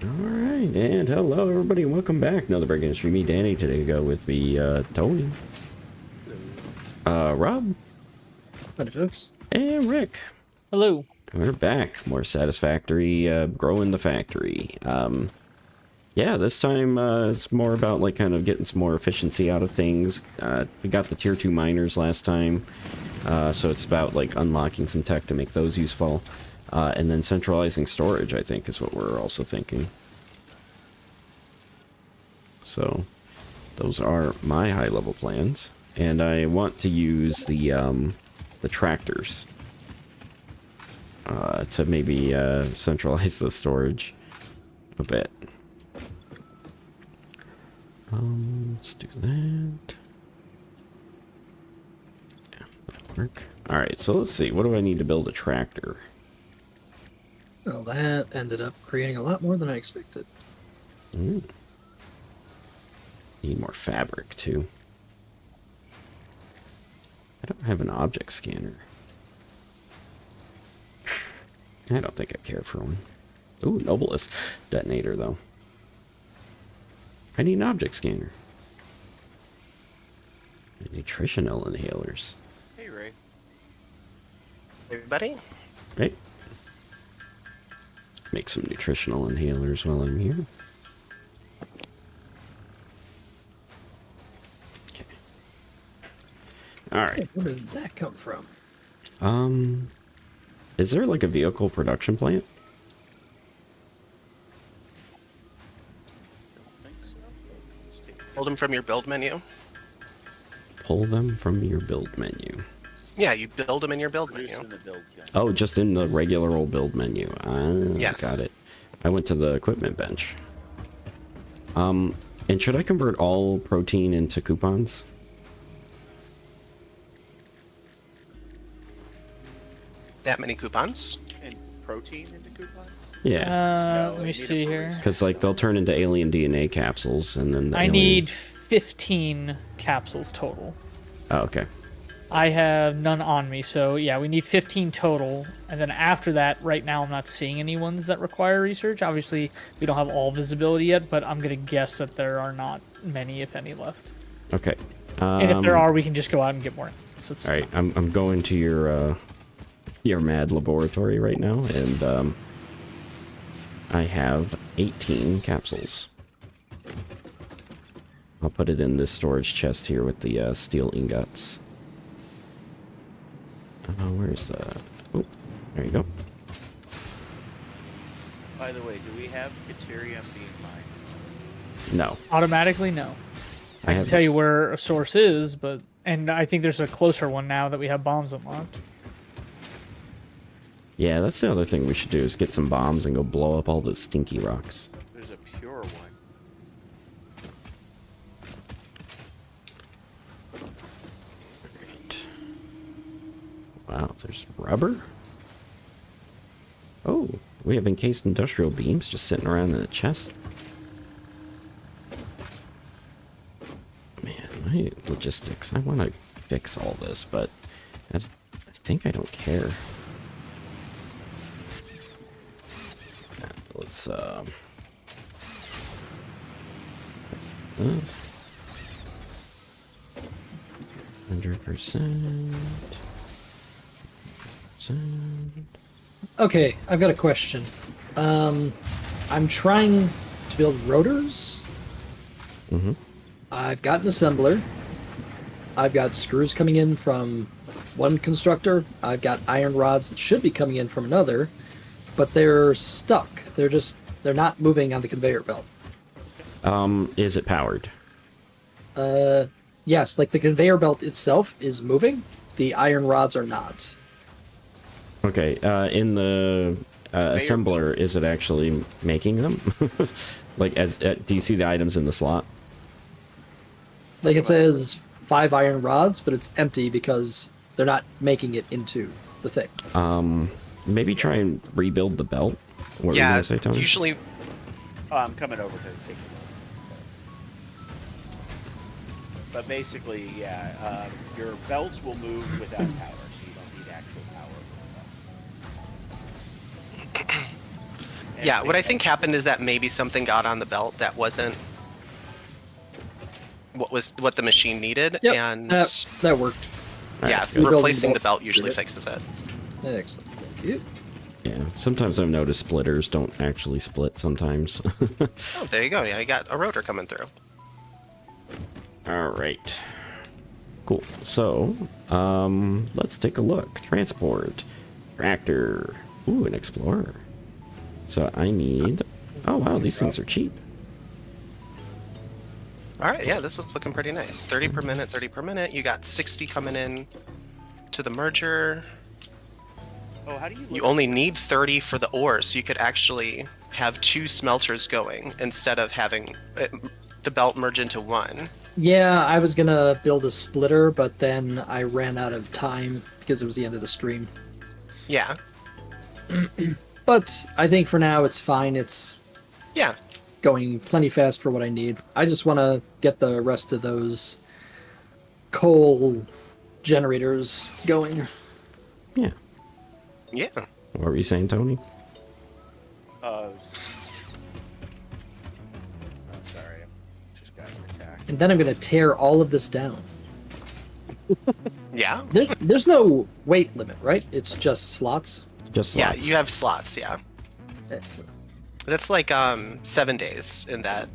Alright, and hello everybody, and welcome back. Another break-in stream. Me, Danny, today to go with the, Tony. Rob. Hi, folks. And Rick. Hello. We're back. More Satisfactory, growing the factory. Yeah, this time, it's more about, like, kind of getting some more efficiency out of things. We got the tier 2 miners last time, so it's about, like, unlocking some tech to make those useful. And then centralizing storage, I think, is what we're also thinking. So, those are my high-level plans. And I want to use the tractors to maybe centralize the storage a bit. Let's do that. Yeah, that'll work. Alright, so let's see. What do I need to build a tractor? Well, that ended up creating a lot more than I expected. Need more fabric, too. I don't have an object scanner. I don't think I care for one. Ooh, Noblest detonator, though. I need an object scanner. Nutritional inhalers. Hey, Ray. Everybody? Right. Make some nutritional inhalers while I'm here. Okay. Alright. Hey, where did that come from? Is there like a vehicle production plant? Pull them from your build menu. Pull them from your build menu. Yeah, you build them in your build menu. Oh, just in the regular old build menu. Ah, Yes. got it. I went to the equipment bench. And should I convert all protein into coupons? That many coupons? And protein into coupons? Yeah. Let me see here. Because, like, they'll turn into alien DNA capsules, and then the I alien... need 15 capsules total. Oh, okay. I have none on me, so yeah, we need 15 total. And then after that, right now I'm not seeing any ones that require research. Obviously, we don't have all visibility yet, but I'm going to guess that there are not many, if any, left. Okay. And if there are, we can just go out and get more. So it's Alright, I'm going to your mad laboratory right now, and I have 18 capsules. I'll put it in this storage chest here with the steel ingots. Where's the... Oh, there you go. By the way, do we have Caterium being mined? No. automatically, no. I can tell you where a source is, but... And I think there's a closer one now that we have bombs unlocked. Yeah, that's the other thing we should do, is get some bombs and go blow up all the stinky rocks. There's a pure one. Right. Wow, there's rubber? Oh, we have encased industrial beams just sitting around in the chest. Man, my logistics, I want to fix all this, but I think I don't care. Let's, this. 100%. Okay, I've got a question. I'm trying to build rotors. Mm-hmm. I've got an assembler. I've got screws coming in from one constructor. I've got iron rods that should be coming in from another, but they're stuck. They're not moving on the conveyor belt. Is it powered? Yes, like the conveyor belt itself is moving. The iron rods are not. Okay, in the assembler, is it actually making them? Like, do you see the items in the slot? Like it says 5 iron rods, but it's empty because they're not making it into the thing. Maybe try and rebuild the belt? What were you gonna say, Tony? Usually... Oh, I'm coming over to take it. But basically, yeah, your belts will move without power, so you don't need actual power for the belt. Yeah, what I think happened is that maybe something got on the belt that wasn't what the machine needed, Yep, and that worked. yeah, Good. replacing the belt belt usually did it. fixes it. Excellent, thank you. Yeah, sometimes I've noticed splitters don't actually split sometimes. Oh, there you go. Yeah, you got a rotor coming through. All right. Cool. So, let's take a look. Transport. Tractor. Ooh, an explorer. So I need... Oh, wow, these things are cheap. All right, yeah, this is looking pretty nice. 30 per minute, 30 per minute. You got 60 coming in to the merger. Oh, how do you? You only need 30 for the ore, so you could actually have 2 smelters going instead of having the belt merge into one. Yeah, I was gonna build a splitter, but then I ran out of time because it was the end of the stream. Yeah, But I think for now it's fine. It's yeah. going plenty fast for what I need. I just want to get the rest of those coal generators going. Yeah. Yeah. What were you saying, Tony? Oh, sorry. Just got attacked. And then I'm going to tear all of this down. Yeah? There's no weight limit, right? It's just slots. Just Yeah, slots. you have slots, yeah. Excellent. That's like 7 days in that.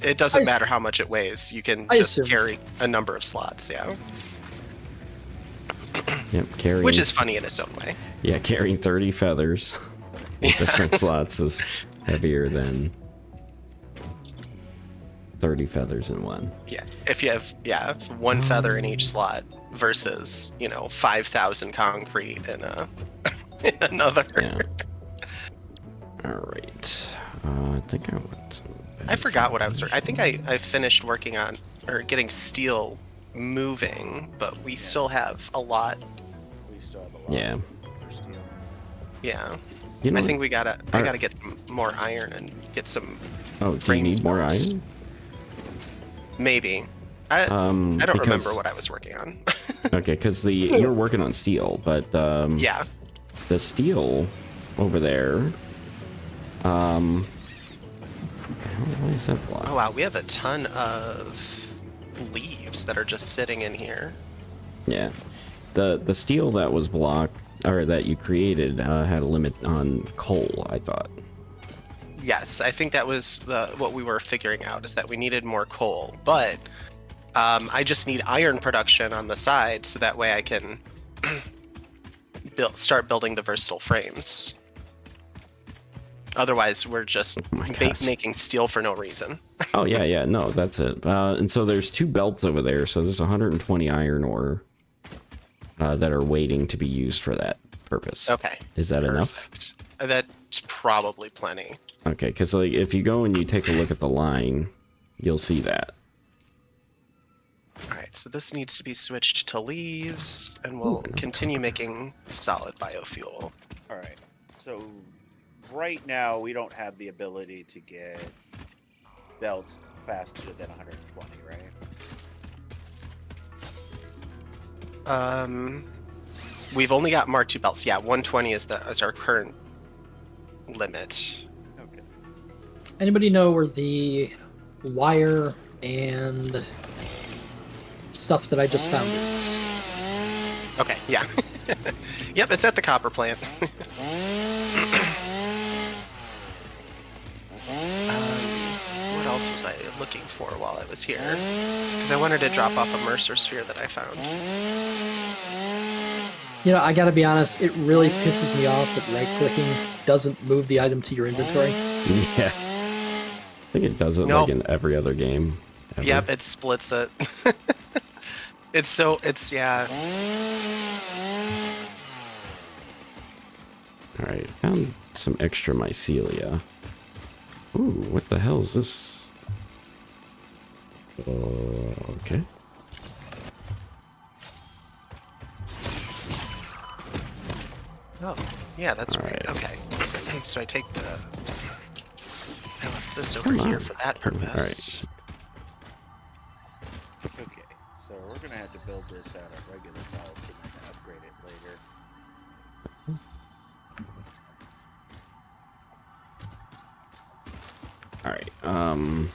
It doesn't matter how much it weighs. You can I just assumed. carry a number of slots, yeah. Yep, carrying... Which is funny in its own way. Yeah, carrying 30 feathers with different slots is heavier than 30 feathers in one. Yeah. If you have, one feather in each slot versus, 5,000 concrete in in another. Yeah. All right. I think I want some... I forgot what I was. I think I finished working on or getting steel moving, but we still have a lot. We still have a lot. Yeah. For steel. Yeah. You know, I think I gotta Alright. get some more iron and get some oh, do you frames need more built. iron? Maybe. I don't because- remember what I was working on. Okay, because you're working on steel, but Yeah. the steel over there, what the hell, why is that blocked? Oh wow, we have a ton of leaves that are just sitting in here. Yeah, the steel that was blocked or that you created had a limit on coal, I thought. Yes, I think that was what we were figuring out, is that we needed more coal, but I just need iron production on the side so that way I can start building the versatile frames. Otherwise, we're just Oh my gosh. making steel for no reason. Oh yeah, no, that's it. And so there's 2 belts over there, so there's 120 iron ore that are waiting to be used for that purpose. Okay. Is that enough? That's probably plenty. Okay, because like if you go and you take a look at the line, you'll see that. All right, so this needs to be switched to leaves, and we'll continue making solid biofuel. All right. So right now we don't have the ability to get belts faster than 120, right? We've only got Mark II belts. Yeah, 120 is our current limit. Okay. Anybody know where the wire and stuff that I just found is? Okay, yeah. Yep, it's at the copper plant. What else was I looking for while I was here? Because I wanted to drop off a Mercer sphere that I found. You know, I gotta be honest, it really pisses me off that right-clicking doesn't move the item to your inventory. Yeah. I think it does it Nope. like in every other game. Ever. Yep, it splits it. Yeah. Alright, found some extra mycelia. Ooh, what the hell is this? Okay. Oh, yeah, that's right. Alright. Okay. So I take I left this over Come here on. for that purpose. Okay. So we're gonna have to build this out of regular belts and then upgrade it later. Alright.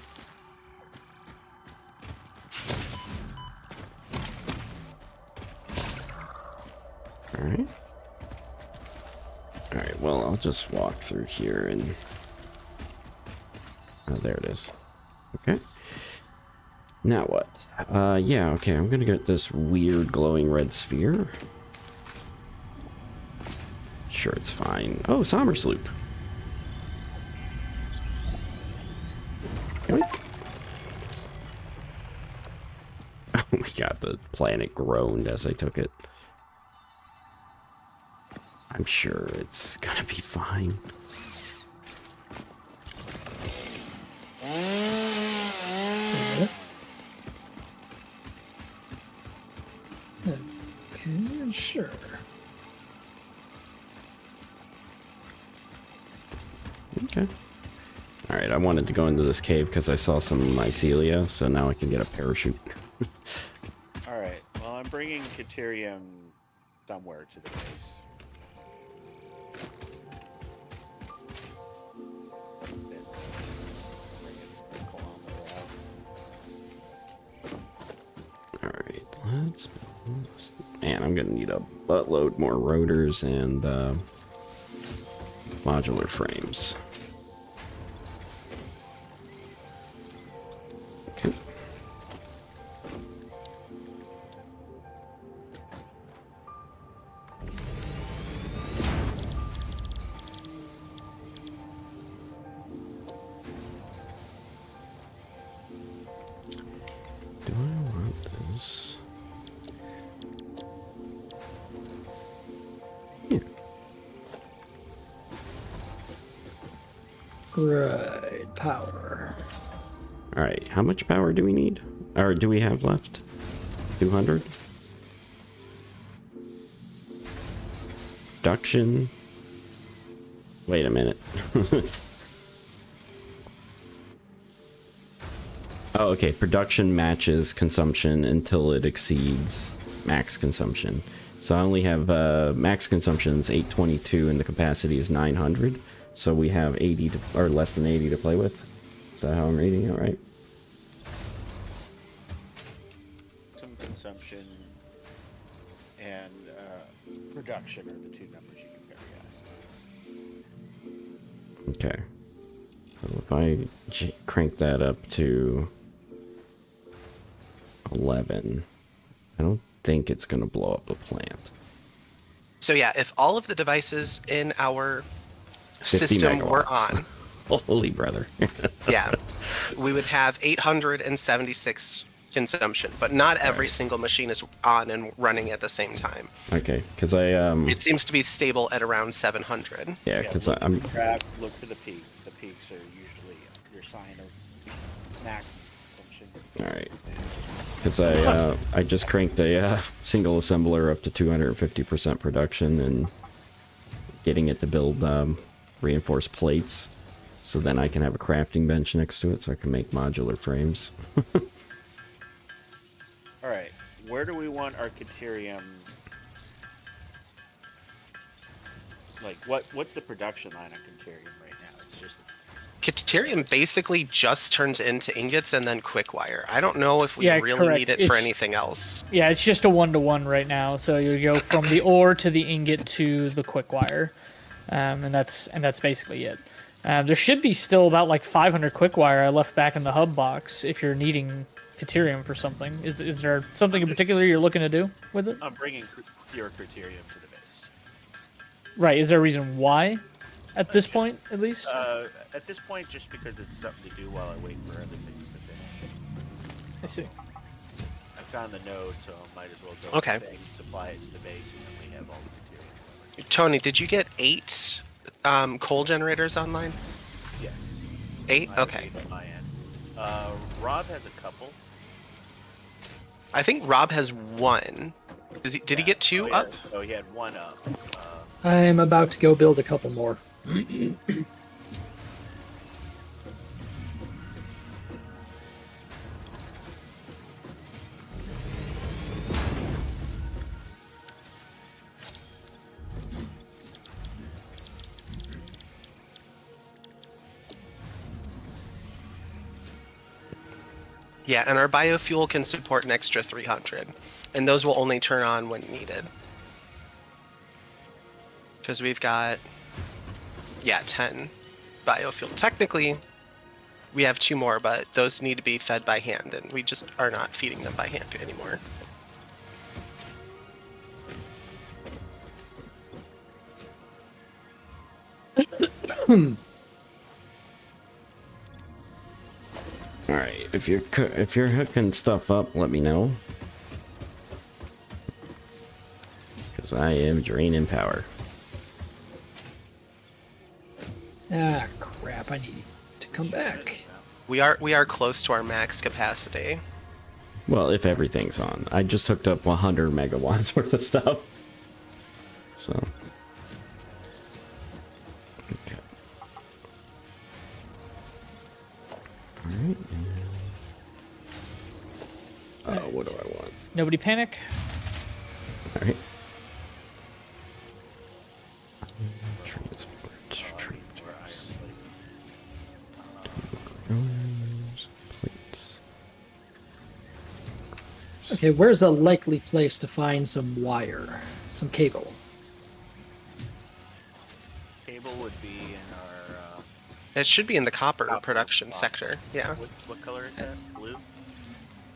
Alright, well, I'll just walk through here and... Oh, there it is. Okay. Now what? Yeah, okay, I'm gonna get this weird glowing red sphere. Sure, it's fine. Oh, Sommer Sloop. Yoink. Oh my god, the planet groaned as I took it. I'm sure it's gonna be fine. Okay, sure. Okay. Alright, I wanted to go into this cave because I saw some mycelia, so now I can get a parachute. Alright, well, I'm bringing Caterium somewhere to the base. Alright, let's... Man, I'm gonna need a buttload more rotors and modular frames. Okay. Do I want this? Yeah. Right, power. Alright, how much power do we need? Or do we have left? 200? Production. Wait a minute. Oh, okay. Production matches consumption until it exceeds max consumption. So I only have max consumption is 822 and the capacity is 900. So we have 80 to, or less than 80 to play with. Is that how I'm reading it right? Some consumption and production are the two numbers you can vary. Yes. Okay. So if I crank that up to 11, I don't think it's going to blow up the plant. So yeah, if all of the devices in our 50 system were megawatts. on, Holy brother. yeah, we would have 876 consumption, but not every single machine is on and running at the same time. Okay, because I It seems to be stable at around 700. yeah, because look I'm at the graph, look for the peaks. The peaks are usually your sign of max consumption. all right. Because I just cranked a single assembler up to 250% production and getting it to build reinforced plates, so then I can have a crafting bench next to it, so I can make modular frames. All right, where do we want our Caterium? Like, what's the production line on Caterium right now? It's just Caterium basically just turns into ingots and then quick wire. I don't know if we Yeah, really correct. need it for It's- anything else. Yeah, it's just a 1-to-1 right now. So you go from the ore to the ingot to the quick wire, and that's basically it. There should be still about like 500 quick wire I left back in the hub box if you're needing Caterium for something. Is there something in particular you're looking to do with it? I'm bringing pure Caterium to the base. Right. Is there a reason why? At this point, at least. At this point, just because it's something to do while I wait for other things to finish. I see. I found the node, so I might as well go Okay. and supply it to the base, and then we have all the materials. Tony, did you get 8 coal generators online? Yes. 8? I have Okay. 8 on my end. Rob has a couple. I think Rob has 1. Did he get 2 up? Oh, he had 1 up. I'm about to go build a couple more. Yeah, and our biofuel can support an extra 300, and those will only turn on when needed. Because we've got, yeah, 10 biofuel. Technically, we have 2 more, but those need to be fed by hand, and we just are not feeding them by hand anymore. All right, if you're hooking stuff up, let me know. Because I am draining power. Ah, crap! I need to come back. We are close to our max capacity. Well, if everything's on. I just hooked up 100 megawatts worth of stuff. So. Okay. Alright. What do I want? Nobody panic. Alright. Transport. Plates. Okay, where's a likely place to find some wire, some cable? Cable would be in our. It should be in the copper Copper production box. sector. Yeah. What color is that? Blue?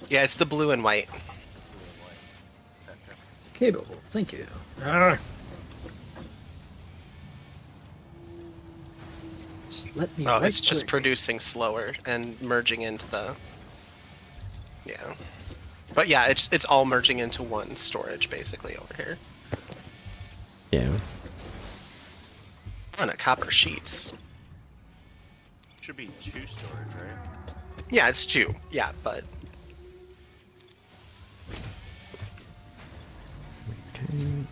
Yeah, it's the blue and white. Blue and white. Sector. Cable, thank you. Ah. Just let me. Oh, right it's just click. producing slower and merging into the. Yeah. But yeah, it's all merging into one storage basically over here. Yeah. On a copper sheets. Should be 2 storage, right? Yeah, it's 2. Yeah, but Okay.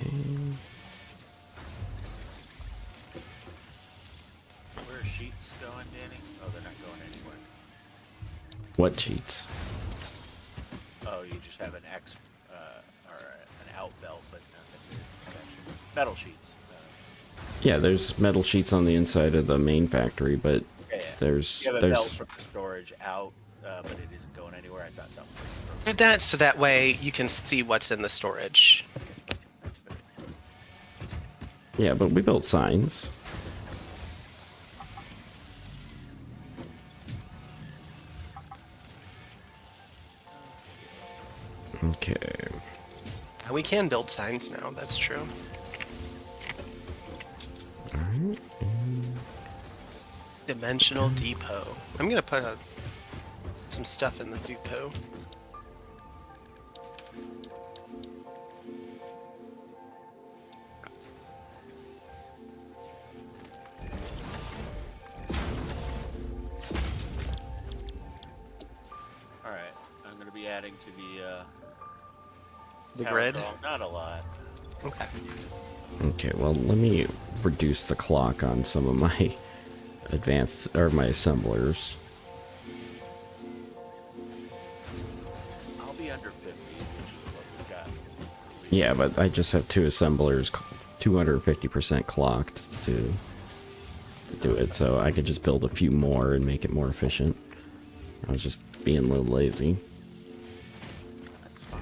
Okay. Where are sheets going, Danny? Oh, they're not going anywhere. What cheats? Oh, you just have an X or an out belt, but nothing. Metal sheets. Yeah, there's metal sheets on the inside of the main factory, but Yeah. there's You have a belt from the storage out, but it isn't going anywhere. I thought something. did that so that way you can see what's in the storage. That's fair. yeah, but we built signs. Okay. We can build signs now, that's true. Alright. Dimensional depot. I'm gonna put some stuff in the depot. Alright, I'm going to be adding to The tower grid? crawl. Not a lot. Okay. Okay, well, let me reduce the clock on some of my advanced, or my assemblers. I'll be under 50, which is what we got. Yeah, but I just have 2 assemblers 250% clocked to do it, so I could just build a few more and make it more efficient. I was just being a little lazy. That's fine.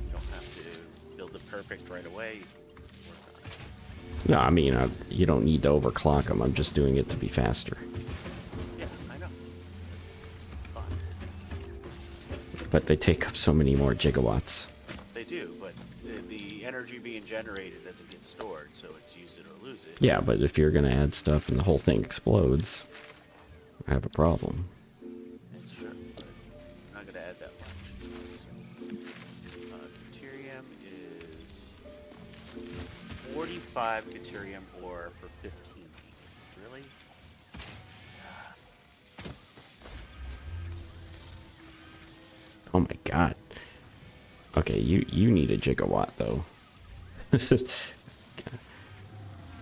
You don't have to build it perfect right away. You can work on it. No, I mean, you don't need to overclock them. I'm just doing it to be faster. Yeah, I know. Fine. But they take up so many more gigawatts. They do, but the energy being generated doesn't get stored, so it's use it or lose it. Yeah, but if you're gonna add stuff and the whole thing explodes, I have a problem. It's true, but I'm not going to add that much. Deuterium is 45 deuterium ore for 15. Really? Oh my god. Okay, you need a gigawatt though.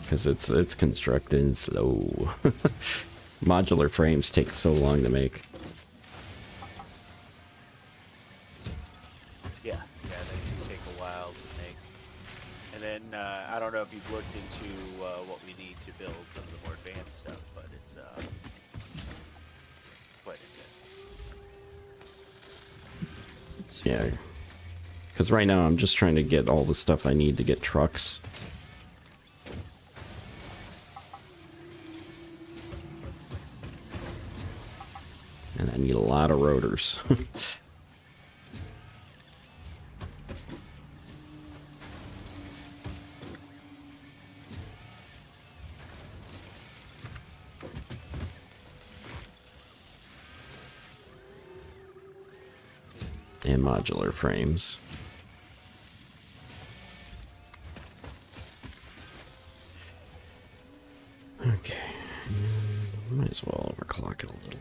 Because it's constructed slow. Modular frames take so long to make. Yeah, they do take a while to make. And then I don't know if you've looked into what we need to build some of the more advanced stuff, but it's quite intense. Yeah. Because right now I'm just trying to get all the stuff I need to get trucks. And I need a lot of rotors. And modular frames. Okay. Might as well overclock it a little.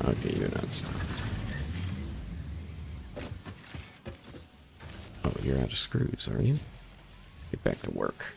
Okay, you're not stuck. Oh, you're out of screws, are you? Get back to work.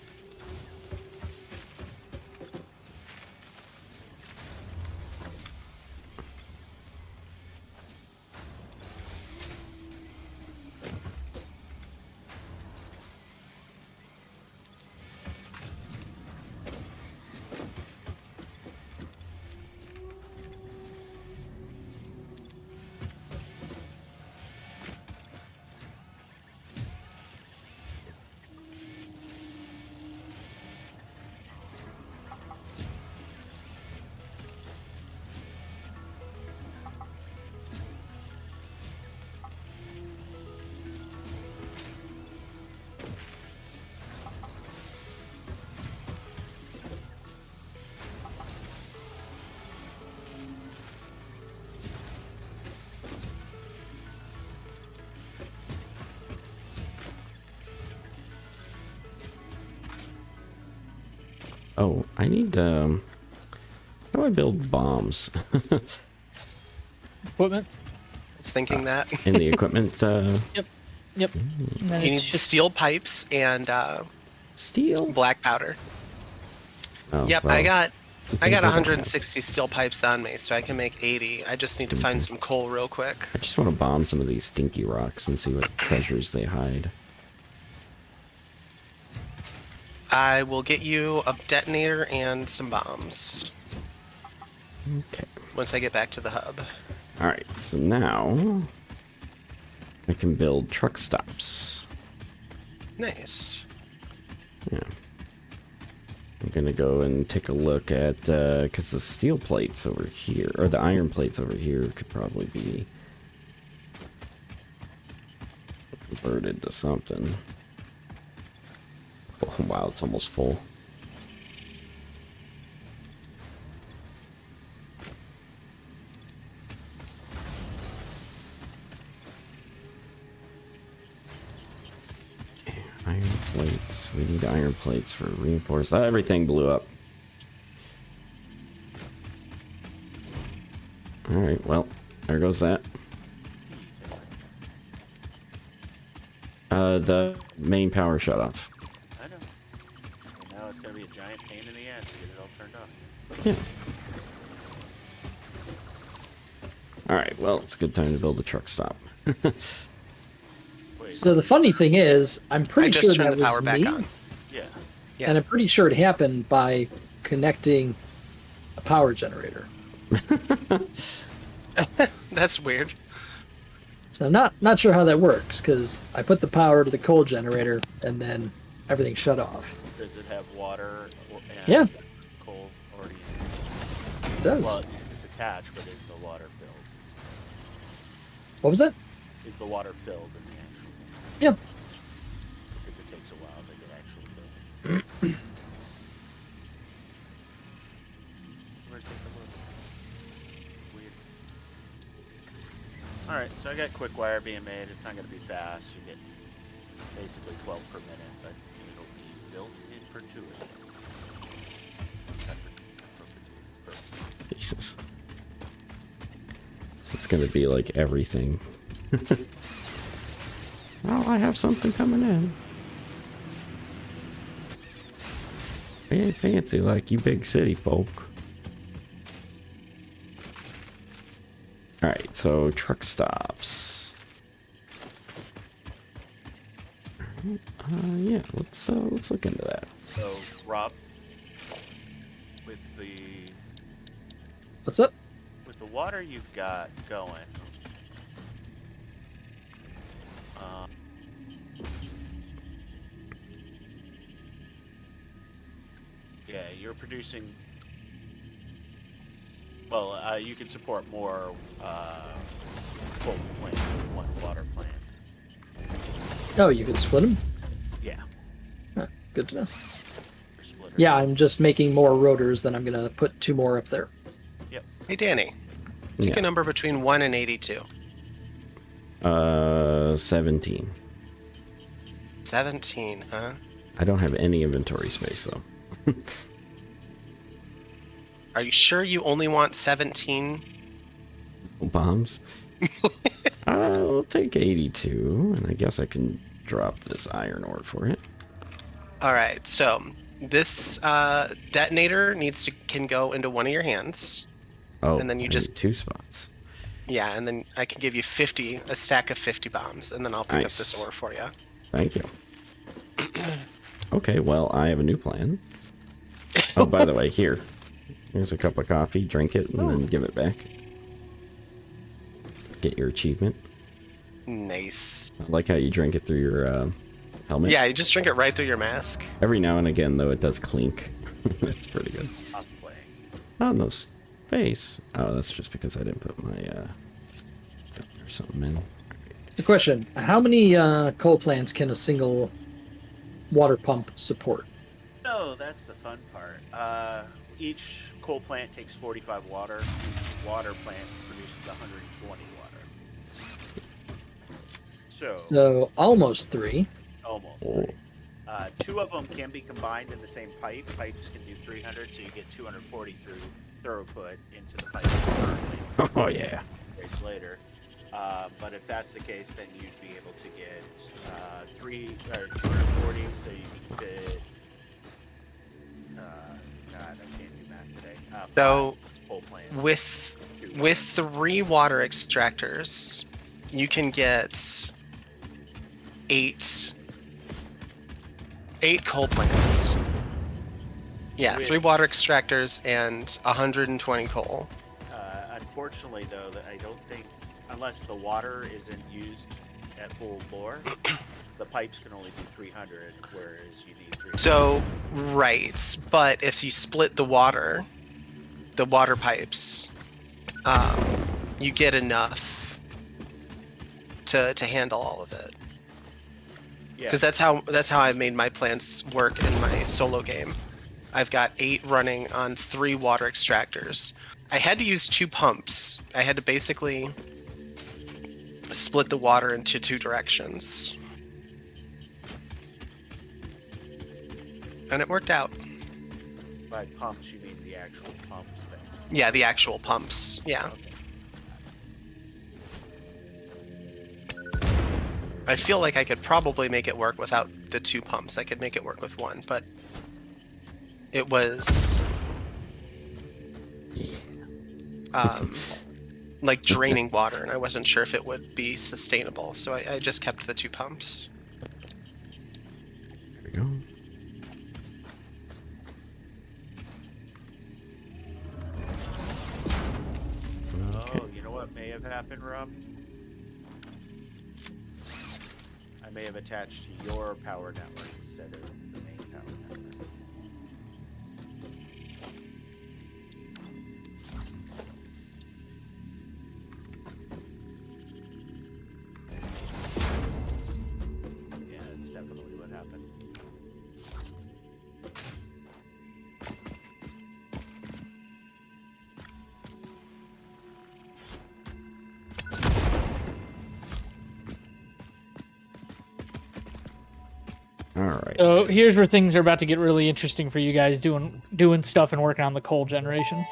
Oh, I need, how do I build bombs? Equipment. I was thinking that. In the equipment, Yep. Yep. And then You need it's just steel pipes and steel? black powder. Oh, Yep, well, I got things I don't have. 160 steel pipes on me, so I can make 80. I just need to find some coal real quick. I just want to bomb some of these stinky rocks and see what treasures they hide. I will get you a detonator and some bombs Okay. once I get back to the hub. Alright, so now I can build truck stops. Nice. Yeah. I'm gonna go and take a look at, because the steel plates over here, or the iron plates over here could probably be converted to something. Oh, wow, it's almost full. Okay, iron plates. We need iron plates for reinforced. Everything blew up. Alright, well, there goes that. The main power shut off. I know. And now it's going to be a giant pain in the ass to get it all turned off. Yeah. Alright, well, it's a good time to build a truck stop. Wait, So the funny thing is, I'm I pretty just sure turned that the power was back me, on. yeah. Yeah. and I'm pretty sure it happened by connecting a power generator. That's weird. So I'm not sure how that works, because I put the power to the coal generator, and then everything shut off. Does it have water and Yeah. coal already? It does. Well, it's attached, but is the water filled? What was that? Is the water filled in the actual? Yeah. Because it takes a while to get actually filled. We're gonna take a look. Weird. All right, so I got quick wire being made. It's not going to be fast. You get basically 12 per minute, but it'll be built in perpetuity. Jesus. It's gonna be like everything. Oh, I have something coming in. We ain't fancy like you big city folk. All right, so truck stops. Yeah, let's look into that. So, Rob, with the What's up? water you've got going, yeah, you're producing. Well, you can support more coal plants than one water plant. Oh, you can split them? Yeah. Huh, good to know. Splitter. Yeah, I'm just making more rotors, then I'm going to put 2 more up there. Yep. Hey, Danny. Pick Yeah. a number between 1 and 82. 17. 17, huh? I don't have any inventory space though. Are you sure you only want 17? Bombs. I'll take 82, and I guess I can drop this iron ore for it. All right, so this detonator can go into one of your hands. Oh, And then you I just- need 2 spots. Yeah, and then I can give you a stack of 50 bombs, and then I'll pick up this Nice. ore for you. Thank you. Okay, well, I have a new plan. Oh, by the way, here's a cup of coffee. Drink it and then give it back. Get your achievement. Nice. I like how you drink it through your helmet. Yeah, you just drink it right through your mask. Every now and again, though, it does clink. It's pretty good. I'm playing. Oh, no space. Oh, that's just because I didn't put my filter or something in. The question, how many coal plants can a single water pump support? No, that's the fun part. Each coal plant takes 45 water. Each water plant produces 120 water. So almost 3. Almost. Oh. 2 of them can be combined in the same pipe. Pipes can do 300, so you get 240 through throughput into the pipe currently. Oh, yeah. Days later. But if that's the case, then you'd be able to get 240, so you can fit. God, I can't do math today. So 5 coal plants. with 3 water extractors, you can get 8 coal plants. Yeah, With- 3 water extractors and 120 coal. Unfortunately, though, that I don't think, unless the water isn't used at full bore, the pipes can only do 300, whereas you need 300. So, right, but if you split the water pipes, you get enough to handle all of it. Yeah. Because that's how I made my plants work in my solo game. I've got 8 running on 3 water extractors. I had to use 2 pumps. I had to basically split the water into 2 directions. And it worked out. By pumps, you mean the actual pumps thing. Yeah, the actual pumps. Yeah. Okay. I feel like I could probably make it work without the 2 pumps. I could make it work with 1, but it was like draining water, and I wasn't sure if it would be sustainable, so I just kept the 2 pumps. There we go. Okay. Oh, you know what may have happened, Rob? I may have attached to your power network instead of the main power network. Yeah, that's definitely what happened. All right. So here's where things are about to get really interesting for you guys doing stuff and working on the coal generation.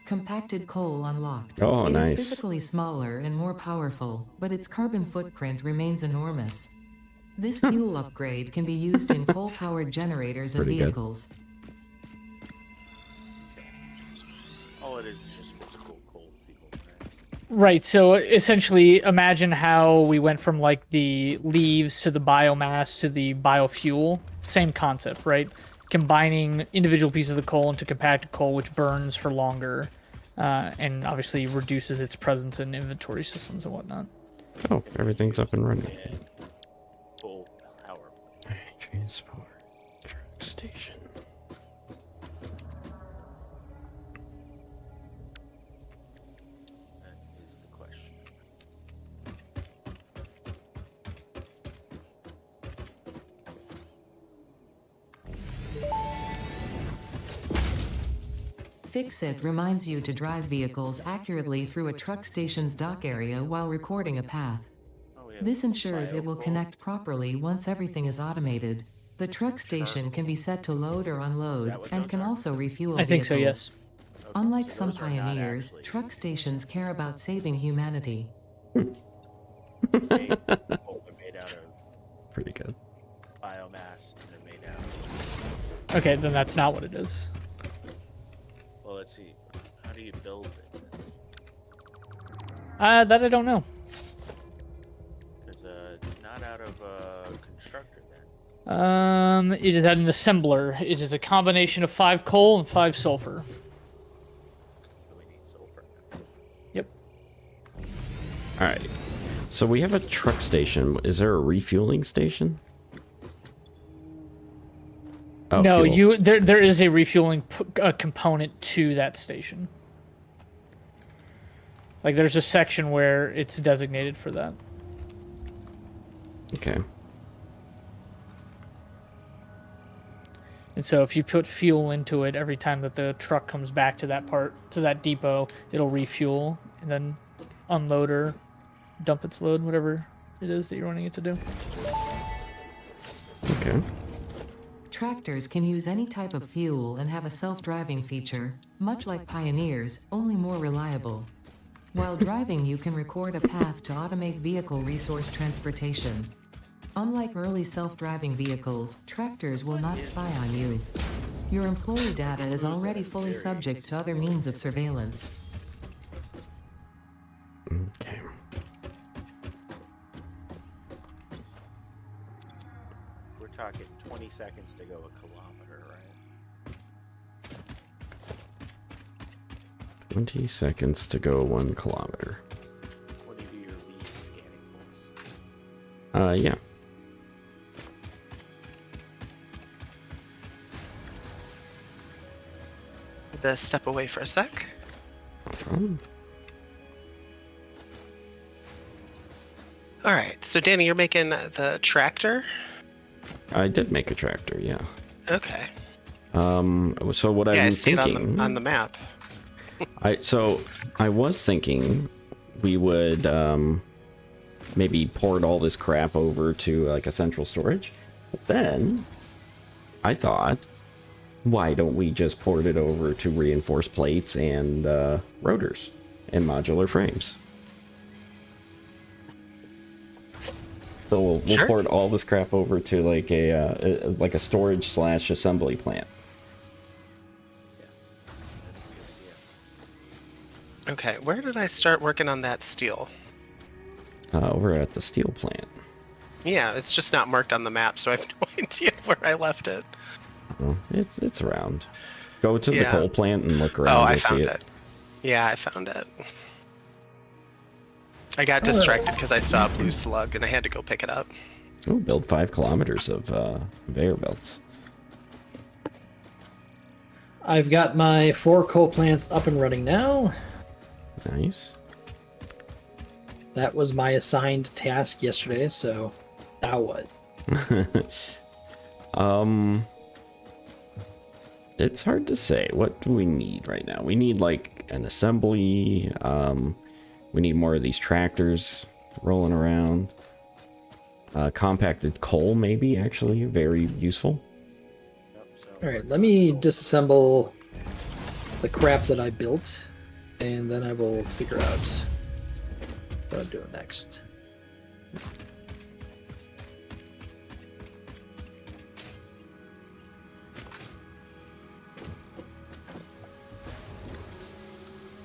Compacted coal unlocked. Oh, It is nice. physically smaller and more powerful, but its carbon footprint remains enormous. This fuel upgrade can be used in coal-powered generators and Pretty good. vehicles. All it is just physical coal fuel, right? Right. So essentially, imagine how we went from like the leaves to the biomass to the biofuel. Same concept, right? Combining individual pieces of the coal into compacted coal, which burns for longer, and obviously reduces its presence in inventory systems and whatnot. Oh, everything's up and running. And full power. Transport truck station. That is the question. Fix-It reminds you to drive vehicles accurately through a truck station's dock area while recording a path. Oh, yeah, This the ensures it will biocoal. connect properly once everything is automated. The truck station can be set to load or unload, what and those can are? also refuel I think so. vehicles. Yes. Okay, Unlike so some those are not pioneers, actually truck stations care about saving humanity. made, coal are made out of Pretty good. biomass, and they're made out of. Okay, then that's not what it is. Well, let's see. How do you build it? That I don't know. Because it's not out of a constructor then. It is an assembler. It is a combination of 5 coal and 5 sulfur. So we need sulfur. Yep. All right. So we have a truck station. Is there a refueling station? Oh, No, fuel. there is a refueling component to that station. Like there's a section where it's designated for that. Okay. And so if you put fuel into it every time that the truck comes back to that depot, it'll refuel and then unload or dump its load, whatever it is that you're wanting it to do. Okay. Tractors can use any type of fuel and have a self-driving feature, much like Pioneers, only more reliable. While driving, you can record a path to automate vehicle resource transportation. Unlike early self-driving vehicles, tractors will not spy on you. Your employee data is already fully subject to other means of surveillance. Okay. We're talking 20 seconds to go a kilometer, right? 20 seconds to go 1 kilometer. When you do your lead scanning pulse. Yeah. To step away for a sec. All right, so Danny, you're making the tractor. I did make a tractor, yeah. Okay. So what Yeah, I I'm see thinking, it on the map. I was thinking we would maybe port all this crap over to like a central storage. But then I thought, why don't we just port it over to reinforced plates and rotors and modular frames? So we'll Sure. port all this crap over to like a storage / assembly plant. Okay, where did I start working on that steel? Over at the steel plant. Yeah, it's just not marked on the map, so I have no idea where I left it. Oh, it's around. Go to the Yeah. coal plant and look Oh, around. I You'll see found it. it. Yeah, I found it. I got distracted because I saw a blue slug and I had to go pick it up. Oh, build 5 kilometers of conveyor belts. I've got my 4 coal plants up and running now. Nice. That was my assigned task yesterday, so now what? It's hard to say. What do we need right now? We need like an assembly. We need more of these tractors rolling around. Compacted coal, maybe, actually, very useful. Yep, so Alright, let me disassemble the crap that I built, and then I will figure out what I'm doing next.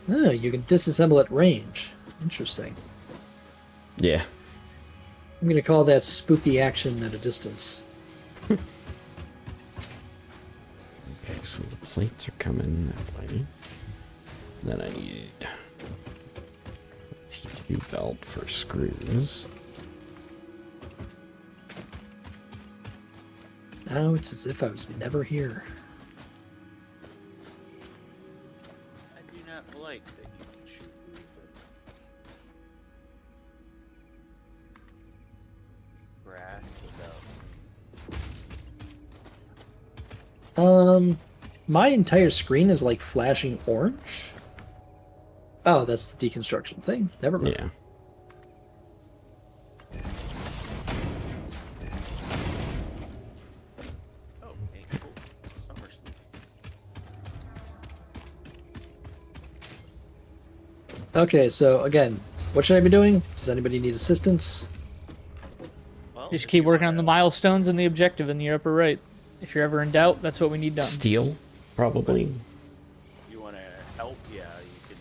Oh, you can disassemble at range. Interesting. Yeah. I'm going to call that spooky action at a distance. Okay, so the plates are coming that way. Then I need a T2 belt for screws. Now it's as if I was never here. I do not like that you can shoot through the grass without. My entire screen is like flashing orange. Oh, that's the deconstruction thing. Never mind. Yeah. Oh, okay, cool. Summer sleep. Okay, so again, what should I be doing? Does anybody need assistance? Well, Just if keep you working on the wanna- milestones and the objective in the upper right. If you're ever in doubt, that's what we need done. Steel, probably. You want to help? Yeah, you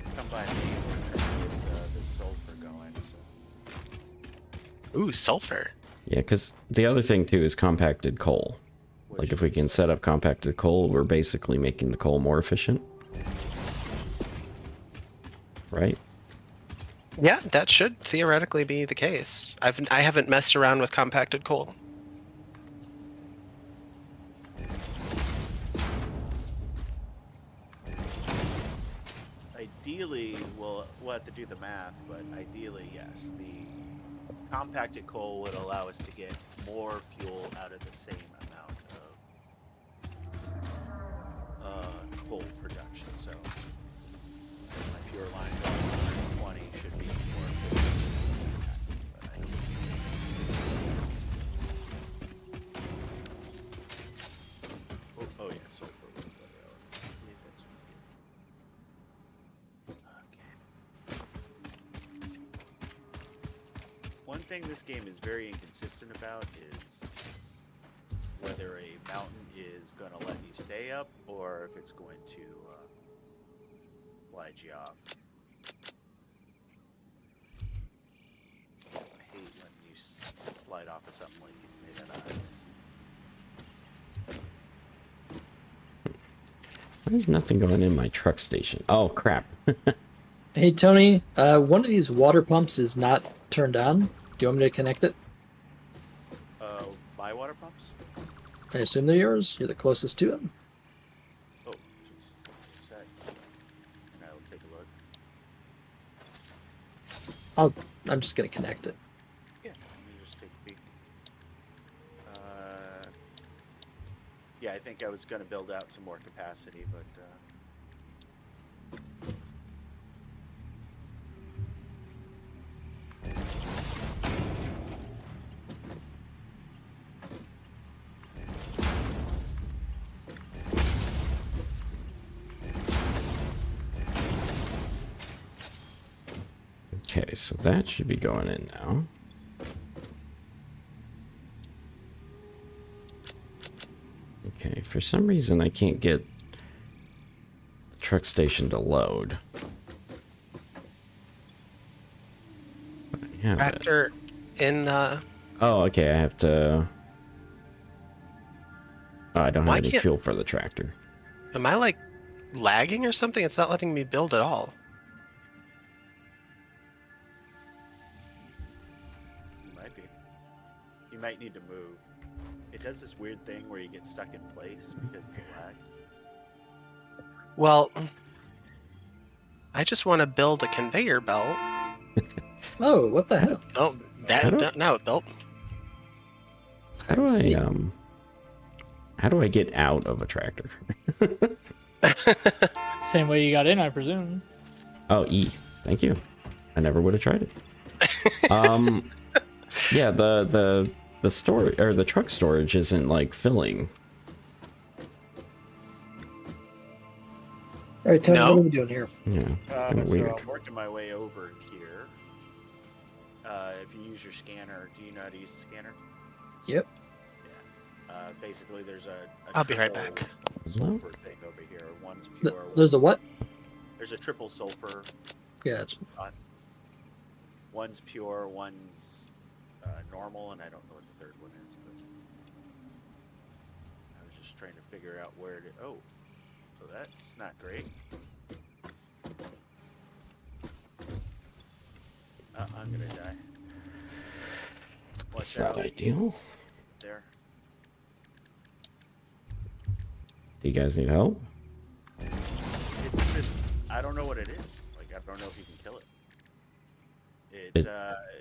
can come by me and try to get the sulfur going. So. Ooh, sulfur. Yeah, because the other thing too is compacted coal. Like if we can set up compacted coal, we're basically making the coal more efficient. Right? Yeah, that should theoretically be the case. I haven't messed around with compacted coal. Ideally, we'll have to do the math, but ideally, yes, the compacted coal would allow us to get more fuel out of the same amount of coal production. So my pure line draw 120 should be more efficient. But oh yeah, sulfur was what I believe that's what we get. Okay. One thing this game is very inconsistent about is whether a mountain is going to let you stay up or if it's going to slide you off. I hate when you slide off of something like it's made out of ice. There's nothing going in my truck station. Oh, crap. Hey, Tony, one of these water pumps is not turned on. Do you want me to connect it? My water pumps? I assume they're yours. You're the closest to them. Oh, jeez. Wait a sec. And I will take a look. I'm just going to connect it. Yeah, let me just take a peek. Yeah, I think I was going to build out some more capacity, but Okay, so that should be going in now. Okay, for some reason I can't get the truck station to load. But I have it. Tractor in Oh, okay, I have to... Oh, I don't have Why any can't- fuel for the tractor. am I like lagging or something? It's not letting me build at all. you might be. You might need to move. It does this weird thing where you get stuck in place because of the lag. Well, I just want to build a conveyor belt. Oh, what the hell? Oh, How do- now it built. How do see. how do I get out of a tractor? Same way you got in, I presume. Oh, E. Thank you. I never would have tried it. Yeah, the storage or the truck storage isn't like filling. All right, Tony, No? what are we doing here? Yeah, it's kind of weird. So I'm working my way over here. If you use your scanner, do you know how to use the scanner? Yep. Basically, there's a I'll be right trickle back. sulfur thing over here. One One's pure. There's a one's- what? There's a triple sulfur. Yeah. One's pure, one's normal, and I don't know what the third one is. But I was just trying to figure out where to. Oh, so that's not great. I'm gonna die. What's It's not ideal. there? Do you guys need help? It's this. I don't know what it is. Like I don't know if you can kill it.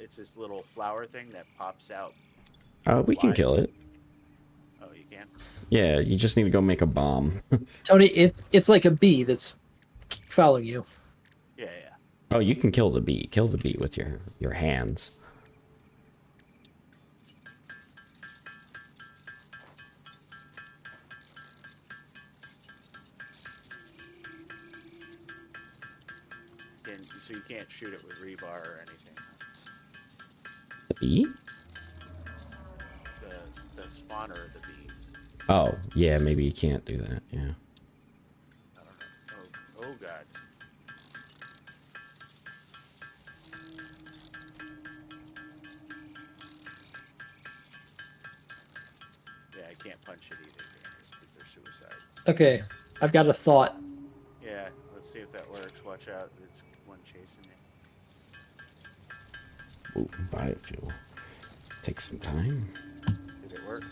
It's this little flower thing that pops out. We can Why? kill it. Oh, you can. Yeah, you just need to go make a bomb. Tony, it's like a bee that's following you. Yeah, yeah. Oh, you can kill the bee. Kill the bee with your hands. So you can't shoot it with rebar or anything. The bee? The spawner of the bees. Oh, yeah, maybe you can't do that. Yeah. I don't know. Oh god. Yeah, I can't punch it either because they're suicide. Okay, I've got a thought. Yeah, let's see if that works. Watch out, there's one chasing you. Ooh, biofuel. Takes some time. Did it work?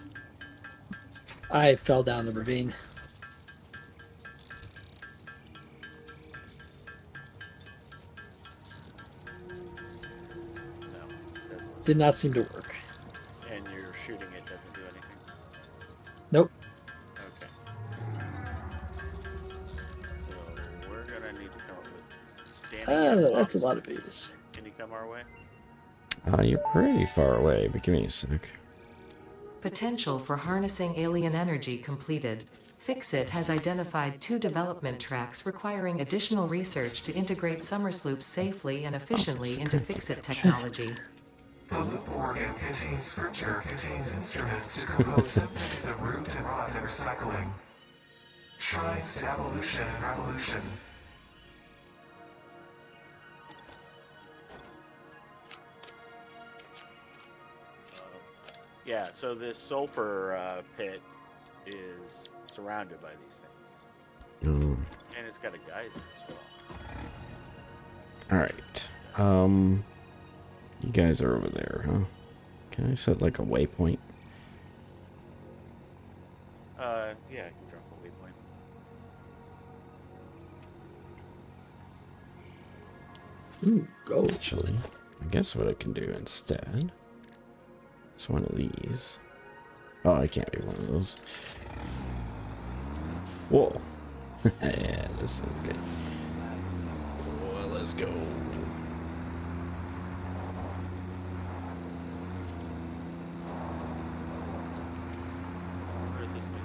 I fell down the ravine. No, it doesn't work. Did not seem to work. And you're shooting it doesn't do anything. Nope. Okay. So we're gonna need to come up with. Danny, That's a lot of bees. Can you come our way? You're pretty far away, but give me a sec. Potential for harnessing alien energy completed. Fixit has identified 2 development tracks requiring additional research to integrate Summersloops safely and efficiently into Fixit technology. The loop organ contains scripture, contains instruments to compose symphonies of root and rod and recycling. Shrines to evolution and revolution. Yeah, so this sulfur pit is surrounded by these things. Mm. And it's got a geyser as well. Alright. You guys are over there, huh? Can I set like a waypoint? Yeah, I can drop a waypoint. Ooh, gold. Actually, I guess what I can do instead is one of these. Oh, I can't be one of those. Whoa. Yeah, this is good. Well, let's go. Where are these things?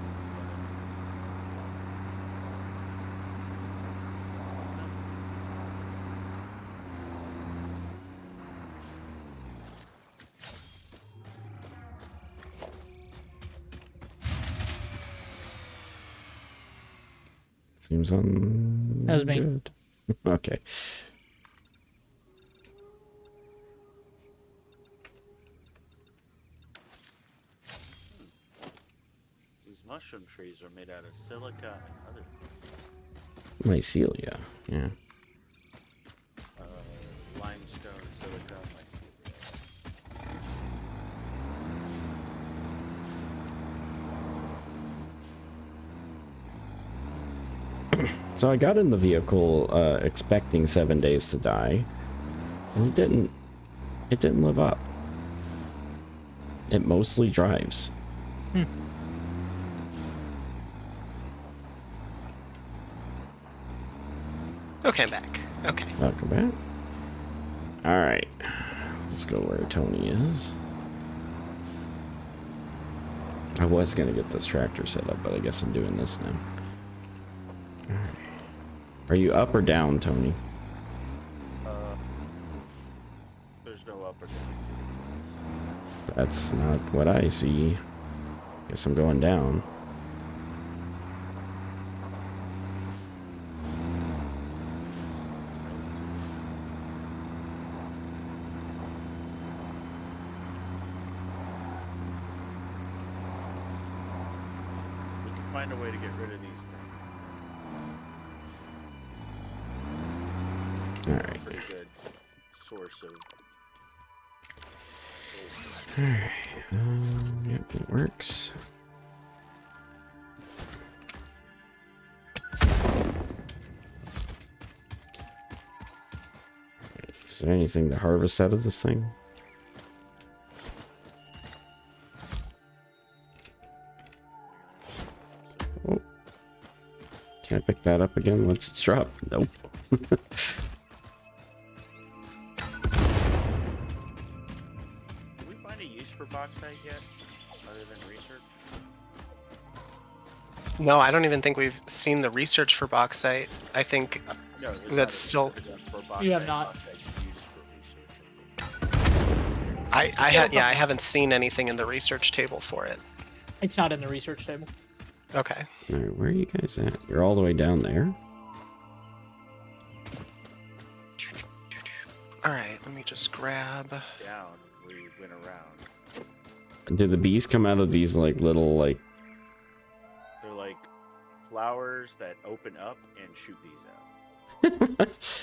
Seems on. That was me. Good. Okay. These mushroom trees are made out of silica and other Mycelia. Yeah. limestone, silica, mycelia. So I got in the vehicle expecting 7 days to die, and it didn't. It didn't live up. It mostly drives. Okay, I'm back. Okay. Welcome back. All right, let's go where Tony is. I was gonna get this tractor set up, but I guess I'm doing this now. All right. Are you up or down, Tony? There's no up or down. That's not what I see. Guess I'm going down. find a way to get rid of these things. All right. Pretty good source of. All right. Yep, it works. Is there anything to harvest out of this thing? Oh. Can I pick that up again once it's dropped? Nope. Did we find a use for bauxite yet, other than research? No, I don't even think we've seen the research for bauxite. I think No, there's That's not a still- research for bauxite. You have not. Bauxite's used for research. I haven't seen anything in the research table for it. It's not in the research table. Okay. All right, where are you guys at? You're all the way down there? All right, let me just grab. Down, we went around. Do the bees come out of these like little like? They're like flowers that open up and shoot bees out.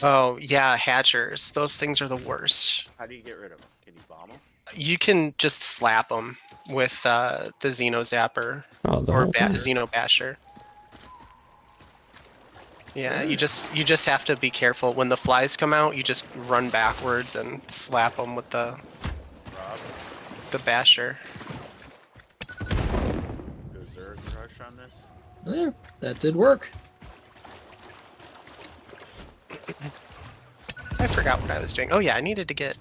Oh yeah, hatchers. Those things are the worst. How do you get rid of them? Can you bomb them? You can just slap them with the Xeno Zapper Oh, the or whole time. Xeno Basher. Yeah, you just have to be careful when the flies come out. You just run backwards and slap them with the Rob, Basher. goes there a rush on this? Yeah, that did work. I forgot what I was doing. Oh yeah, I needed to get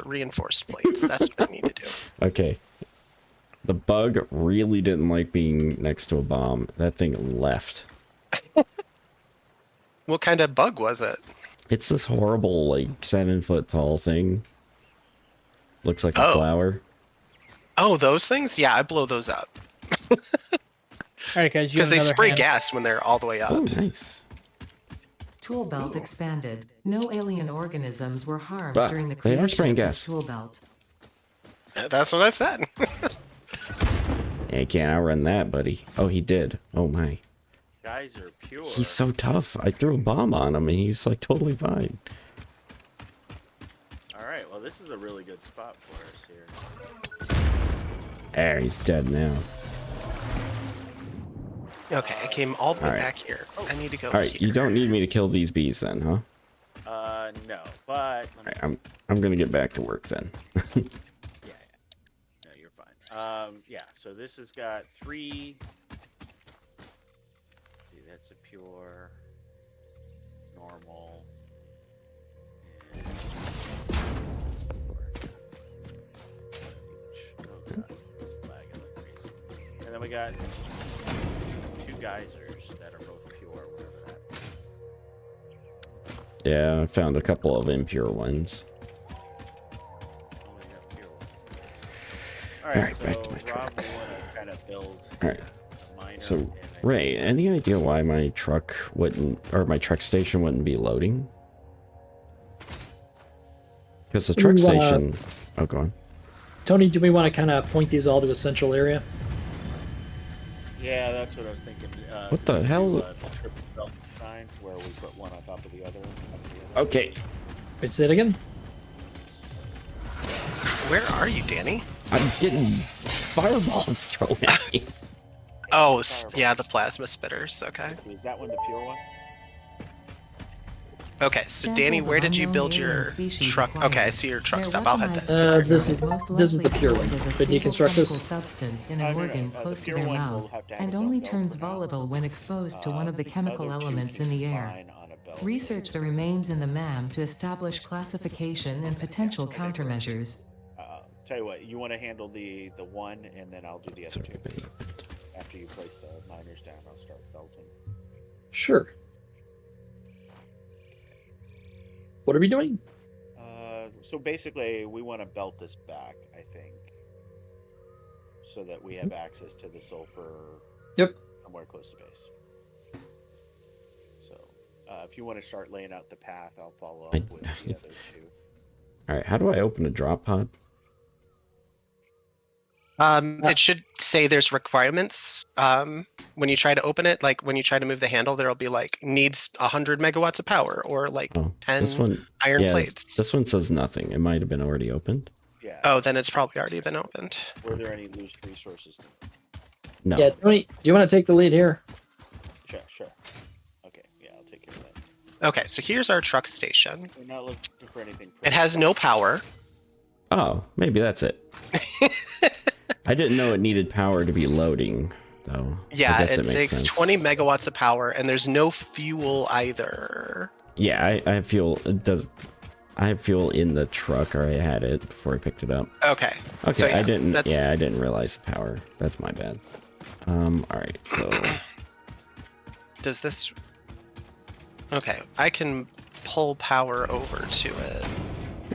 reinforced plates. That's what I need to do. Okay. The bug really didn't like being next to a bomb. That thing left. What kind of bug was it? It's this horrible, like, 7-foot tall thing. Looks like a Oh. flower. Oh, those things? Yeah, I blow those up. All right, guys. You Because have they another spray hand. gas when they're all the way up. Oh, nice. Tool belt expanded. No alien organisms were harmed Ah, during the they are creation spraying of this gas. tool belt. That's what I said. Yeah, you can't outrun that, buddy. Oh, he did. Oh, my. Guys are pure. He's so tough. I threw a bomb on him, and he's, like, totally fine. Alright, well this is a really good spot for us here. There, he's dead now. Okay, I came all the way All right. back here. I need to go All right, here. you don't need me to kill these bees then, huh? No, but All right, I'm gonna get back to work then. yeah. No, you're fine. Yeah, so this has got 3. Let's see, that's a pure, normal, and oh god, it's lagging like crazy. And then we got 2 geysers that are both pure, whatever that. Yeah, I found a couple of impure ones. Only got pure ones. Alright, so back to my Rob, truck. we want to kind of build Alright, a miner. so and I Ray, guess- any idea why my truck wouldn't, or my truck station wouldn't be loading? Because the truck Ooh, station. Oh, go on. Tony, do we want to kind of point these all to a central area? Yeah, that's what I was thinking. What the do, hell? the triple belt design, where we put one on top of the other. Okay, Wait, say it again. Where are you, Danny? I'm getting fireballs thrown at me. Oh, Fireball. yeah, the plasma spitters. Okay. Is that one the pure one? Okay, so Samples Danny, of where did you unknown build alien your species truck? acquired. Okay, I see your truck Their stop. I'll head weaponized there. features This is- are most this is the likely pure stored one. as a The stable deconstruct chemical this? substance in No, an no, no. organ The close to pure their one will mouth, have to have and its own only belt turns for now. volatile when exposed to one of the chemical other two elements can in the air. combine on a belt. Research the remains in the MAM to establish classification and potential countermeasures. Tell you what, you want to handle the one, and then I'll do the It's other two. okay. After you place the miners down, I'll start belting. Sure. What are we doing? So basically, we want to belt this back, I think, so that we have access to the sulfur. Yep. Somewhere close to base. So, if you want to start laying out the path, I'll follow up with the other two. All right, how do I open a drop pod? It should say there's requirements. When you try to open it, like when you try to move the handle, there'll be like needs 100 megawatts of power or like Oh, 10 this one. iron Yeah, plates. this one says nothing. It might have been already opened. Yeah. Oh, then it's probably already been opened. Were there any loose resources? No. Yeah, Tony, do you want to take the lead here? Sure, sure. Okay, yeah, I'll take care of that. Okay, so here's our truck station. We're not looking for anything. It has no power. Oh, maybe that's it. I didn't know it needed power to be loading, though. I Yeah, guess it makes takes sense. 20 megawatts of power, and there's no fuel either. Yeah, I have fuel. It does. I have fuel in the truck, or I had it before I picked it up. Okay. Okay, so, yeah, I didn't. that's- Yeah, I didn't realize the power. That's my bad. All right. So Does this... Okay, I can pull power over to it.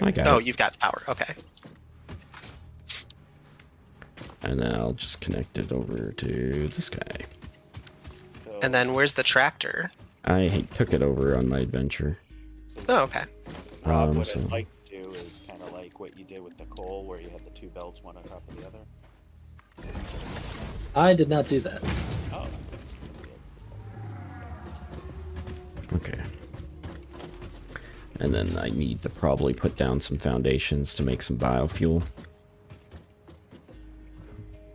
I got Oh, it. you've got power. Okay. And then I'll just connect it over to this guy. So, And then where's the tractor? I took it over on my adventure. Oh, okay. Rob, what so- I'd like to do is kind of like what you did with the coal, where you had the two belts, one on top of the other. I did not do that. Oh. Okay. And then I need to probably put down some foundations to make some biofuel.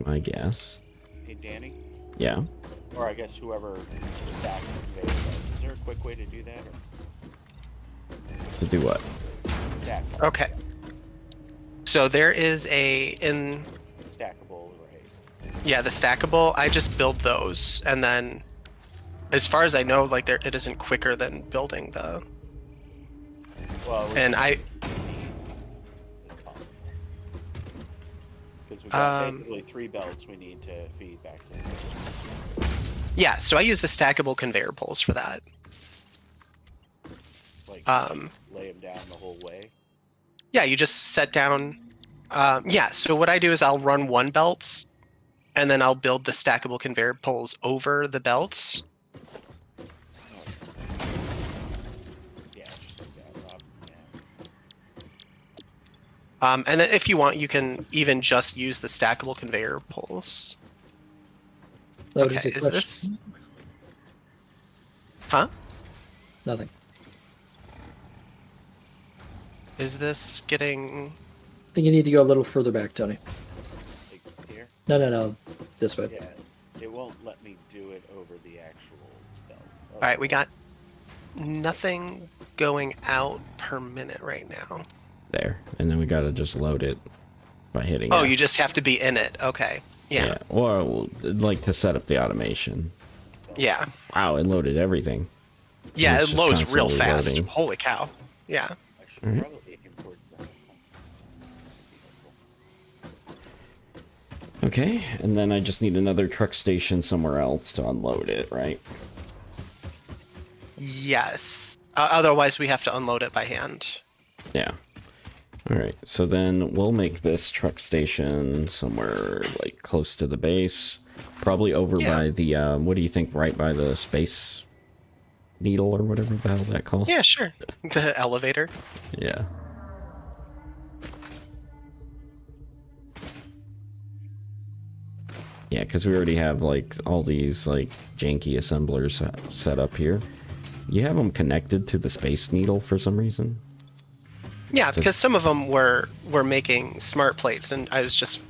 I guess. Hey, Danny, Yeah. or I guess whoever the stack conveyor does. Is there a quick way to do that? Or To do what? stack Okay. So there is in stackable array? yeah, the stackable, I just build those, and then as far as I know, like it isn't quicker than building the Well, and I because we got Um, basically 3 belts we need to feed back to the yeah, so I use the stackable conveyor poles for that. like lay them down the whole way. Yeah, you just set down yeah, so what I do is I'll run one belt and then I'll build the stackable conveyor poles over the belts. Yeah, just like that, Rob. Yeah. And then if you want, you can even just use the stackable conveyor poles. That Okay, is a is question. this... Huh? Nothing. Is this getting... I think you need to go a little further back, Tony. Like here. No. This way. Yeah, it won't let me do it over the actual belt. Oh, Alright, we got nothing going out per minute right now. There. And then we gotta just load it by hitting Oh, F. you just have to be in it. Okay. Yeah. Or like to set up the automation. Yeah. Wow, it loaded everything. Yeah, It's it just loads real constantly fast. loading. Holy cow. Yeah. I should Alright. probably aim towards that. Okay, and then I just need another truck station somewhere else to unload it, right? Yes. Otherwise, we have to unload it by hand. Yeah. Alright, so then we'll make this truck station somewhere like close to the base. Probably over Yeah. by the, what do you think, right by the space needle or whatever the hell that called? Yeah, sure. The elevator. Yeah. Yeah, because we already have like all these like janky assemblers set up here. You have them connected to the space needle for some reason. Yeah, because some of them were making smart plates, and I was just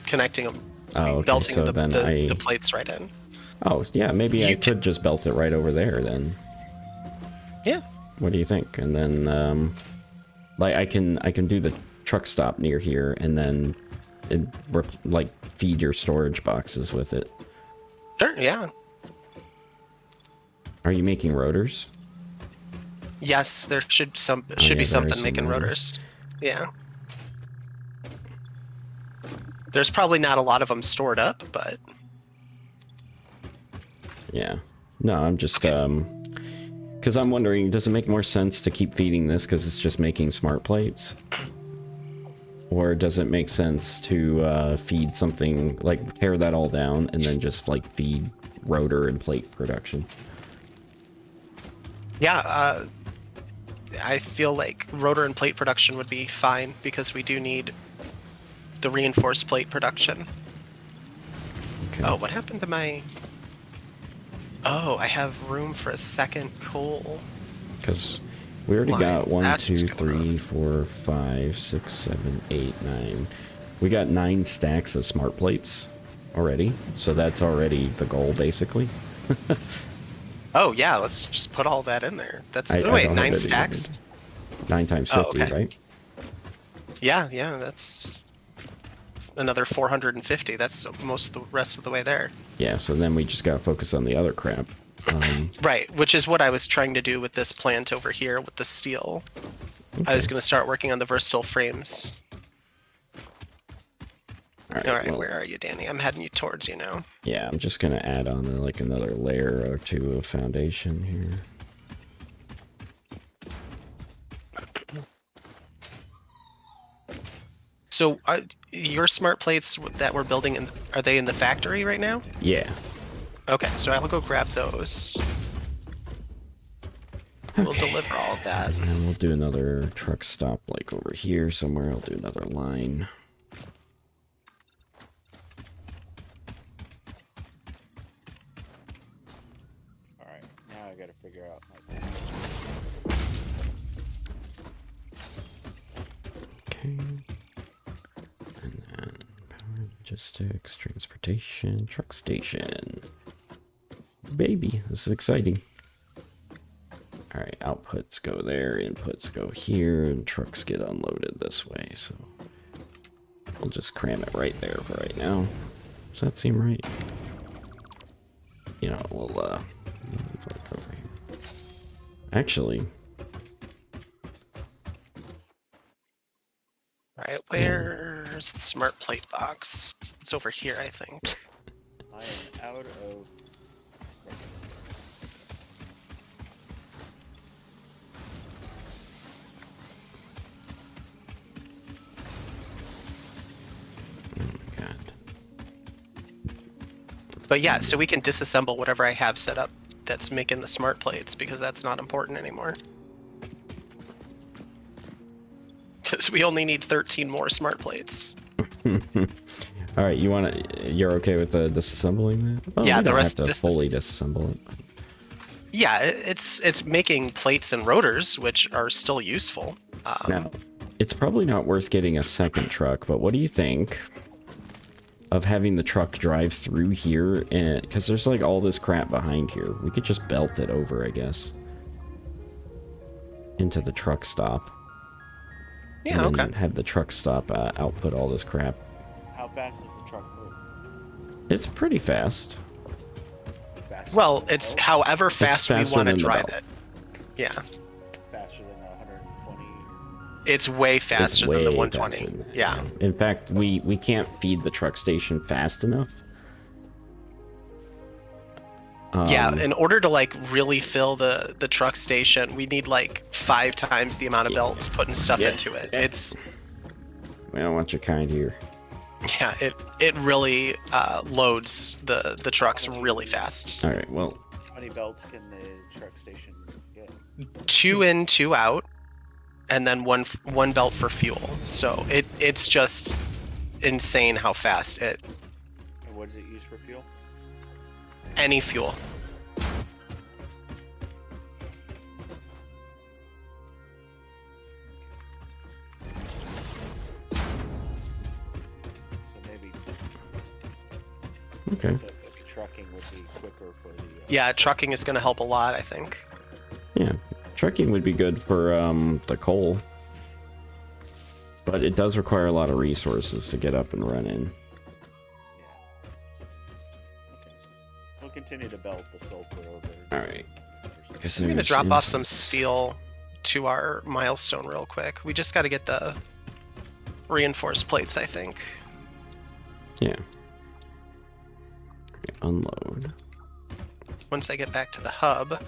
connecting them, Oh, okay. belting So then the plates right in. Oh, yeah, maybe I You could just belt it right over there then. Yeah. What do you think? And then, like, I can do the truck stop near here, and then, like, feed your storage boxes with it. Sure. Yeah. Are you making rotors? Yes, there should be yeah, there are something some making rotors. rotors. Yeah. There's probably not a lot of them stored up, but Yeah. No, I'm just, because I'm wondering, does it make more sense to keep feeding this because it's just making smart plates? Or does it make sense to feed something, like tear that all down and then just like feed rotor and plate production? yeah, I feel like rotor and plate production would be fine because we do need the reinforced plate production. Okay. Oh, what happened to my... Oh, I have room for a second coal. Because we already Line. got 1, That's 2, what's going 3, 4, 5, 6, 7, 8, 9. We got 9 stacks of smart plates already. So that's already the goal, basically. Oh, yeah, let's just put all that in there. That's... I wait, don't 9 have it stacks? 9 times Oh, 50, okay. right? Yeah, that's another 450. That's most of the rest of the way there. Yeah, so then we just gotta focus on the other crap. Right, which is what I was trying to do with this plant over here with the steel. I was Okay. going to start working on the versatile frames. Alright, well, where are you, Danny? I'm heading you towards you now. yeah, I'm just gonna add on like another layer or two of foundation here. So, your smart plates that we're building, are they in the factory right now? Yeah. Okay, so I'll go grab those. We'll deliver all of that. And then we'll do another truck stop like over here somewhere. I'll do another line. Alright, now I gotta figure out my Okay. And then power logistics, transportation, truck station. Baby, this is exciting. Alright, outputs go there, inputs go here, and trucks get unloaded this way, so we'll just cram it right there for right now. Does that seem right? You know, we'll move like over here. Actually, Alright, where's the smart plate box? It's over here, I think. I am out of... God. But yeah, so we can disassemble whatever I have set up that's making the smart plates, because that's not important anymore. Because we only need 13 more smart plates. All right, you're okay with disassembling that? Well, Yeah, we the don't rest- have to this fully is- disassemble it. Yeah, it's making plates and rotors, which are still useful. Now, it's probably not worth getting a second truck, but what do you think of having the truck drive through here? And because there's like all this crap behind here, we could just belt it over, I guess, into the truck stop. Yeah, And then okay. have the truck stop output all this crap. How fast does the truck move? It's pretty fast. Faster Well, than the it's belt? however fast we faster want to than the drive belt. it. Yeah, Faster than the 120. it's way faster than the way 120. faster than that, Yeah. In fact, we can't feed the truck station fast enough. Yeah, in order to like really fill the truck station, we need like 5 times the amount of belts putting stuff Yeah. into it. Yeah. It's We don't want your kind here. yeah, it really loads the trucks really fast. All right, well, How many belts can the truck station get? 2 in, 2 out, and then one belt for fuel. So it's just insane how fast And what does it use for fuel? any fuel. So maybe okay. so trucking would be quicker for the. Yeah, trucking is going to help a lot, I think. Yeah, trucking would be good for the coal, but it does require a lot of resources to get up and running. Yeah. Okay. We'll continue to belt the sulfur over. All right. Because I'm going to drop off some steel to our milestone real quick. We just got to get the reinforced plates, I think. Yeah. Okay, unload. Once I get back to the hub.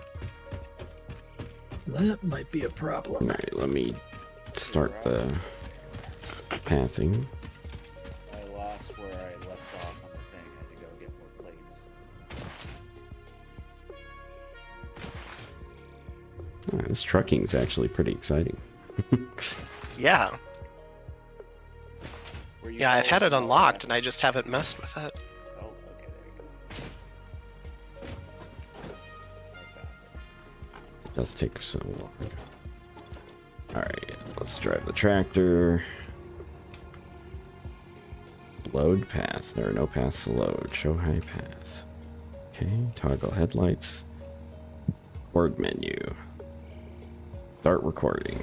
That might be a problem. All right, let me start the pathing. I lost where I left off on the thing. I had to go get more plates. This trucking is actually pretty exciting. Yeah. Were you Yeah, I've follow had it the unlocked, and map? I just haven't messed with it. Oh, okay, there you go. It does take so long. Alright, let's drive the tractor. Load path. There are no paths to load. Show high path. Okay, toggle headlights. Record menu. Start recording.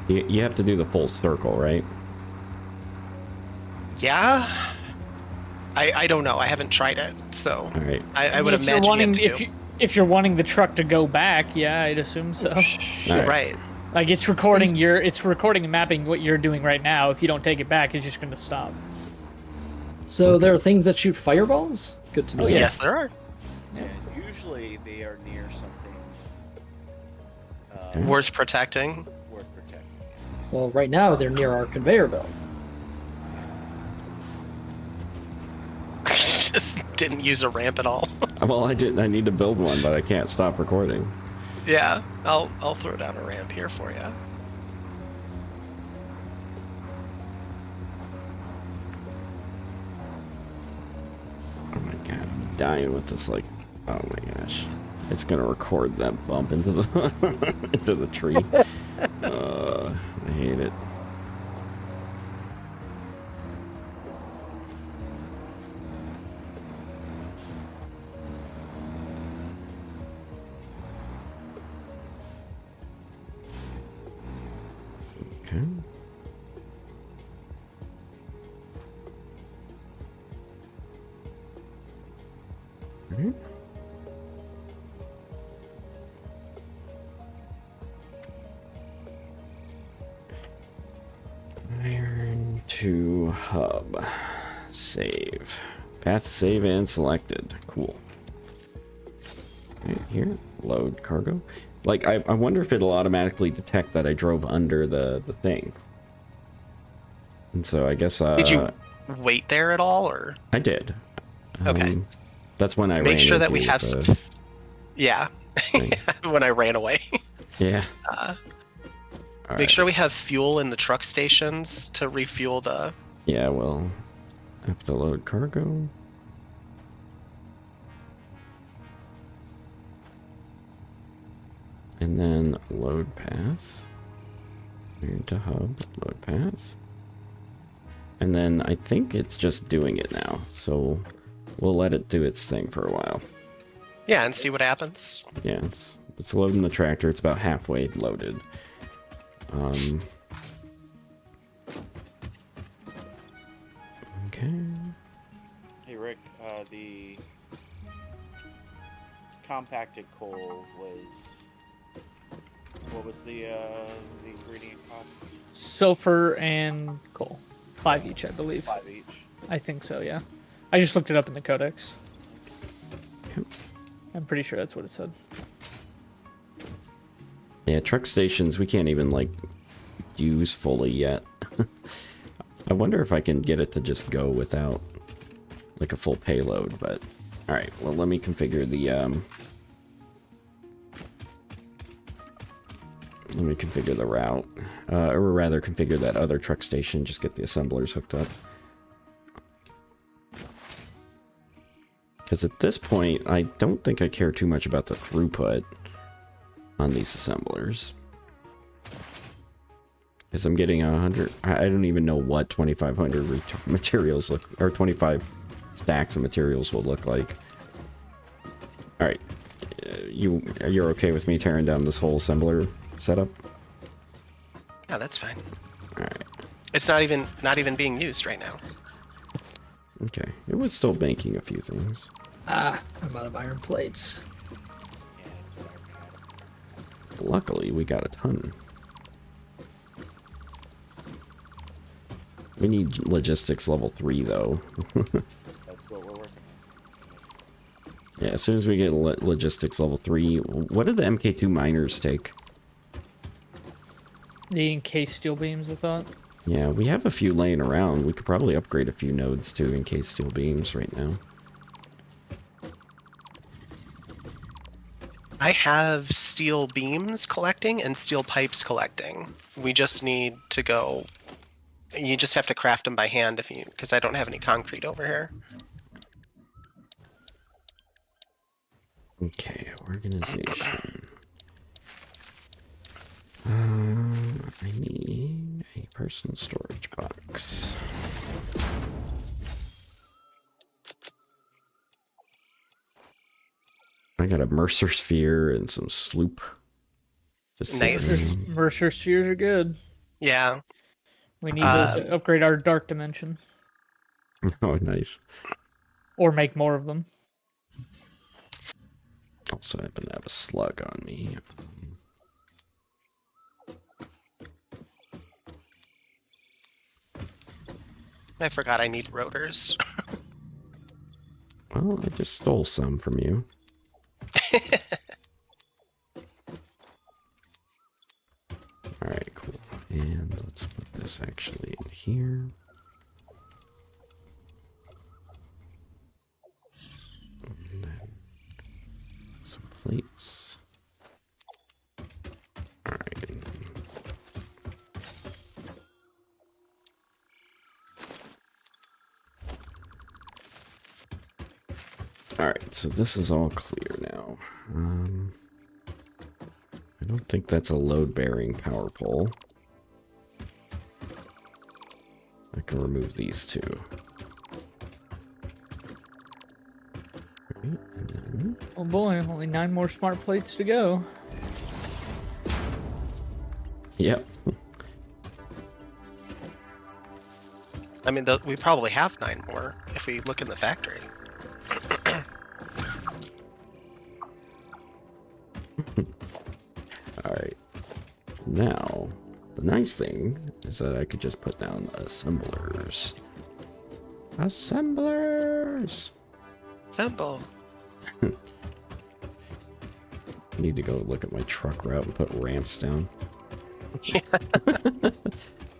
You have to do the full circle, right? Yeah? I don't know. I haven't tried it, so All right. I would if you're imagine wanting, you have to if you're wanting the truck to go back, yeah, I'd assume so. All right. Right. Like it's recording and mapping what you're doing right now. If you don't take it back, it's just going to stop. So there are things that shoot fireballs? Good to know. Oh, yeah. Yes, there are. And usually they are near something Worth protecting. worth protecting. Well, right now they're near our conveyor belt. Just didn't use a ramp at all. Well, I didn't. I need to build one, but I can't stop recording. Yeah, I'll throw down a ramp here for you. Oh my god, I'm dying with this. Like, oh my gosh, it's gonna record that bump into the into the tree. I hate it. Okay. Alright. Iron to hub. Save. Path save and selected. Cool. Right here. Load cargo. Like, I wonder if it'll automatically detect that I drove under the thing. And so I guess, Did you wait there at all, or I did. Okay. That's when I make ran sure that we into have the some? Yeah. thing. When I ran away. Yeah. Make Alright. sure we have fuel in the truck stations to refuel the. Yeah, well, I have to load cargo. And then load path. Into hub, load path. And then I think it's just doing it now. So we'll let it do its thing for a while. Yeah, and see what happens. Yeah, it's loading the tractor. It's about halfway loaded. Okay. Hey Rick, the compacted coal was what was the ingredient cost? Sulfur and coal. 5 each, I believe. 5 each. I think so, yeah. I just looked it up in the codex. Okay. I'm pretty sure that's what it said. Yeah, truck stations we can't even like use fully yet. I wonder if I can get it to just go without like a full payload, but all right, well let me configure the route, or rather configure that other truck station, just get the assemblers hooked up. Because at this point, I don't think I care too much about the throughput on these assemblers. Because I'm getting 100, I don't even know what 2,500 materials look, or 25 stacks of materials will look like. Alright, you're okay with me tearing down this whole assembler setup? Yeah, that's fine. Alright, It's not even being used right now. okay. It was still making a few things. Ah, I'm out of iron plates. Luckily, we got a ton. We need logistics level 3, though. That's what we're working on. Yeah, as soon as we get logistics level 3, what do the MK2 miners take? The encased steel beams, I thought. Yeah, we have a few laying around. We could probably upgrade a few nodes too in case steel beams right now. I have steel beams collecting and steel pipes collecting. We just need to go. You just have to craft them by hand because I don't have any concrete over here. Okay, organization. I need a personal storage box. I got a Mercer sphere and some sloop. Just Nice. Mercer spheres are good. Yeah. We need those to upgrade our dark dimension. Oh, nice. Or make more of them. Also, I happen to have a slug on me. I forgot I need rotors. Well, I just stole some from you. Alright, cool. And let's put this actually in here. And then some plates. Alright. Alright, so this is all clear now. I don't think that's a load-bearing power pole. I can remove these two. Right, and then... Oh boy, only 9 more smart plates to go. Yep. I mean, we probably have 9 more if we look in the factory. Alright. Now, the nice thing is that I could just put down assemblers. Assemblers! Simple. Need to go look at my truck route and put ramps down.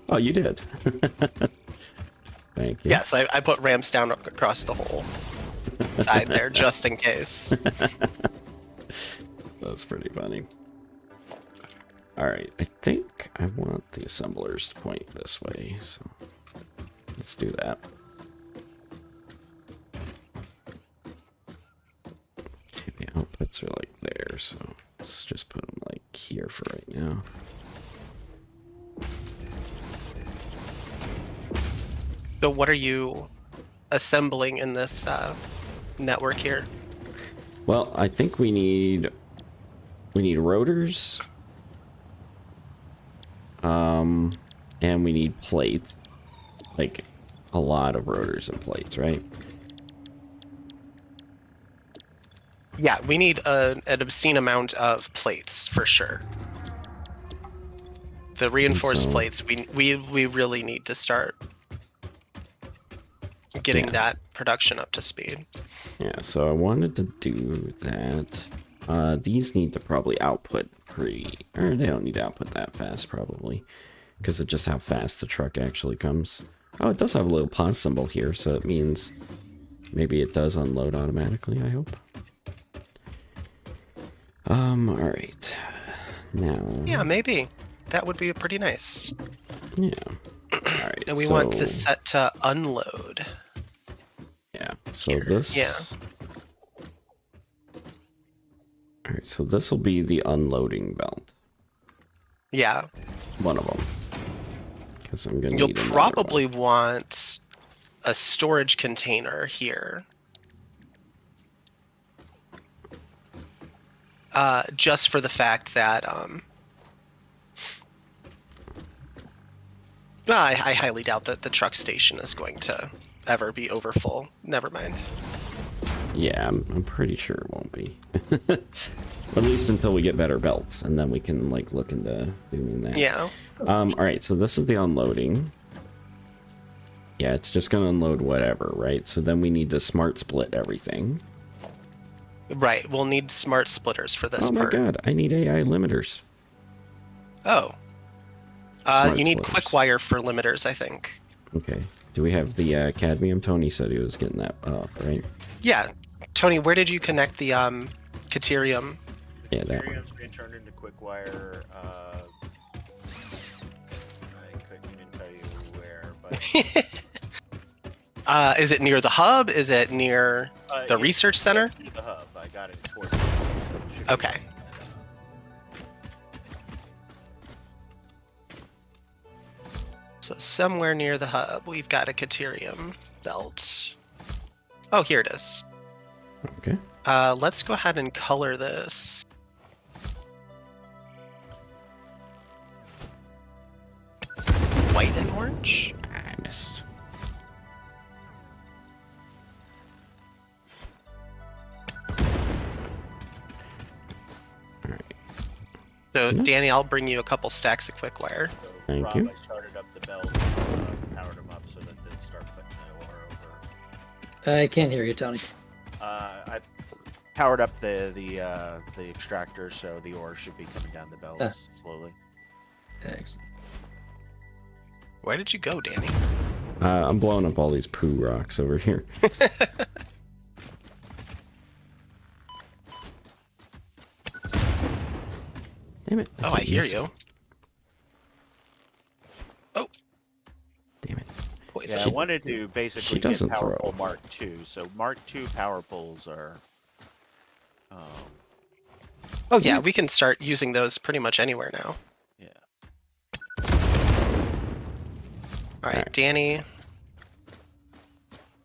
Oh, you did. Thank you. Yes, I put ramps down across the whole side there just in case. That's pretty funny. Alright, I think I want the assemblers to point this way, so let's do that. Okay, the outputs are like there, so let's just put them like here for right now. So what are you assembling in this network here? Well, I think we need rotors. And we need plates. Like a lot of rotors and plates, right? Yeah, we need an obscene amount of plates for sure. The reinforced so- plates, we really need to start getting Yeah. that production up to speed. Yeah, so I wanted to do that. These need to probably output or they don't need to output that fast probably, because of just how fast the truck actually comes. Oh, it does have a little pause symbol here, so it means maybe it does unload automatically, I hope. Alright. Now... Yeah, maybe. That would be pretty nice. Yeah. Alright, And we want this set to unload. Yeah, so Here, this... yeah. Alright, so this will be the unloading belt. Yeah. One of them. Because I'm gonna You'll need another probably one. want a storage container here. Just for the fact that I highly doubt that the truck station is going to ever be overfull. Never mind. Yeah, I'm pretty sure it won't be. At least until we get better belts, and then we can like look into doing that. Yeah. Alright, so this is the unloading. Yeah, it's just gonna unload whatever, right? So then we need to smart split everything. Right. We'll need smart splitters for this Oh my part. god, I need AI limiters. Oh. Smart You need splitters. quick wire for limiters, I think. Okay. Do we have the cadmium? Tony said he was getting that up, right? Yeah. Tony, where did you connect the Caterium? Yeah, that one. Ethereum's been turned into quick wire. I couldn't even tell you where, but Is it near the hub? Is it near the it's research center? near the hub. I got it towards the hub, so it should be Okay. So somewhere near the hub, we've got a Caterium belt. Oh, here it is. Okay. Let's go ahead and color this. White and orange? I missed. Alright. So, Mhm. Danny, I'll bring you a couple stacks of quick wire. So, Thank Rob, you. I started up the belt, powered them up so that they'll start putting the ore over. I can't hear you, Tony. I powered up the extractor, so the ore should be coming down the belt Ah. slowly. Excellent. Where did you go, Danny? I'm blowing up all these poo rocks over here. Damn it. Oh, I keep hear missing. you. Oh, Damn it. poison. Yeah, I wanted to basically get doesn't Power throw. Pole Mark II. So Mark II power poles are. Oh, yeah, we can start using those pretty much anywhere now. Yeah. All right, Alright. Danny.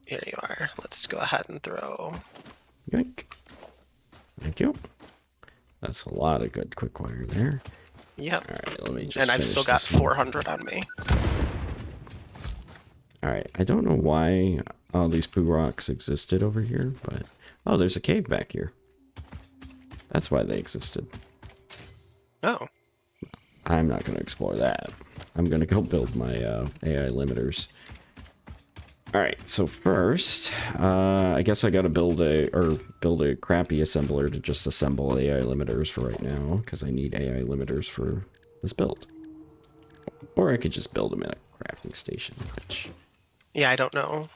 Here you are. Let's go ahead and throw. Yoink. Thank you. That's a lot of good quick wire there. Yep. Alright, let me just And I've still got finish this one. 400 on me. Alright, I don't know why all these poo rocks existed over here, but... Oh, there's a cave back here. That's why they existed. Oh. I'm not going to explore that. I'm going to go build my AI limiters. Alright, so first, I guess I got to build a crappy assembler to just assemble AI limiters for right now, because I need AI limiters for this build. Or I could just build them in a crafting station, which... Yeah, I don't know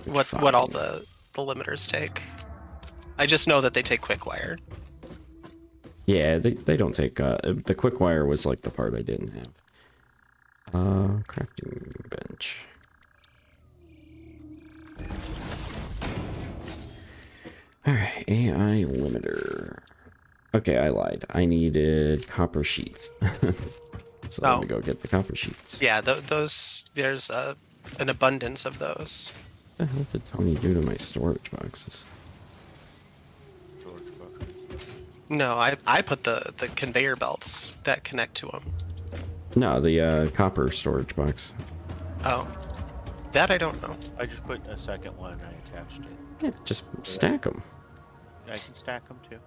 what all the limiters take. I just know that they take quick wire. Yeah, they don't take, the quick wire was like the part I didn't have. Crafting bench. Alright, AI limiter. Okay, I lied. I needed copper sheets. So let Oh. me go get the copper sheets. Yeah, those. There's an abundance of those. What the hell did Tony do to my storage boxes? George Bucket. No, I put the conveyor belts that connect to them. No, the copper storage box. Oh, that I don't know. I just put a second one and I attached it. Yeah, just stack them. I can stack them too.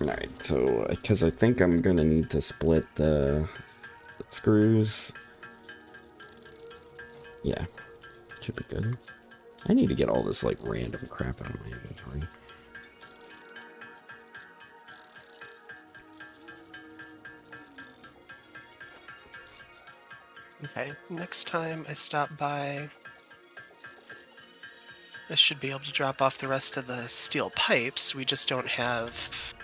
Alright, so, because I think I'm gonna need to split the screws. Yeah, should be good. I need to get all this, like, random crap out of my inventory. Okay, next time I stop by, I should be able to drop off the rest of the steel pipes. We just don't have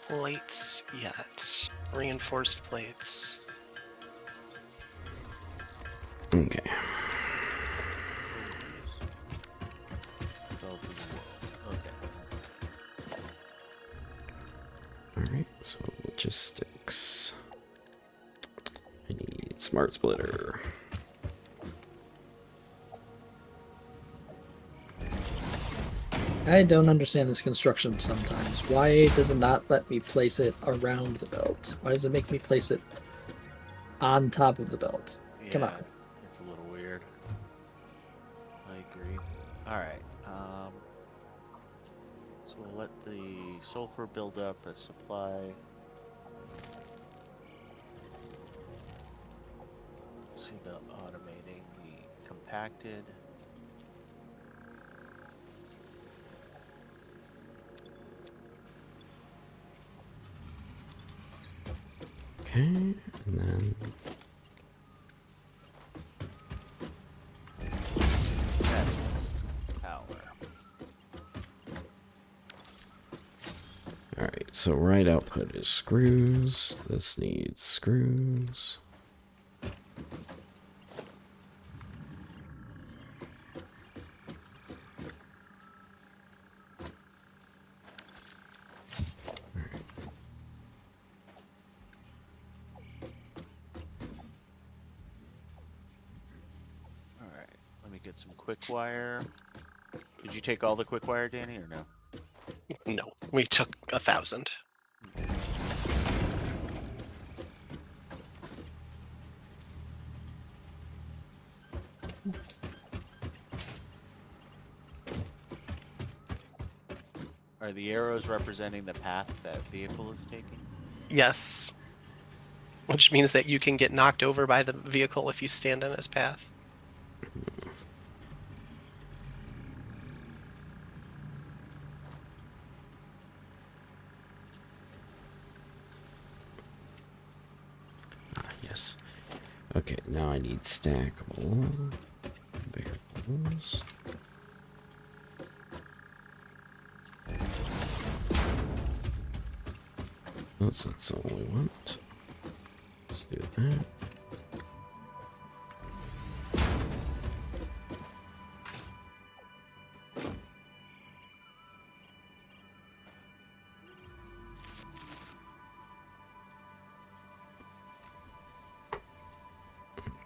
plates yet. Reinforced plates. Okay. Okay. Alright, so logistics. I need smart splitter. I don't understand this construction sometimes. Why does it not let me place it around the belt? Why does it make me place it on top of the belt? Come Yeah, on. it's a little weird. I agree. Alright, so we'll let the sulfur build up as supply. See about automating the compacted. Okay, and then That's power. alright, so right output is screws. This needs screws. All right, let me get some quick wire. Did you take all the quick wire, Danny, or no? No, we took 1,000. Are the arrows representing the path that vehicle is taking? Yes. Which means that you can get knocked over by the vehicle if you stand in its path. Ah, yes. Okay, now I need stackable variables. That's all we want. Let's do that.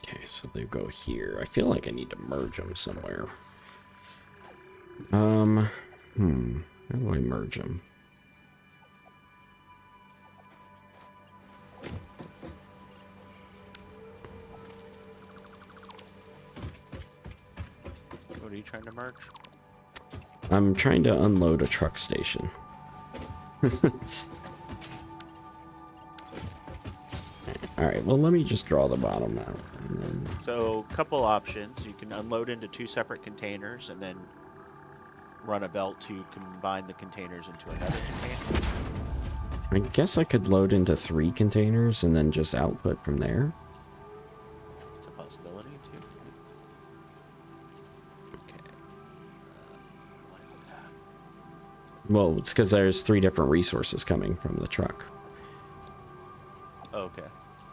Okay, so they go here. I feel like I need to merge them somewhere. How do I merge them? What are you trying to merge? I'm trying to unload a truck station. Alright, well, let me just draw the bottom out. And then... So, couple options. You can unload into 2 separate containers and then run a belt to combine the containers into another container. I guess I could load into 3 containers and then just output from there. It's a possibility, too. Okay. Like that. Well, it's because there's 3 different resources coming from the truck. Okay.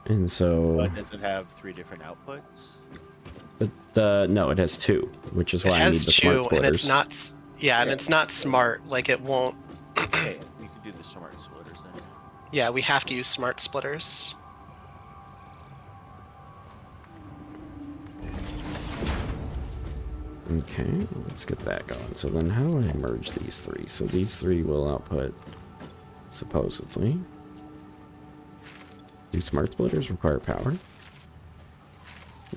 And so... But does it have 3 different outputs? But, no, it has 2, which is why I need the smart and splitters. it's not. Yeah, and it's not smart. Like it won't. Okay, we can do the smart splitters then. Yeah, we have to use smart splitters. Okay, let's get that going. So then how do I merge these 3? So these 3 will output, supposedly. Do smart splitters require power?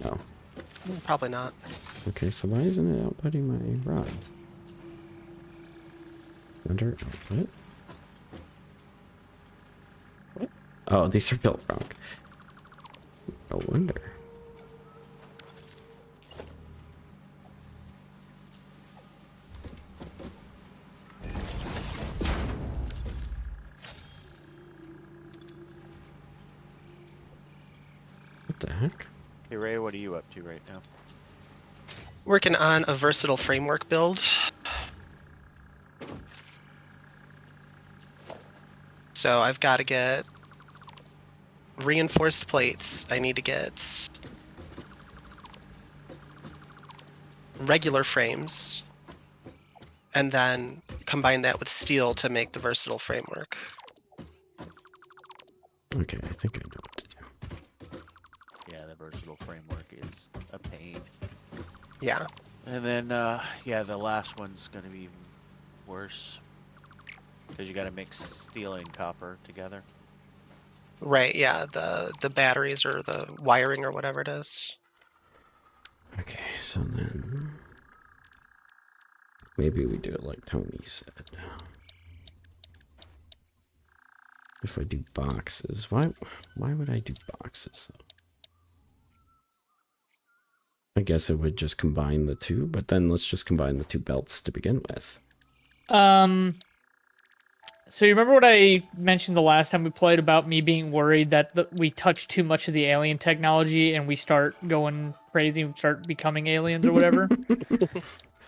No. Probably not. Okay, so why isn't it outputting my rods? Under output? What? Oh, these are built wrong. No wonder. What the heck? Hey, Ray, what are you up to right now? Working on a versatile framework build. So I've got to get reinforced plates. I need to get regular frames. And then combine that with steel to make the versatile framework. Okay, I think I know what to do. Yeah, the versatile framework is a pain. Yeah. And then, yeah, the last one's going to be even worse. Because you got to mix steel and copper together. Right, yeah, the batteries or the wiring or whatever it is. Okay, so then... maybe we do it like Tony said. If I do boxes, why would I do boxes though? I guess it would just combine the 2, but then let's just combine the 2 belts to begin with. So you remember what I mentioned the last time we played about me being worried that we touch too much of the alien technology and we start going crazy and start becoming aliens or whatever?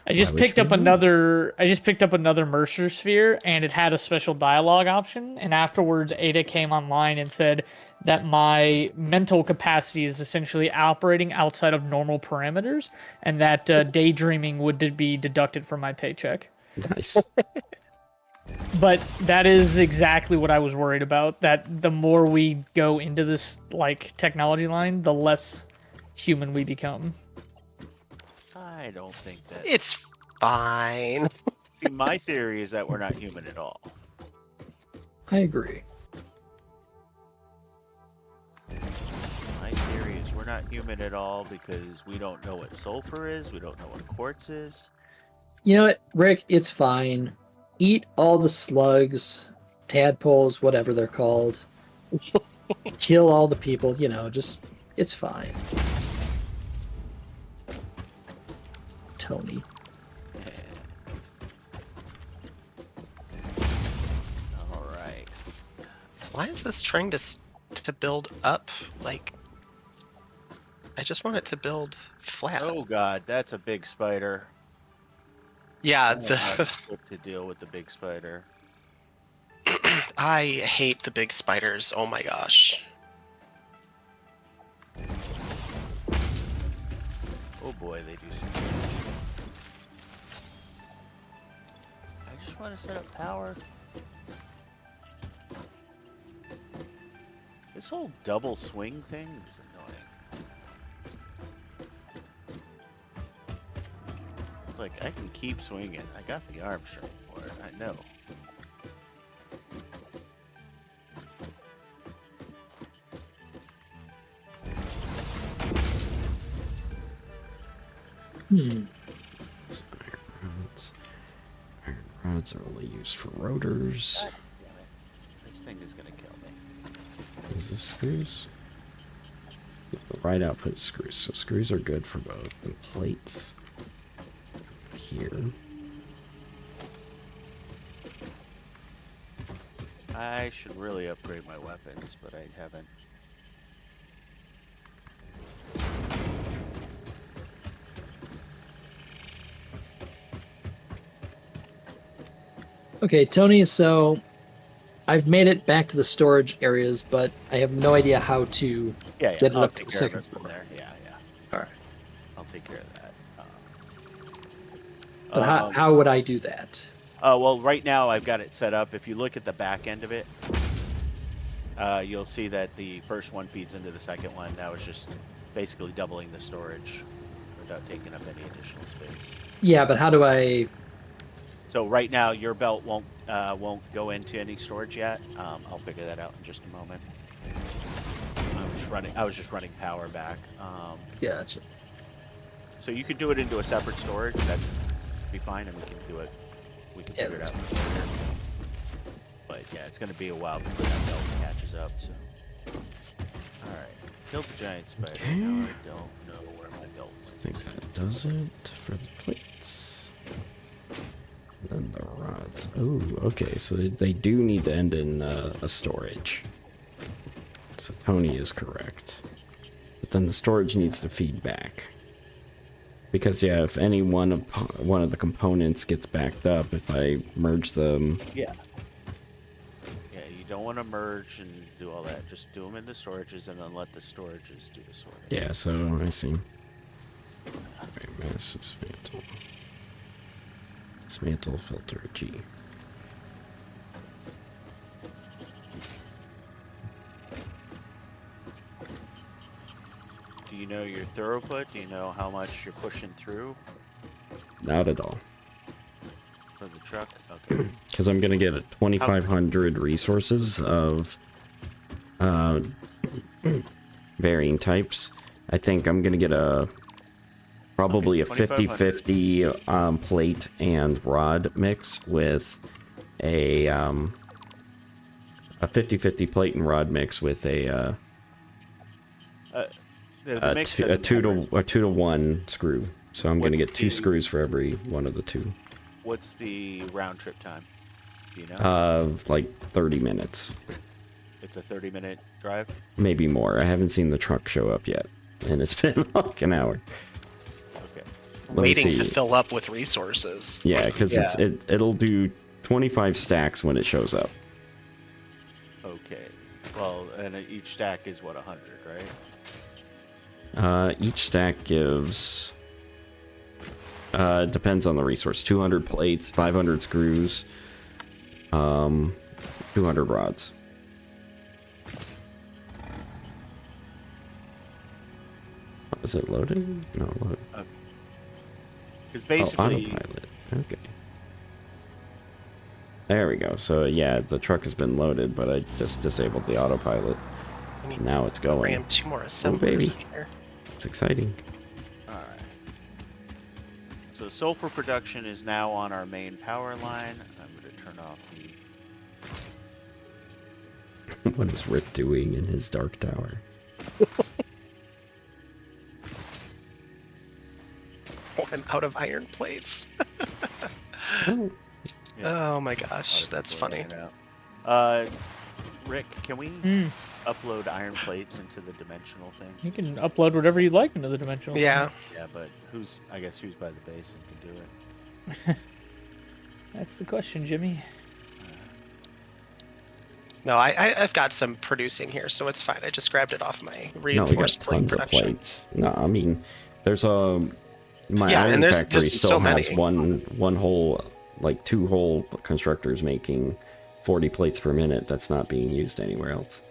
I just would picked you up do that? another. I just picked up another Mercer sphere, and it had a special dialogue option. And afterwards, Ada came online and said that my mental capacity is essentially operating outside of normal parameters, and that daydreaming would be deducted from my paycheck. Nice. But that is exactly what I was worried about. That the more we go into this like technology line, the less human we become. I don't think that. It's fine. See, my theory is that we're not human at all. I agree. My theory is we're not human at all because we don't know what sulfur is, we don't know what quartz is. You know what, Rick? It's fine. Eat all the slugs, tadpoles, whatever they're called. Kill all the people, just, it's fine. Tony. All right. Why is this trying to build up? Like, I just want it to build flat. Oh god, that's a big spider. Yeah, I don't know how to deal with the big spider. I hate the big spiders. Oh my gosh. Oh boy, they do some. I just want to set up power. This whole double swing thing is annoying. It's like, I can keep swinging. I got the arm strength for it. I know. Iron rods are only used for rotors. God damn it. This thing is gonna kill me. Is this screws? The right output is screws, so screws are good for both. And plates here. I should really upgrade my weapons, but I haven't. Okay, Tony, so I've made it back to the storage areas, but I have no idea how to Yeah, get it I'll up to take the care of second it from floor. there. Yeah, yeah. All right. I'll take care of that. But how would I do that? Well, right now I've got it set up. If you look at the back end of it, you'll see that the first one feeds into the second one. That was just basically doubling the storage without taking up any additional space. Yeah, but how do I... So right now your belt won't go into any storage yet. I'll figure that out in just a moment. I was just running power back. Gotcha. So you could do it into a separate storage. That'd be fine, and we can do it. We can figure it out later. But yeah, it's going to be a while before that belt catches up. So, all right, killed the giant spider. Okay. Now I don't know where my belt I is. think that does it for the plates. And then the rods. Oh, okay, so they do need to end in a storage. So Tony is correct. But then the storage needs to feed back. Because yeah, if any one of the components gets backed up, if I merge them... Yeah. Yeah, you don't want to merge and do all that. Just do them in the storages and then let the storages do the sorting. Yeah, so I see. Right, mass dismantle. Dismantle filter G. Do you know your throughput? Do you know how much you're pushing through Not at all. for the truck? Okay. Because I'm gonna get 2,500 resources of varying types. I think I'm gonna get probably a 50-50 plate and rod mix with a 50-50 plate and rod mix with a The mix a doesn't matter. 2 to 1 screw. So I'm gonna What's get 2 the- screws for every one of the 2. What's the round trip time? Do you know? Like 30 minutes, It's a 30-minute drive. maybe more. I haven't seen the truck show up yet, and it's been like an hour. Okay. Let me Waiting to see. fill up with resources. Yeah, because Yeah. it'll do 25 stacks when it shows up. Okay. Well, and each stack is what, 100, right? Each stack gives depends on the resource. 200 plates, 500 screws, 200 rods. Is it loading? No, load. Because Oh, basically, autopilot. Okay. There we go. So yeah, the truck has been loaded, but I just disabled the autopilot. We need Now it's going. ram 2 more assemblers baby. here. It's exciting. all right. So sulfur production is now on our main power line. I'm going to turn off the. What is Rip doing in his dark tower? Oh, I'm out of iron plates. Oh, Yeah. Oh my gosh, that's funny. Rick, can we Mm. upload iron plates into the dimensional thing? You can upload whatever you like into the dimensional. Yeah. Yeah, but I guess who's by the base and can do it? That's the question, Jimmy. No, I've got some producing here, so it's fine. I just grabbed it off my no, we got reinforced plate tons of production. plates. No, I mean, there's my Yeah, and iron there's factory still so has many. one whole, like 2 whole constructors making 40 plates per minute. That's not being used anywhere else.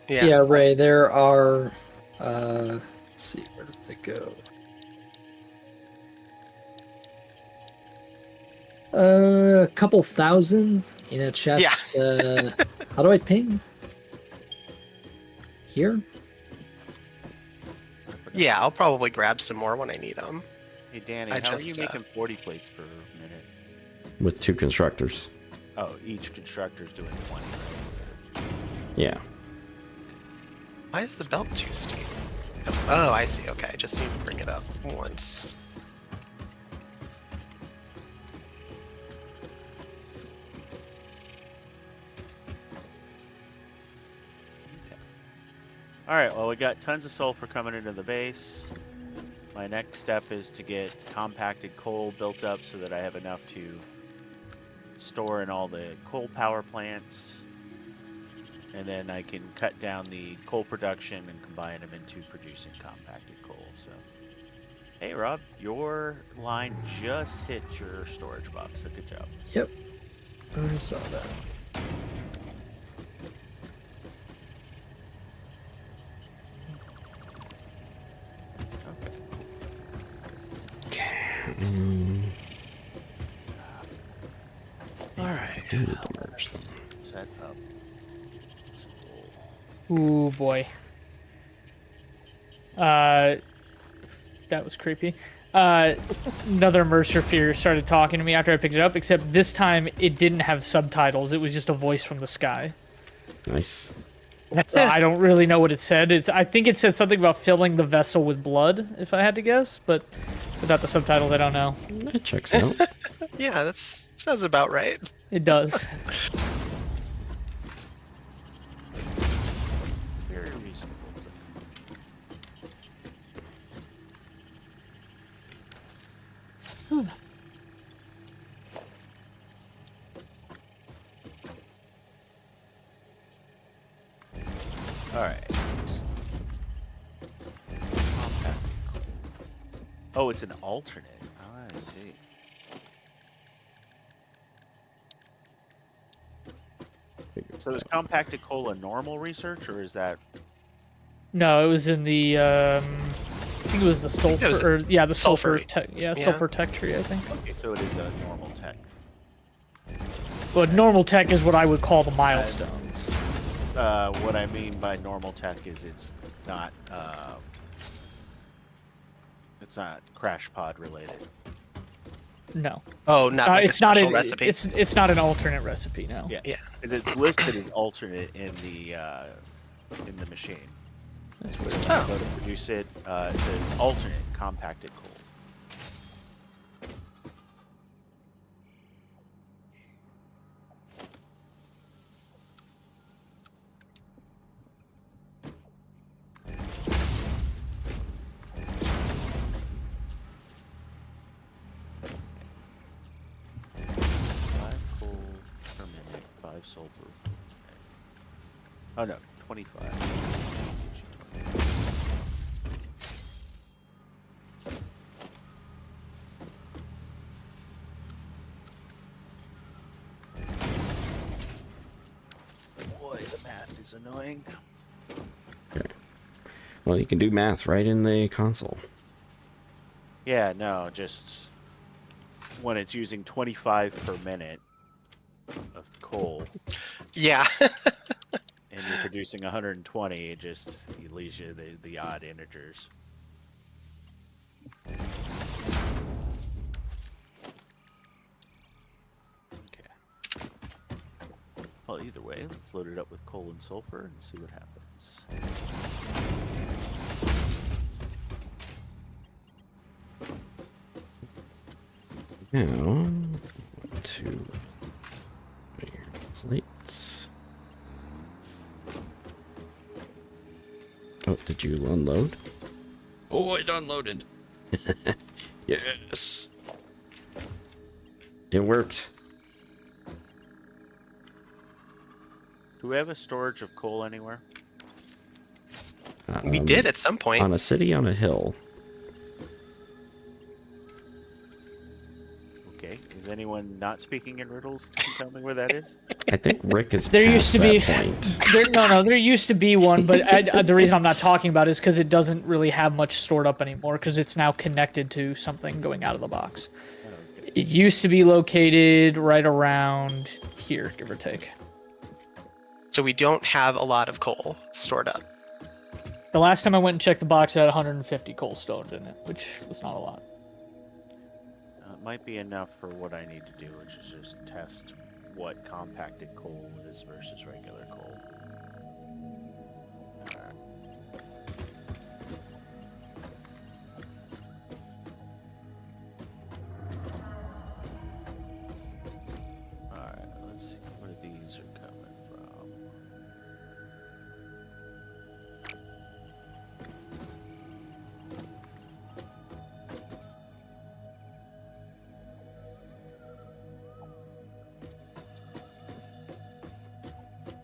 Yeah. Yeah, Ray, there are, let's see, where does it go? A couple thousand in a chest. How do I ping? Here? Yeah, I'll probably grab some more when I need them. Hey, Danny, I how are just, you making 40 plates per minute? With 2 constructors. Oh, each constructor's doing 20, right? Yeah. Why is the belt too steep? Oh, I see. Okay, I just need to bring it up once. All right, well, we got tons of sulfur coming into the base. My next step is to get compacted coal built up so that I have enough to store in all the coal power plants. And then I can cut down the coal production and combine them into producing compacted coal. So, hey, Rob, your line just hit your storage box, so good job. Yep. I saw that. All right. Do need to merge them. Set up some coal. Ooh boy. That was creepy. Another Mercer Fear started talking to me after I picked it up, except this time it didn't have subtitles. It was just a voice from the sky. Nice. So I don't really know what it said. I think it said something about filling the vessel with blood, if I had to guess, but without the subtitles, I don't know. That checks out. Yeah, that sounds about right. It does. Very reasonable. All right. Oh, it's an alternate. Oh, I see. So is compacted coal a normal research, or is that? No, it was in the I think it was the sulfur, It was or yeah, the sulfur sulfury. tech, Yeah. sulfur tech tree, I think. Okay, so it is a normal tech. But normal tech is what I would call the milestones. What I mean by normal tech is it's not crash pod related. No, Oh, not like it's a not special an recipe. it's not an alternate recipe. No. Yeah, Yeah. because it's listed as alternate in the machine. That's weird. When you go to produce it, it says alternate compacted coal. sulfur. Oh no, 25. Boy, the math is annoying. Okay. Well, you can do math right in the console. Yeah, no, just when it's using 25 per minute of coal Yeah. and you're producing 120, it leaves you the odd integers. Okay. Well, either way, let's load it up with coal and sulfur and see what happens. Now, 2 plates. Oh, did you unload? Oh, it unloaded. Yes. It worked. Do we have a storage of coal anywhere? We did at some point. On a city on a hill. Okay. Is anyone not speaking in riddles? Can you tell me where that is? I think Rick is There past used to that be point. there used to be one, but the reason I'm not talking about it is because it doesn't really have much stored up anymore because it's now connected to something going out of the box. Okay. It used to be located right around here, give or take. So we don't have a lot of coal stored up. The last time I went and checked the box, it had 150 coal stored in it, which was not a lot. It might be enough for what I need to do, which is just test what compacted coal is versus regular coal. Alright. Alright, let's see where these are coming from.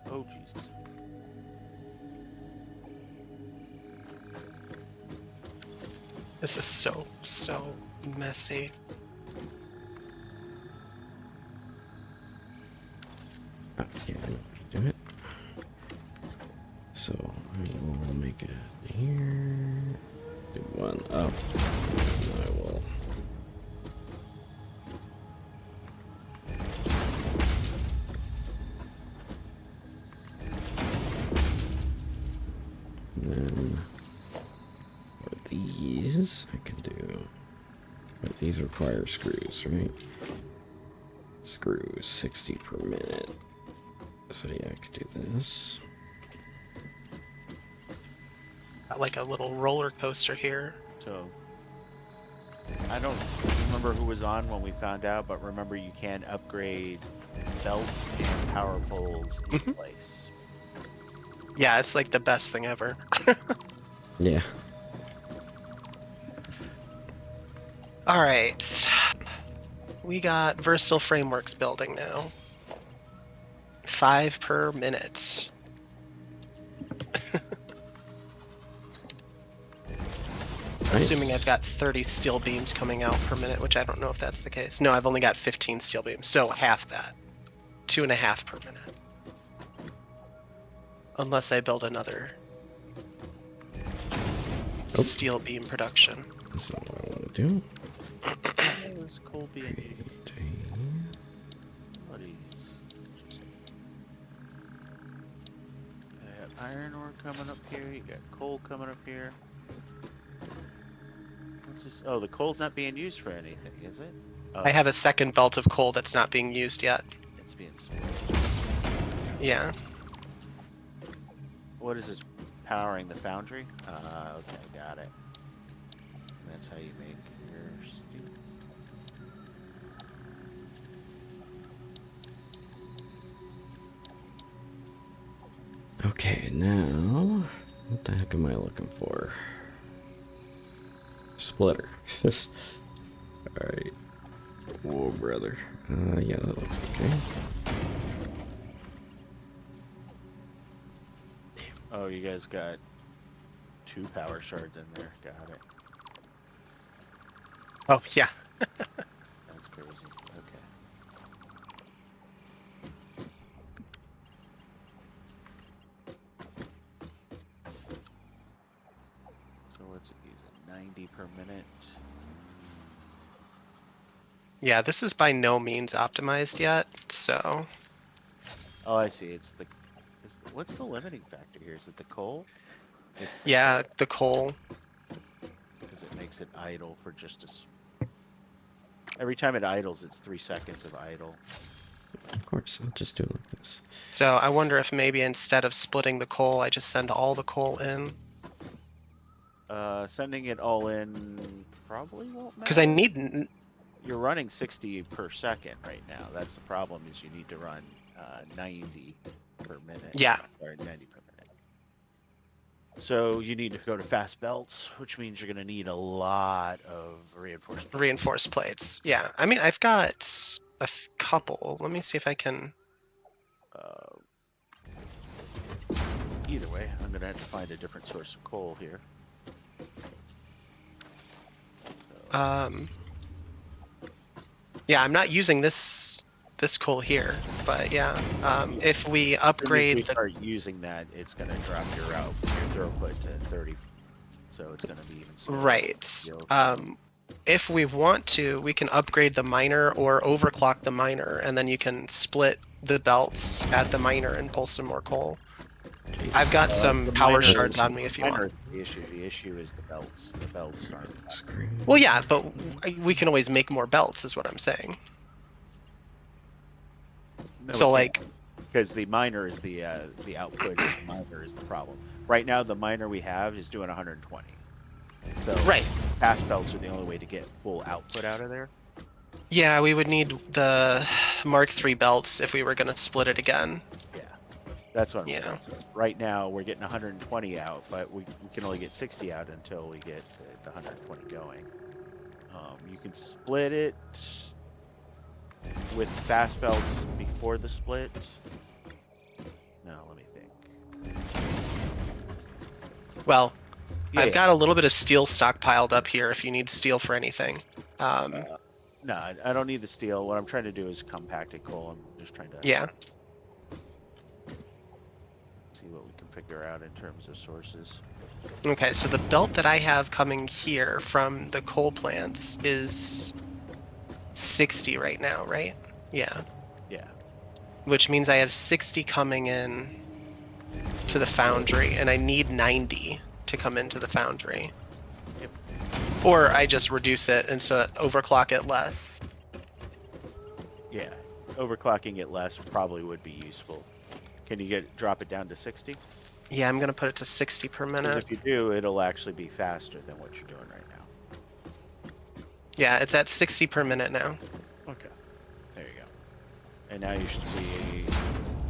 Oh, Jesus. This is so messy. Okay, I know how to do it. So I will make it here. Do one up. And I will. And then for these, I can do. But these require screws, right? Screws 60 per minute. So yeah, I could do this. Got like a little roller coaster here. So, I don't remember who was on when we found out, but remember you can upgrade belts and power poles in Mhm. place. Yeah, it's like the best thing ever. Yeah. All right. We got versatile frameworks building now. 5 per minute. Assuming I've got 30 steel beams coming out per minute, which I don't know if that's the case. No, I've only got 15 steel beams, so half that. 2.5 per minute. Unless I build another steel beam production. That's not what I want to do. What is coal being Create buddies? I got iron ore coming up here. You got coal coming up here. What's this? Oh, the coal's not being used for anything, is it? Oh, I have a second belt of coal that's not being used yet. it's being split. Yeah. What is this? Powering the foundry? Okay, got it. That's how you make your steel. Okay, now what the heck am I looking for? Splitter. Alright. Whoa, brother. Yeah, that looks okay. Oh, you guys got 2 power shards in there. Got it. Oh yeah. That's crazy. Okay. So what's it using? 90 per minute. Yeah, this is by no means optimized yet, so Oh, I see. It's the. What's the limiting factor here? Is it the coal? It's the yeah, coal, the coal. because it makes it idle for just every time it idles, it's 3 seconds of idle. Of course, I'll just do it like this. So I wonder if maybe instead of splitting the coal, I just send all the coal in. Sending it all in probably won't matter. Because I need... You're running 60 per second right now. That's the problem, is you need to run 90 per minute. Yeah. Or 90 per minute. So you need to go to fast belts, which means you're going to need a lot of reinforced plates. Reinforced plates. Yeah. I mean, I've got a couple. Let me see if I can... Either way, I'm going to have to find a different source of coal here. So, Yeah, I'm not using this coal here, but yeah, if we upgrade as we start using that, it's going to drop your throughput to 30, so it's going to be even slower. Right. If we want to, we can upgrade the miner or overclock the miner, and then you can split the belts at the miner and pull some more coal. I've got some the power miner shards is- on me if you miner want. is the issue is the belts. The belts aren't. Screen. Well, yeah, but we can always make more belts, is what I'm saying. No, So, we like, can't, because the miner is the output. Of the miner is the problem. Right now, the miner we have is doing 120. So right. fast belts are the only way to get full output out of there. Yeah, we would need the Mark III belts if we were going to split it again. Yeah, that's what I'm Yeah. saying. So right now, we're getting 120 out, but we can only get 60 out until we get the 120 going. You can split it with fast belts before the split. No, let me think. Well, Yeah, I've got a little bit of steel stockpiled up here if you need steel for anything. No, I don't need the steel. What I'm trying to do is compacted coal. I'm just trying to Yeah. see what we can figure out in terms of sources. Okay, so the belt that I have coming here from the coal plants is 60 right now, right? Yeah. Yeah. Which means I have 60 coming in to the foundry, and I need 90 to come into the foundry. Yep. Or I just reduce it and so overclock it less. Yeah. Overclocking it less probably would be useful. Can you drop it down to 60? Yeah, I'm gonna put it to 60 per 'Cause minute. if you do, it'll actually be faster than what you're doing right now. Yeah, it's at 60 per minute now. Okay. There you go. And now you should see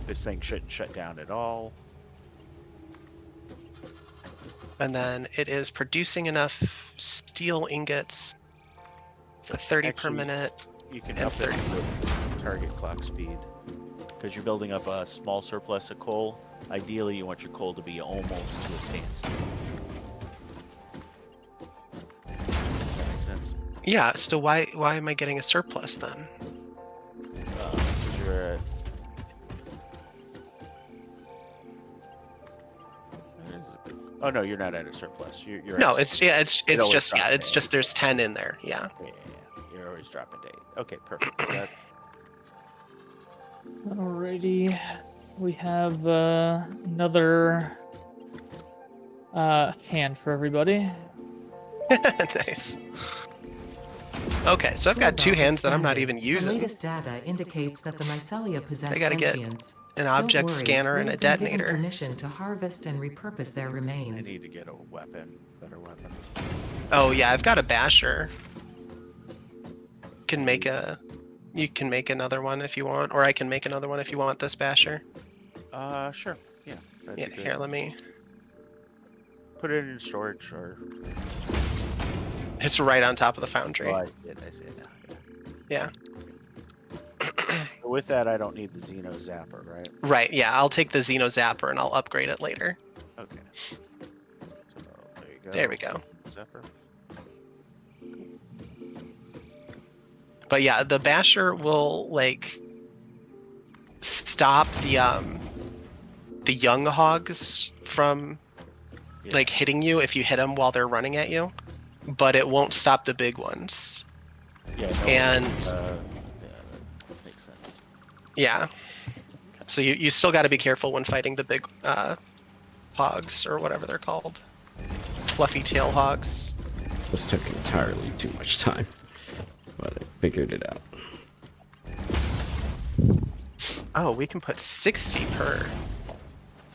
this thing shouldn't shut down at all. And then it is producing enough steel ingots for 30 per Actually, minute. You can And up the target clock speed because you're building up a small surplus of coal. Ideally, you want your coal to be almost to a standstill. Does that make sense? Yeah, so why am I getting a surplus then? 'Cause you're at... Oh no, you're not at a surplus. You're No, at it's yeah, it's always just yeah, drops it's eight. just there's 10 in there. Yeah. Yeah. You're always dropping to 8. Okay, perfect. So that, Alrighty, we have another hand for everybody. Nice. Okay, so I've got 2 hands that I'm not even The using. latest data indicates that the mycelia possess I gotta get sentience. an Don't object worry, scanner and a they've been given detonator. permission to harvest and repurpose their I remains. need to get a weapon, better weapon. Oh yeah, I've got a basher. You can make another one if you want, or I can make another one if you want this basher. Sure. Yeah. that'd Yeah, be good. here, let me. Put it in storage or. It's right on top of the foundry. Oh, I see it. I see it now. Yeah. So with that, I don't need the Xeno Zapper, right? Right, yeah, I'll take the Xeno Zapper and I'll upgrade it later. Okay. So there you go. There we go. Zephyr. But yeah, the basher will like stop the young hogs from Yeah. like hitting you if you hit them while they're running at you, but it won't stop the big ones. Yeah. No, And yeah, that makes sense. yeah, so you still got to be careful when fighting the big hogs or whatever they're called, fluffy tail hogs. This took entirely too much time, but I figured it out. Oh, we can put 60 per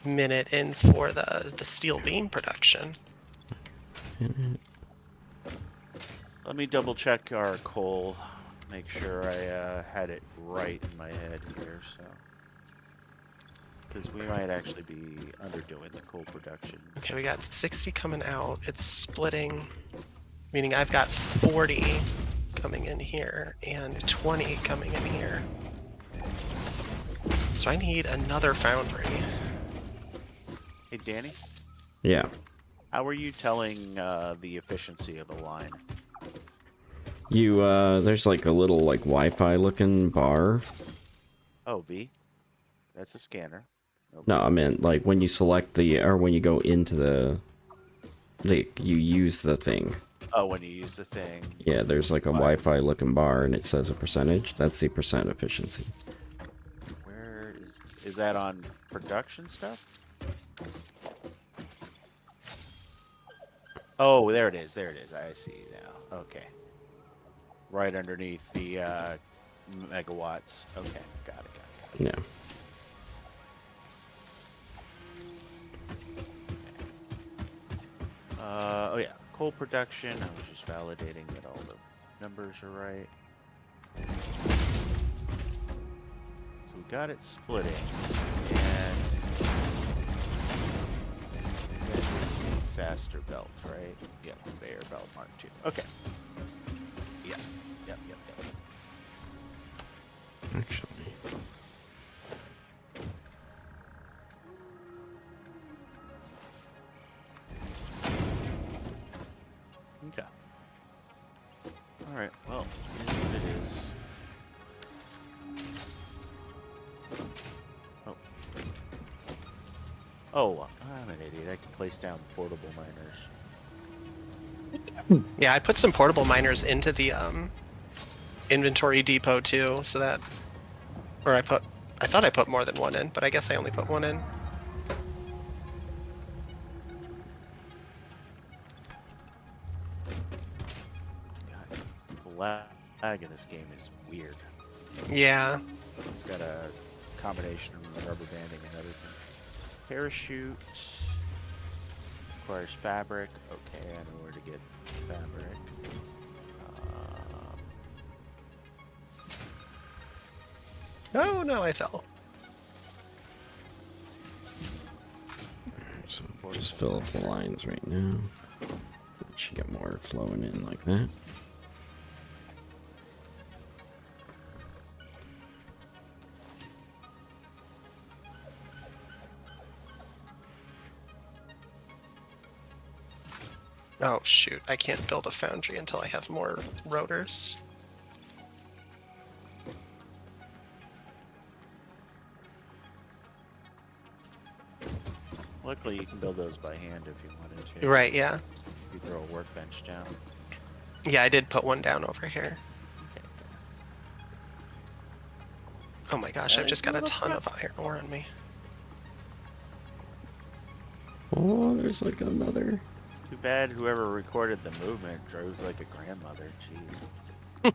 minute in for the steel beam production. Let me double check our coal. Make sure I had it right in my head here. So, because we might actually be underdoing the coal production. Okay, we got 60 coming out. It's splitting, meaning I've got 40 coming in here and 20 coming in here. So I need another foundry. Hey, Danny, Yeah. how are you telling the efficiency of a line? You, there's like a little, like, Wi-Fi looking bar. Oh, V. That's a scanner. No, I meant, like, when you select the, or when you go into you use the thing. Oh, when you use the thing. Yeah, there's like a Wi-Fi looking bar and it says a percentage. That's the percent efficiency. Where is that on production stuff? Oh, there it is. There it is. I see now. Okay. Right underneath the megawatts. Okay, got it. Yeah. Oh yeah, coal production. I was just validating that all the numbers are right. So we got it splitting, and faster belt, right? Yep, conveyor belt Mark II. Okay. Yep. Actually. Okay. All right. Well, it is what it is. Oh, I'm an idiot. I can place down portable miners. Yeah, I put some portable miners into the inventory depot too, so that, or I thought I put more than one in, but I guess I only put one in. God, the lag in this game is weird. Yeah. It's got a combination of rubber banding and everything. Parachute requires fabric. Okay, I know where to get fabric. Oh no, I fell. So just fill up the lines right now. Should get more flowing in like that. Oh shoot, I can't build a foundry until I have more rotors. Luckily, you can build those by hand if you wanted to. Right, yeah. If you throw a workbench down. Yeah, I did put one down over here. Okay. Oh my gosh, I've just got a ton of iron ore on me. Oh, there's like another. Too bad whoever recorded the movement drove like a grandmother. Jeez.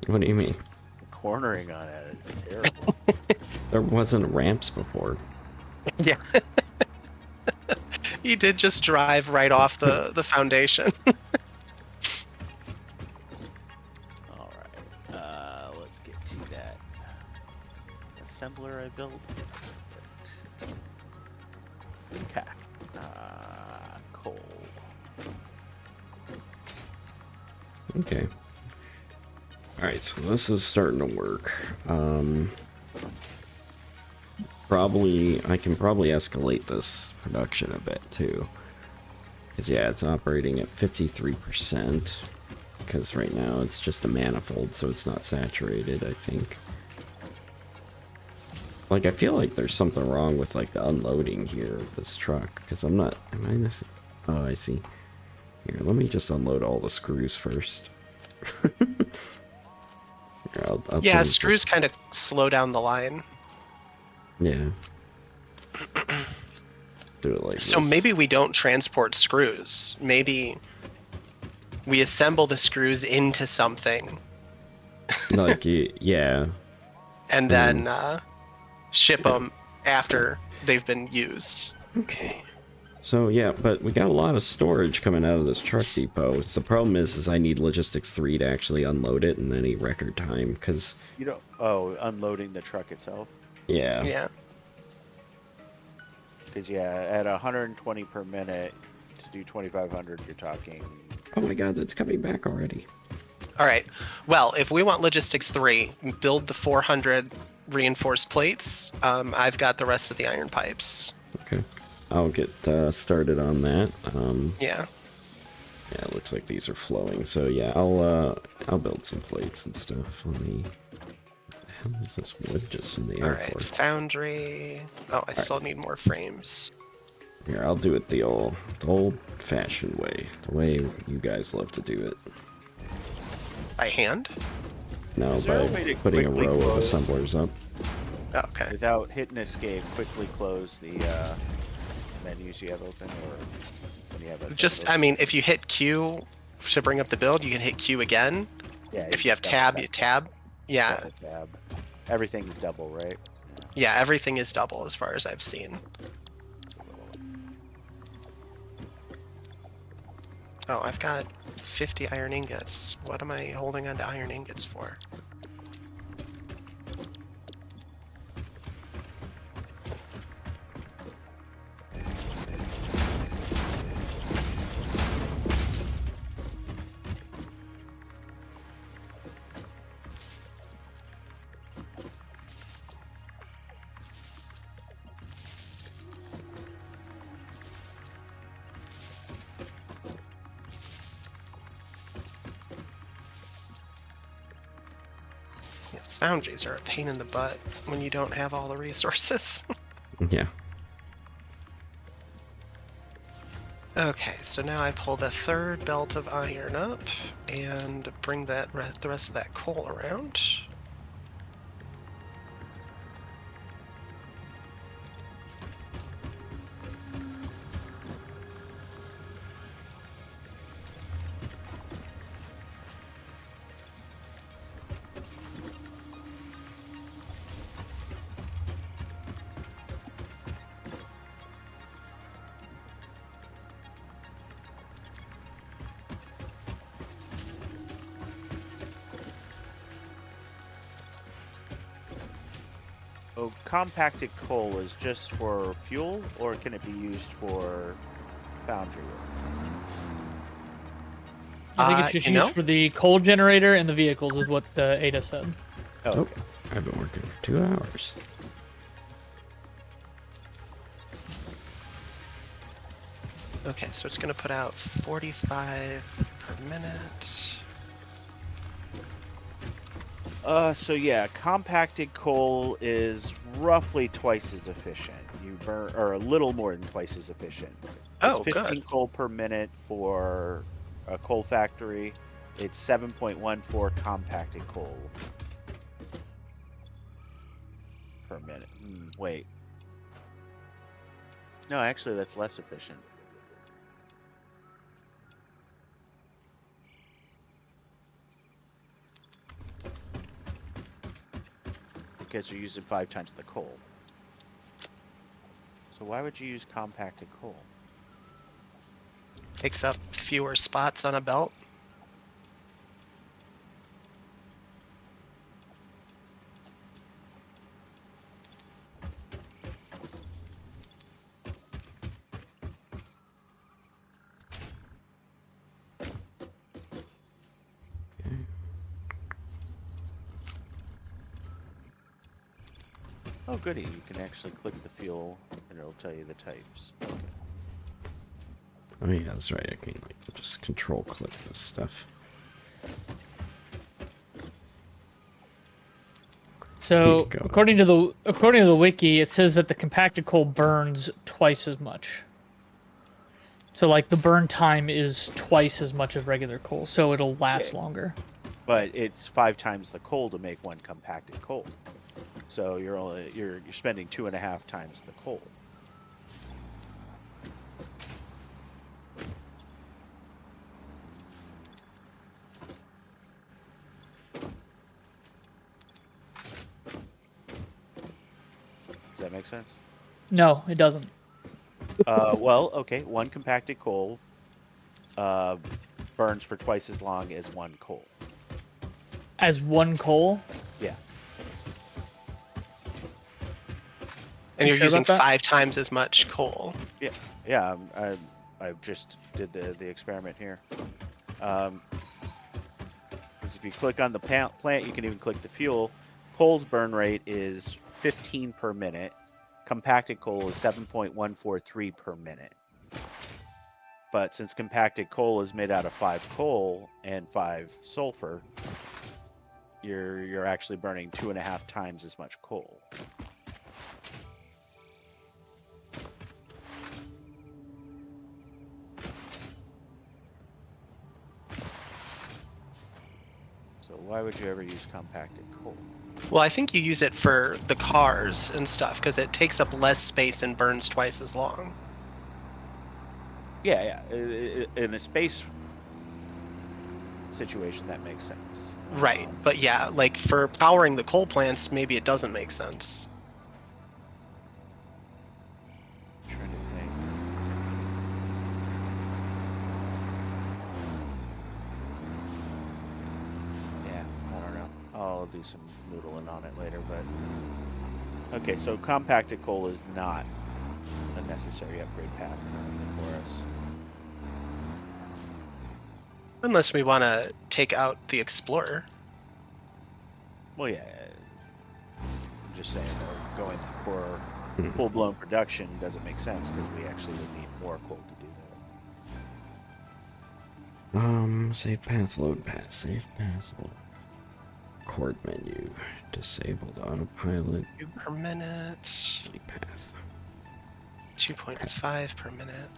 What do you mean? Cornering on it is terrible. There wasn't ramps before. Yeah. He did just drive right off the foundation. Alright, let's get to that assembler I built. Okay. Coal. Okay. Alright, so this is starting to work. I can probably escalate this production a bit too. Because yeah, it's operating at 53%. Because right now it's just a manifold, so it's not saturated, I think. Like, I feel like there's something wrong with, like, the unloading here of this truck. Because I'm not... Am I missing... Oh, I see. Here, let me just unload all the screws first. Here, I'll Yeah, change screws this. kind of slow down the line. Yeah. Do it like So this. maybe we don't transport screws. Maybe we assemble the screws into something Like, yeah. and then ship them after they've been used. Okay. So yeah, but we got a lot of storage coming out of this truck depot. The problem is I need Logistics 3 to actually unload it in any record time, because... You don't... Oh, unloading the truck itself? Yeah. Yeah. Because, yeah, at 120 per minute to do 2,500, you're talking... Oh my god, that's coming back already. All right. Well, if we want Logistics 3, build the 400 reinforced plates. I've got the rest of the iron pipes. Okay. I'll get started on that. Yeah. Yeah, it looks like these are flowing. So yeah, I'll build some plates and stuff. Let me... What the hell is this wood just in the All air right. for? Foundry. Oh, I still need more frames. Here, I'll do it the old-fashioned way. The way you guys love to do it. By hand? No, Is there a by way to putting a quickly row of close- assemblers up. Oh, okay. Without hitting escape, quickly close the menus you have open, or when you have a Just, I mean, if you hit Q to bring up the build, you can hit Q again. yeah, If you have just tab, double you tab. Yeah. double tab. Everything's double, right? Yeah, everything is double as far as I've seen. It's a little... Oh, I've got 50 iron ingots. What am I holding on to iron ingots for? Yeah, foundries are a pain in the butt when you don't have all the resources. Yeah. Okay, so now I pull the third belt of iron up and bring that the rest of that coal around. Oh, compacted coal is just for fuel, or can it be used for foundry work? I think it's just you used know? for the coal generator and the vehicles, is what Ada said. Oh, Oh, okay. I've been working for 2 hours. Okay, so it's going to put out 45 per minute. So yeah, compacted coal is roughly twice as efficient. You burn, or a little more than twice as efficient. Oh, It's 15 good. coal per minute for a coal factory. It's 7.14 compacted coal per minute. Wait. No, actually, that's less efficient. Because you're using 5 times the coal. So why would you use compacted coal? Takes up fewer spots on a belt. Oh, goody! You can actually click the fuel, and it'll tell you the types. Okay. Oh yeah, that's right. I can like just control click this stuff. So Go. according to the wiki, it says that the compacted coal burns twice as much. So like the burn time is twice as much as regular coal, so it'll last longer. But it's 5 times the coal to make one compacted coal. So you're spending 2.5 times the coal. Does that make sense? No, it doesn't. Well, okay. One compacted coal burns for twice as long as one coal. As one coal? Yeah. And You you're sure using about that? 5 times as much coal. Yeah. Yeah. I just did the experiment here. Because if you click on the plant, you can even click the fuel. Coal's burn rate is 15 per minute. Compacted coal is 7.143 per minute. But since compacted coal is made out of 5 coal and 5 sulfur, you're actually burning 2.5 times as much coal. So why would you ever use compacted coal? Well, I think you use it for the cars and stuff because it takes up less space and burns twice as long. Yeah. In a space situation, that makes sense. Right. But yeah, like for powering the coal plants, maybe it doesn't make sense. I'm trying to think. Yeah, I don't know. I'll do some noodling on it later, but okay. So compacted coal is not a necessary upgrade path for us. Unless we want to take out the Explorer. Well, yeah. I'm just saying, going for full-blown production doesn't make sense because we actually would need more coal to do that. Save path, load path, save path, record menu, disabled autopilot, 2 per minute. delete path. 2.5 per minute.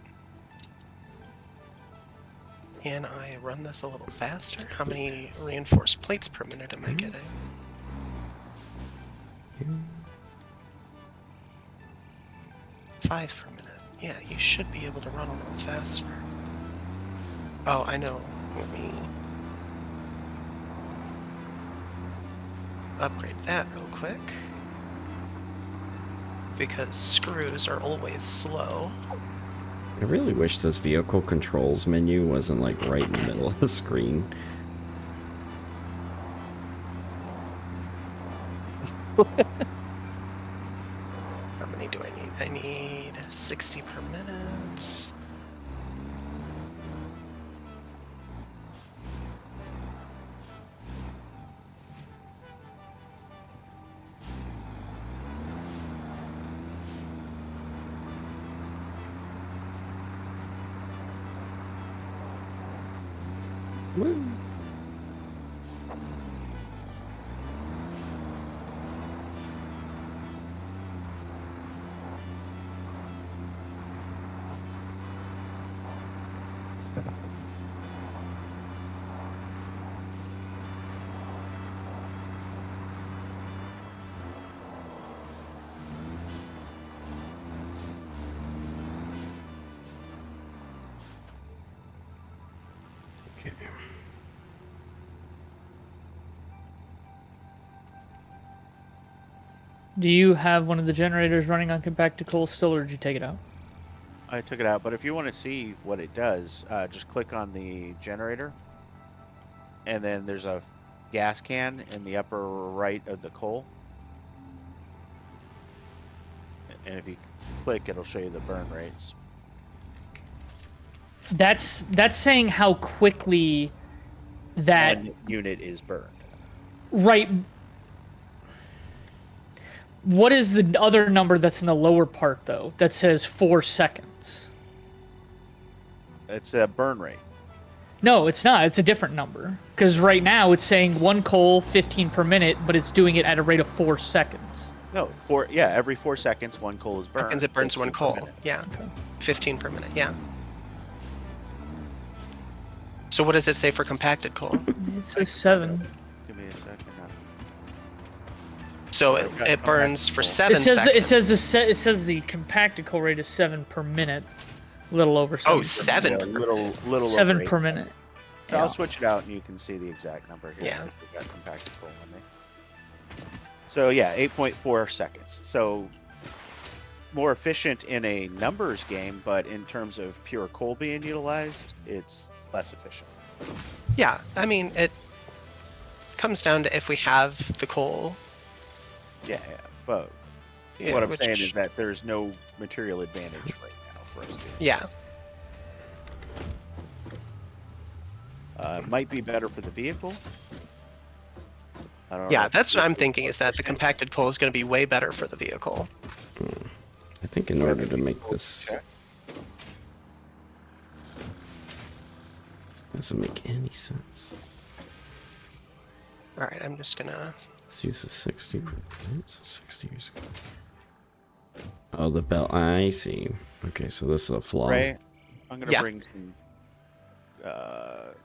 Can I run this a little faster? How many reinforced plates per minute am I getting? Yeah. 5 per minute. Yeah, you should be able to run a little faster. Oh, I know. Let me upgrade that real quick. Because screws are always slow. I really wish this vehicle controls menu wasn't like right in the middle of the screen. How many do I need? I need 60 per minute. Woo. Okay. Do you have one of the generators running on compacted coal still, or did you take it out? I took it out, but if you want to see what it does, just click on the generator, and then there's a gas can in the upper right of the coal. And if you click, it'll show you the burn rates. That's saying how quickly that One unit is burned. right. What is the other number that's in the lower part though? That says 4 seconds. It's a burn rate. No, it's not. It's a different number. Because right now it's saying 1 coal, 15 per minute, but it's doing it at a rate of 4 seconds. No, every 4 seconds 1 coal is burned. Seconds it burns 1 15 per coal. minute. Yeah. 15 per minute. Yeah. So what does it say for compacted coal? It says 7. Give me a second. So it burns for 7 seconds. It says the compacted coal rate is 7 per minute. A little over 7. Oh, 7 Yeah, per minute. little 7 over per 8. minute. So I'll switch it out and you can see the exact number here. Yeah. We've got compacted coal on me. So yeah, 8.4 seconds. So more efficient in a numbers game, but in terms of pure coal being utilized, it's less efficient. Yeah, I mean, it comes down to if we have the coal. Yeah, but Yeah, what I'm which- saying is that there's no material advantage right now for us doing Yeah. this. Might be better for the vehicle. I don't know Yeah, if that's the what I'm vehicle's thinking, more is that the efficient. compacted coal is going to be way better for the vehicle. I think in order to make this... Check. Doesn't make any sense. All right, I'm just going to... Let's use the 60. So 60 years ago. Oh, the belt. I see. Okay, so this is a flaw. Ray, I'm gonna Yeah. bring some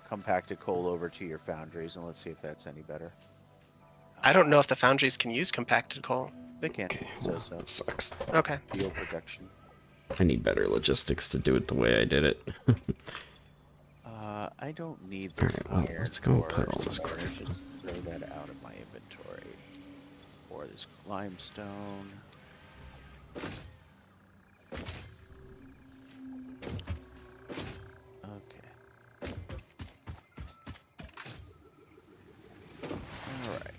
compacted coal over to your foundries and let's see if that's any better. I don't know if the foundries can use compacted coal. They can. Okay, So, well, so that sucks. Okay. fuel production. I need better logistics to do it the way I did it. I don't need this Alright, well, iron let's go ore, put all this so crap let's just throw that out of my inventory. Or this limestone. Okay. Alright.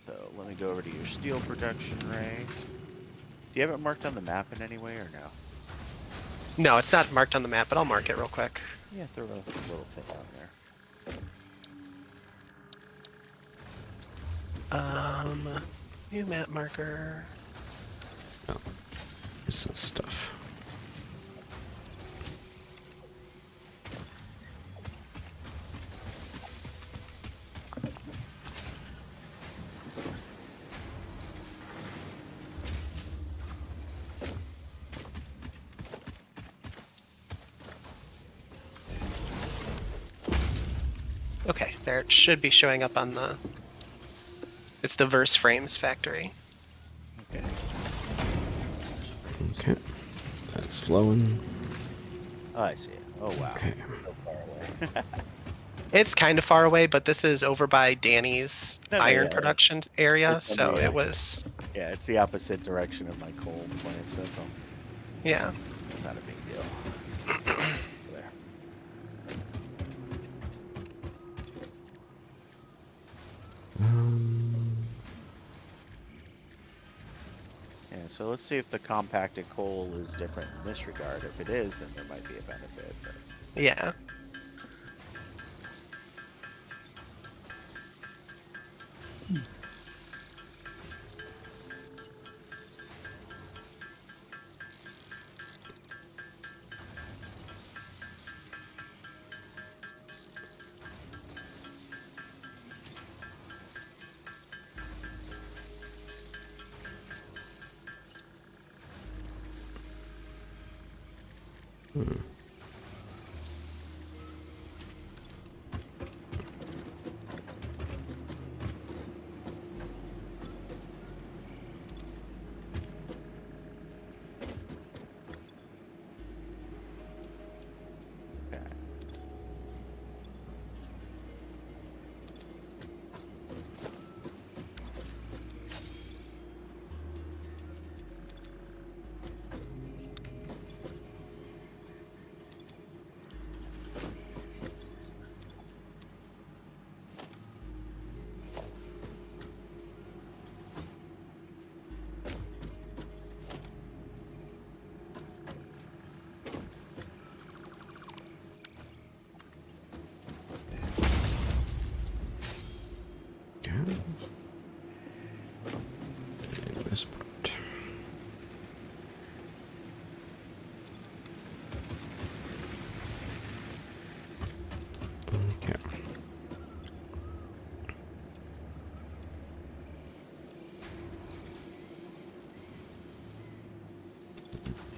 So let me go over to your steel production, Ray. Do you have it marked on the map in any way or no? No, it's not marked on the map, but I'll mark it real quick. Yeah, throw a little thing on there. New map marker. This is stuff. Okay, there it should be showing up on the... It's the Verse Frames factory. Okay. Okay. That's flowing. Oh, I see it. Oh, wow. Okay. So far away. It's kind of far away, but this is over by Danny's No, no, iron yeah, production area, it's on so the, it was... Yeah, it's the opposite direction of my coal plants. That's all. Yeah. It's not a big deal. There. Yeah, so let's see if the compacted coal is different in this regard. If it is, then there might be a benefit. But Yeah. okay.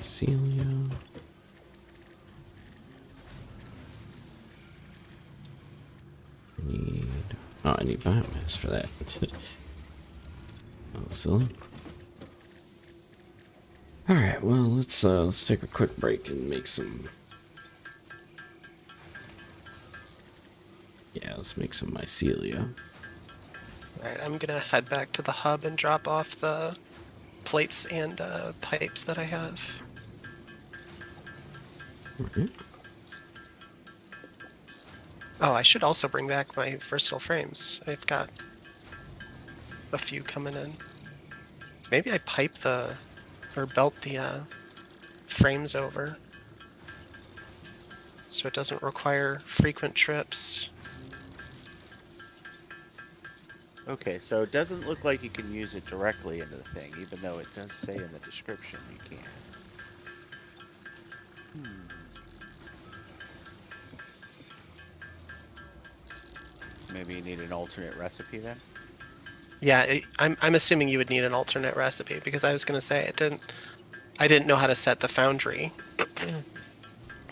Celia. I need biomass for that. Oh, silly. All right, well, let's take a quick break and make some. Yeah, let's make some mycelia. Alright, I'm gonna head back to the hub and drop off the plates and pipes that I have. Alright. Oh, I should also bring back my versatile frames. I've got a few coming in. Maybe I pipe or belt the frames over so it doesn't require frequent trips. Okay, so it doesn't look like you can use it directly into the thing, even though it does say in the description you can. Maybe you need an alternate recipe then? Yeah, I'm assuming you would need an alternate recipe because I was gonna say I didn't know how to set the foundry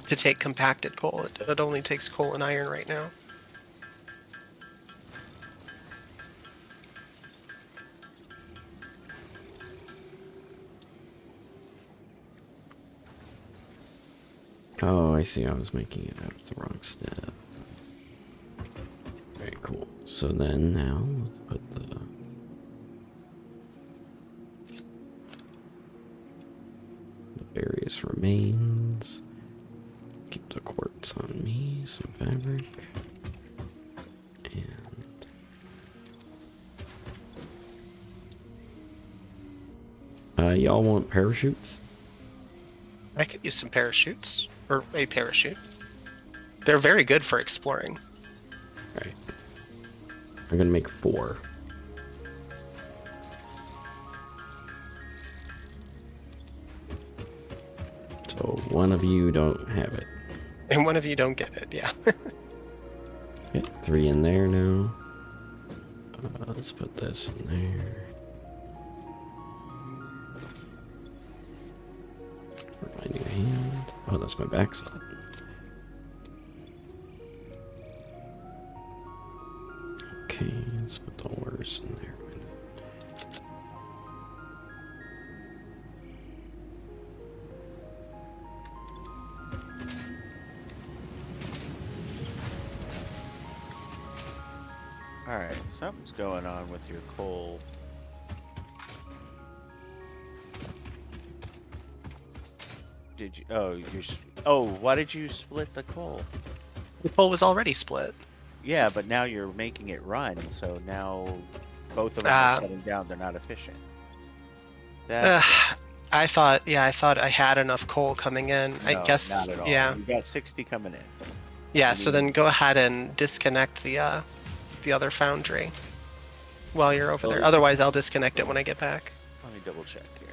to take compacted coal. It only takes coal and iron right now. Oh, I see. I was making it out of the wrong step. Very cool. So then now let's put the various remains. Keep the quartz on me. Some fabric. And y'all want parachutes? I could use some parachutes, or a parachute. They're very good for exploring. Right. I'm gonna make 4. So one of you don't have it. And one of you don't get it, yeah. Okay, 3 in there now. Let's put this in there. For my new hand. Oh, that's my back slot. Okay, let's put the ores in there. Alright, something's going on with your coal. Did you? Oh, why did you split the coal? The coal was already split. Yeah, but now you're making it run, so now both of them are shutting down. They're not efficient. That I thought I had enough coal coming in. I no, guess, not at all. yeah. You got 60 coming in. Yeah, so then go ahead and disconnect the other foundry while you're over there. Otherwise, I'll disconnect it when I get back. Let me double check here.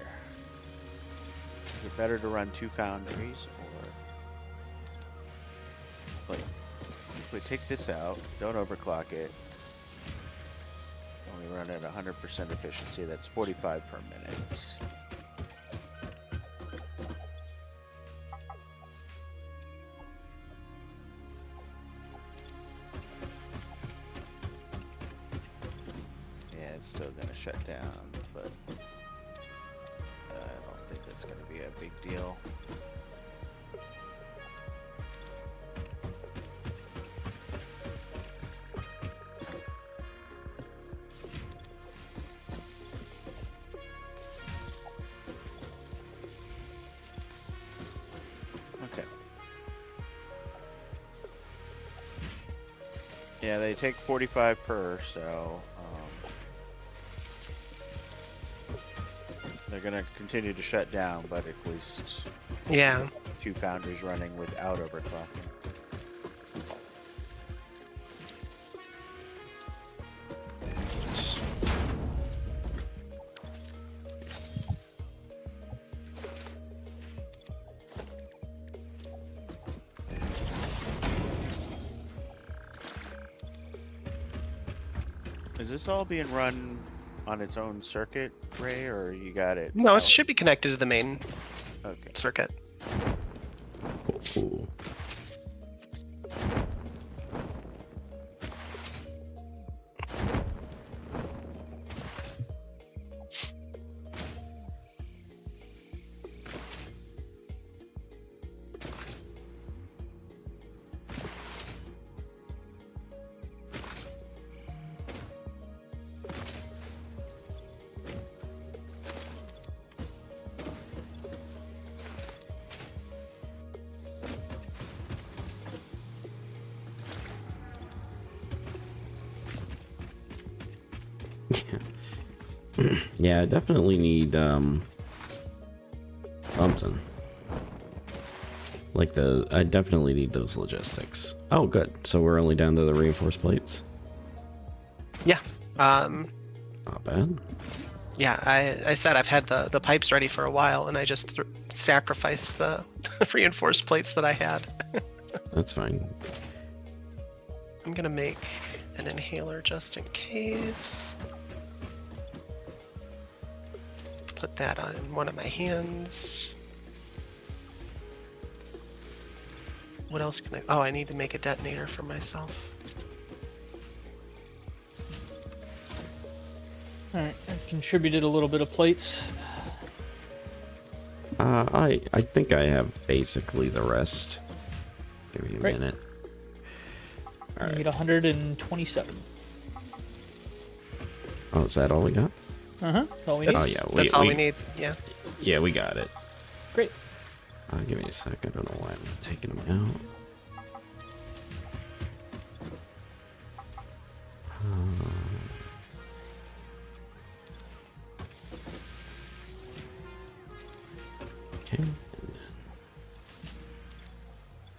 Is it better to run 2 foundries or like if we take this out, don't overclock it. Only run at 100% efficiency, that's 45 per minute. Yeah, it's still gonna shut down, but I don't think that's gonna be a big deal. Okay. Yeah, they take 45 per, so they're gonna continue to shut down, but at least Yeah. 2 foundries running without overclocking. Is this all being run on its own circuit, Ray, or you got it? No, it out? should be connected to the main. Okay. circuit. Ooh. Yeah, I definitely need something. Like I definitely need those logistics. Oh, good. So we're only down to the reinforced plates. Yeah. Not bad. Yeah, I said I've had the pipes ready for a while, and I just sacrificed the reinforced plates that I had. That's fine. I'm gonna make an inhaler just in case. Put that on one of my hands. What else can I... Oh, I need to make a detonator for myself. Alright, I've contributed a little bit of plates. I think I have basically the rest. Give me a Great. minute. I Alright. need 127. Oh, is that all we got? That's all we need. Oh, yeah. That's all we need. Yeah. Yeah, we got it. Great. Give me a sec. I don't know why I'm taking them out. Okay. And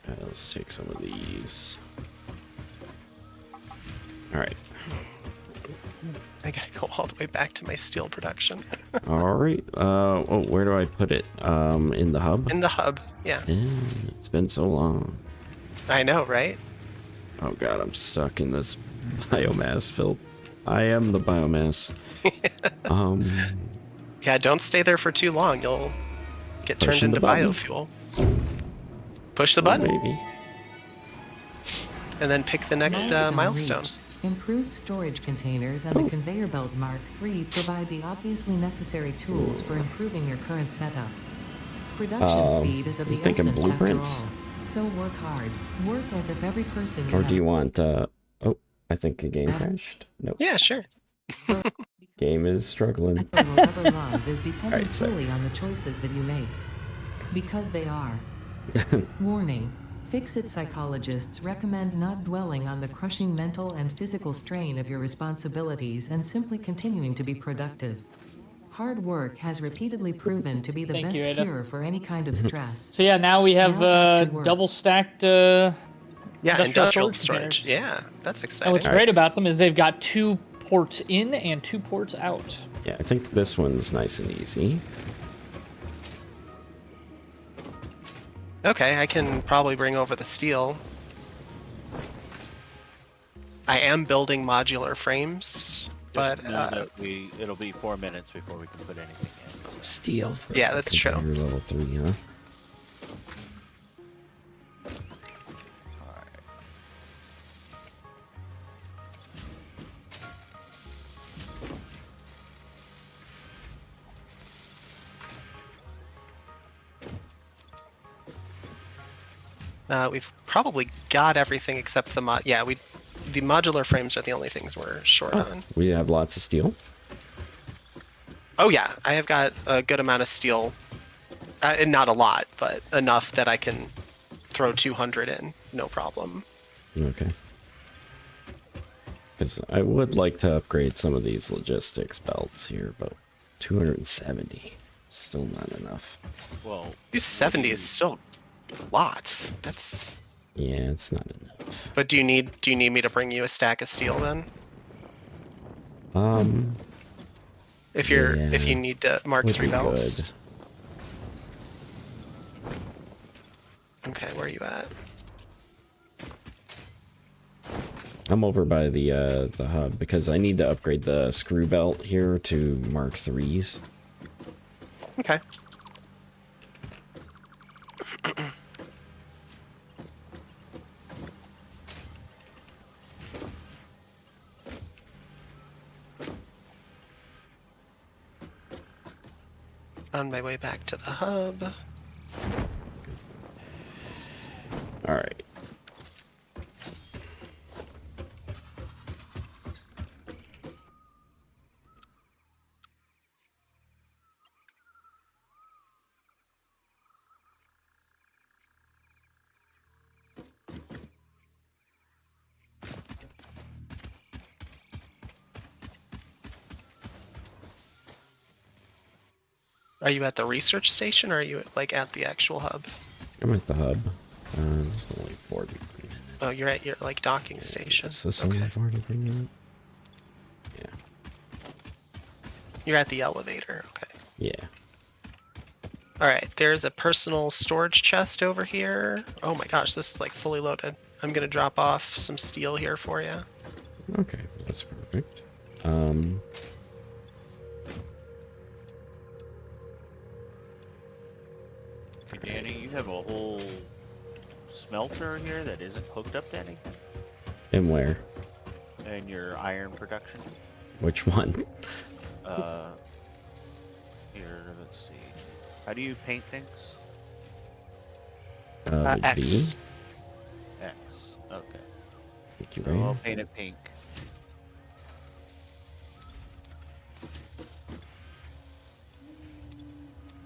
then, let's take some of these. All right. I gotta go all the way back to my steel production. All right. Oh, where do I put it? In the hub? In the hub. Yeah. It's been so long. I know, right? Oh god, I'm stuck in this biomass filth. I am the biomass. Yeah, don't stay there for too long. You'll get turned Pushing the into button. biofuel. Push the button, Maybe. and then pick the next milestone. reached. Improved storage containers and the conveyor belt Mark III provide the obviously necessary tools for improving your current setup. Production speed is of you the thinking essence blueprints? after all. So work hard. Work as if every person Or have do you want? Oh, I think the game crashed. Nope. Yeah, sure. Game is struggling. for whatever love is dependent Alright, so- solely on the choices that you make. Because they are. Warning. Fix-it psychologists recommend not dwelling on the crushing mental and physical strain of your responsibilities and simply continuing to be productive. Hard work has repeatedly proven to be the Thank you, best Ada. cure for any kind of stress. So yeah, now we have Now back to work. double stacked Yeah, industrial industrial storage. containers. Yeah, that's And exciting. what's great about them is they've got 2 ports in and 2 ports out. Yeah, I think this one's nice and easy. Okay, I can probably bring over the steel. I am building modular frames, but Just know that it'll be 4 minutes before we can put anything in. So. Steel. For Yeah, that's true. computer level 3, huh? Alright. we've probably got everything except the mod. Yeah, the modular frames are the only things we're short on. We have lots of steel. Oh yeah, I have got a good amount of steel, and not a lot, but enough that I can throw 200 in, no problem. Okay. Because I would like to upgrade some of these logistics belts here, but 270. Still not enough. Well, 270 is still a lot. That's. Yeah, it's not enough. But do you need me to bring you a stack of steel then? If you need to Mark would III be belts. good. Okay, where are you at? I'm over by the hub because I need to upgrade the screw belt here to Mark IIIs. Okay. On my way back to the hub. All right. Are you at the research station or are you like at the actual hub? I'm at the hub. This is only 40. Oh, you're at your like docking station. Is this only 40 minutes? Yeah. You're at the elevator. Okay. Yeah. All right. There's a personal storage chest over here. Oh my gosh, this is like fully loaded. I'm gonna drop off some steel here for you. Okay, that's perfect. Hey, Danny, you have a whole smelter here that isn't hooked up to anything? And where? And your iron production? Which one? Here, let's see. How do you paint things? X. X. Okay. Thank you, So I'll Ray. paint it pink.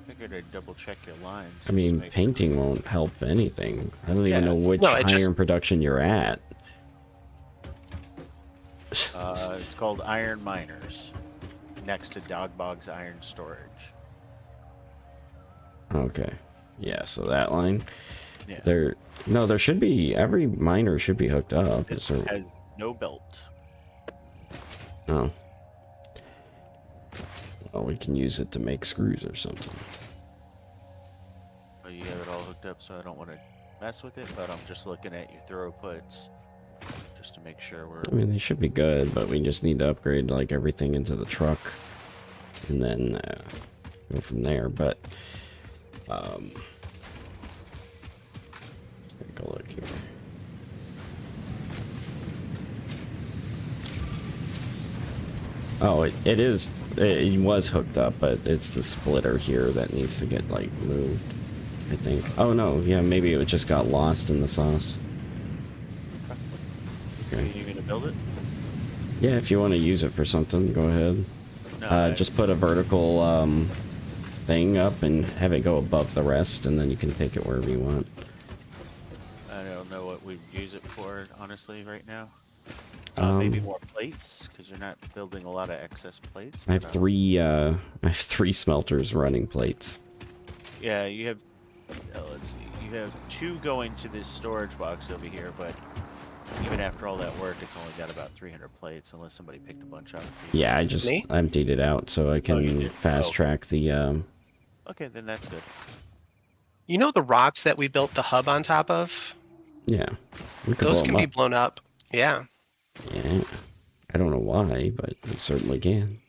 Figured I'd double check your lines. I just to mean, make painting won't help anything. I don't even Yeah. know which No, it iron just- production you're at. It's called Iron Miners, next to Dogbog's Iron Storage. Okay. Yeah, so that line. Yeah. There should be, every miner should be hooked up. It Is there, has no belt. oh. Well, we can use it to make screws or something. Well, you have it all hooked up, so I don't want to mess with it, but I'm just looking at your throw puts just to make sure we're... I mean, they should be good, but we just need to upgrade like everything into the truck and then go from there. But take a look here. Oh, it was hooked up, but it's the splitter here that needs to get like moved, I think. Oh no, yeah, maybe it just got lost in the sauce. Are Okay. you going to build it? Yeah, if you want to use it for something, go ahead. No, Just put a vertical thing up and have it go above the rest, and then you can take it wherever you want. I don't know what we'd use it for, honestly, right now. Um, Maybe more plates, because you're not building a lot of excess plates. I have but, I have 3 smelters running plates. Yeah, you have... let's see. You have 2 going to this storage box over here, but even after all that work, it's only got about 300 plates, unless somebody picked a bunch up. Yeah, I just Me? emptied it out so I you can did? fast Oh. track the. Okay, then that's good. You know the rocks that we built the hub on top of? Yeah, we could Those blow can 'em be up. blown up. Yeah. Yeah, I don't know why, but we certainly can.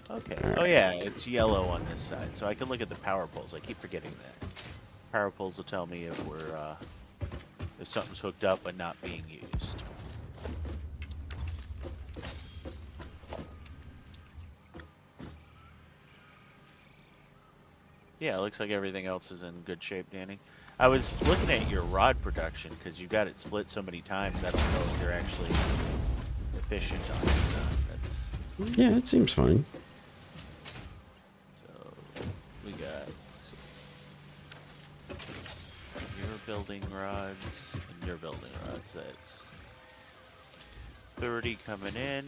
Okay. Alright. Oh yeah, it's yellow on this side, so I can look at the power poles. I keep forgetting that. Power poles will tell me if we're if something's hooked up but not being used. Yeah, it looks like everything else is in good shape, Danny. I was looking at your rod production because you got it split so many times. I don't know if you're actually efficient on it. That's Yeah, it seems fine. so we got your building rods and your building rods. That's 30 coming in,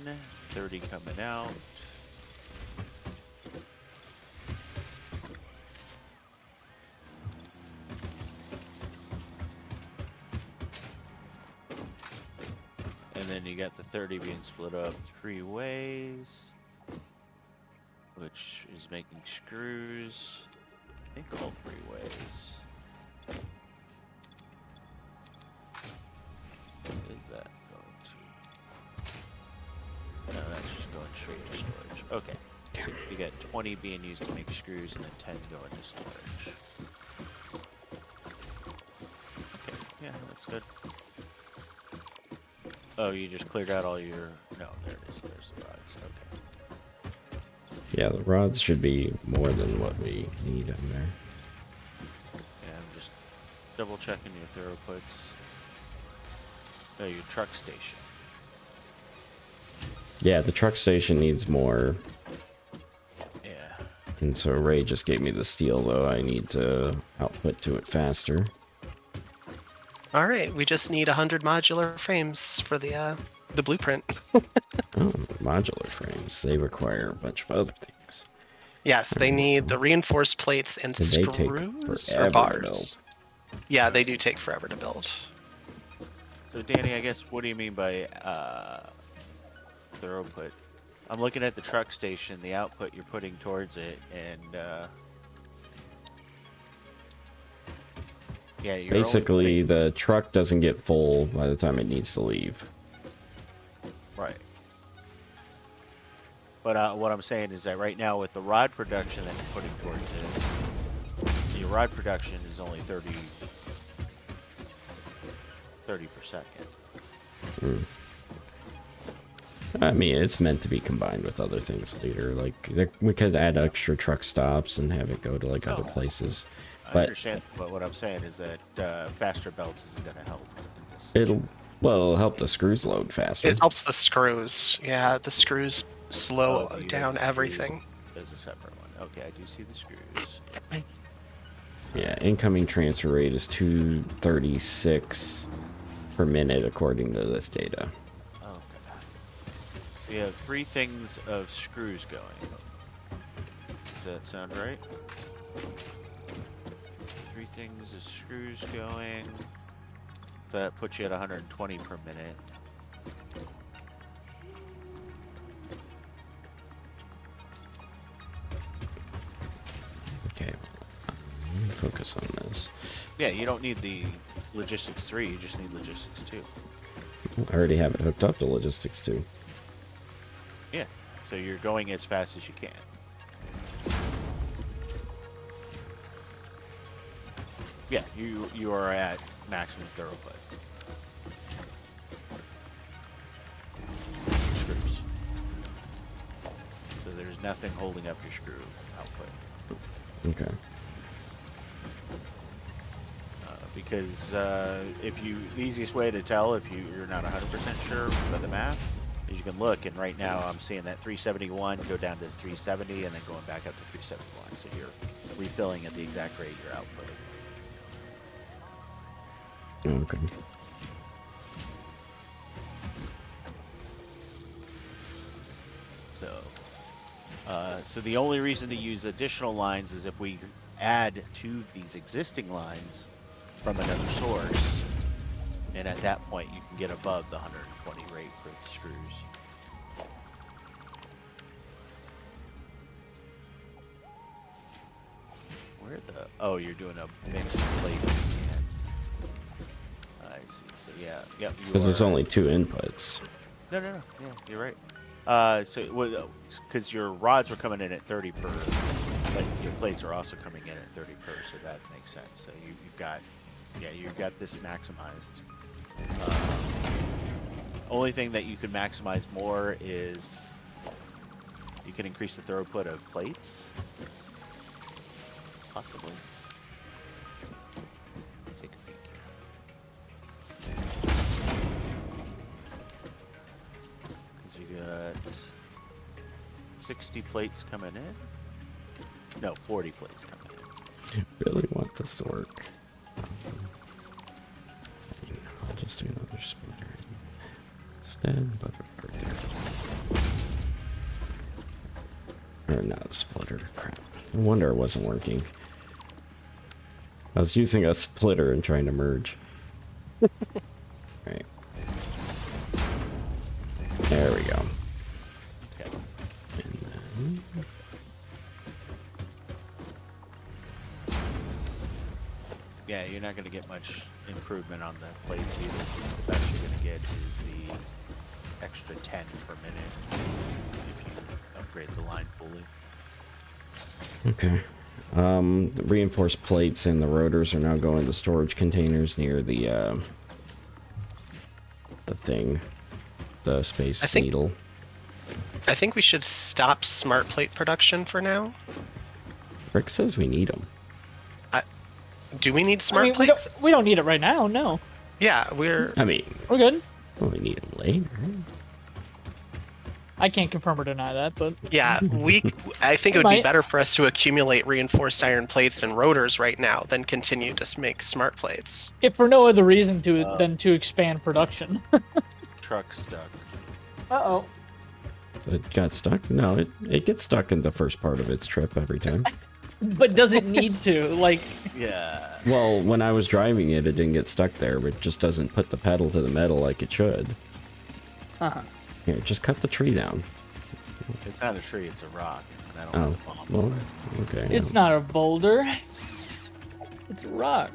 30 coming out. And then you got the 30 being split up 3 ways, which is making screws, I think all 3 ways. What is that going to? No, that's just going straight to storage. Okay. So you got 20 being used to make screws and then 10 going to storage. Okay, yeah, that's good. Oh, you just cleared out all your... No, there it is. There's the rods. Okay. Yeah, the rods should be more than what we need in there. Yeah, I'm just double checking your thoroughputs. Oh, your truck station. Yeah, the truck station needs more. Yeah. And so Ray just gave me the steel, though. I need to output to it faster. All right, we just need 100 modular frames for the blueprint. Oh, modular frames. They require a bunch of other things. Yes, they need the reinforced plates and And they take screws forever or to bars. build. Yeah, they do take forever to build. So, Danny, I guess, what do you mean by throughput? I'm looking at the truck station, the output you're putting towards it, and yeah, you're Basically, only the truck doesn't get full by the time it needs to leave. right. But what I'm saying is that right now with the rod production that you're putting towards it, your rod production is only 30 per second. I mean, it's meant to be combined with other things later. Like, we could add extra truck stops and have it go to, like, other places. I But understand, but what I'm saying is that faster belts isn't going to help in this. it'll help the screws load faster. It helps the screws. Yeah, the screws slow Oh, you down have the everything. screws. There's a separate one. Okay, I do see the screws. Yeah, incoming transfer rate is 236 per minute according to this data. Okay. So you have 3 things of screws going. Does that sound right? 3 things of screws going. So that puts you at 120 per minute. Okay, let me focus on this. Yeah, you don't need the logistics 3, you just need logistics 2. I already have it hooked up to logistics 2. Yeah, so you're going as fast as you can. Yeah, you are at maximum throughput. Screws. So there's nothing holding up your screw output. Okay. Because if you, the easiest way to tell if you're not 100% sure by the math is you can look, and right now I'm seeing that 371 go down to 370 and then going back up to 371. So you're refilling at the exact rate you're outputting. Okay. So the only reason to use additional lines is if we add to these existing lines from another source, and at that point you can get above the 120 rate for the screws. Where the... Oh, you're doing a mix of plates. I see. So yeah, yep. Because there's only 2 inputs. No. Yeah, you're right. So because your rods were coming in at 30 per, but your plates are also coming in at 30 per, so that makes sense. So you've got this maximized. Only thing that you could maximize more is you can increase the throughput of plates, possibly. Take a peek here. You got 60 plates coming in. No, 40 plates coming in. I really want this to work. I'll just do another splitter instead, but right there. Or not a splitter, crap. No wonder it wasn't working. I was using a splitter and trying to merge. Right. There we go. Okay. And then... Yeah, you're not going to get much improvement on the plates either. The best you're going to get is the extra 10 per minute if you upgrade the line fully. Okay. The reinforced plates and the rotors are now going to storage containers near the thing. the Space I think- Needle. I think we should stop smart plate production for now. Rick says we need them. Do we need smart I mean, plates? we don't need it right now. No, Yeah, we're. I mean, we're good. well, we need them later. I can't confirm or deny that, but Yeah, I think it would be Might. better for us to accumulate reinforced iron plates and rotors right now than continue to make smart plates. if for no other reason than to expand production. Truck stuck. Uh-oh. It got stuck? No, it gets stuck in the first part of its trip every time. But does it need to? Like, Yeah. Well, when I was driving it, it didn't get stuck there, but it just doesn't put the pedal to the metal like it should. uh-huh. Here, just cut the tree down. It's not a tree, it's a rock. And I don't Oh, want to bomb well, over it. okay. It's not a boulder. It's a rock.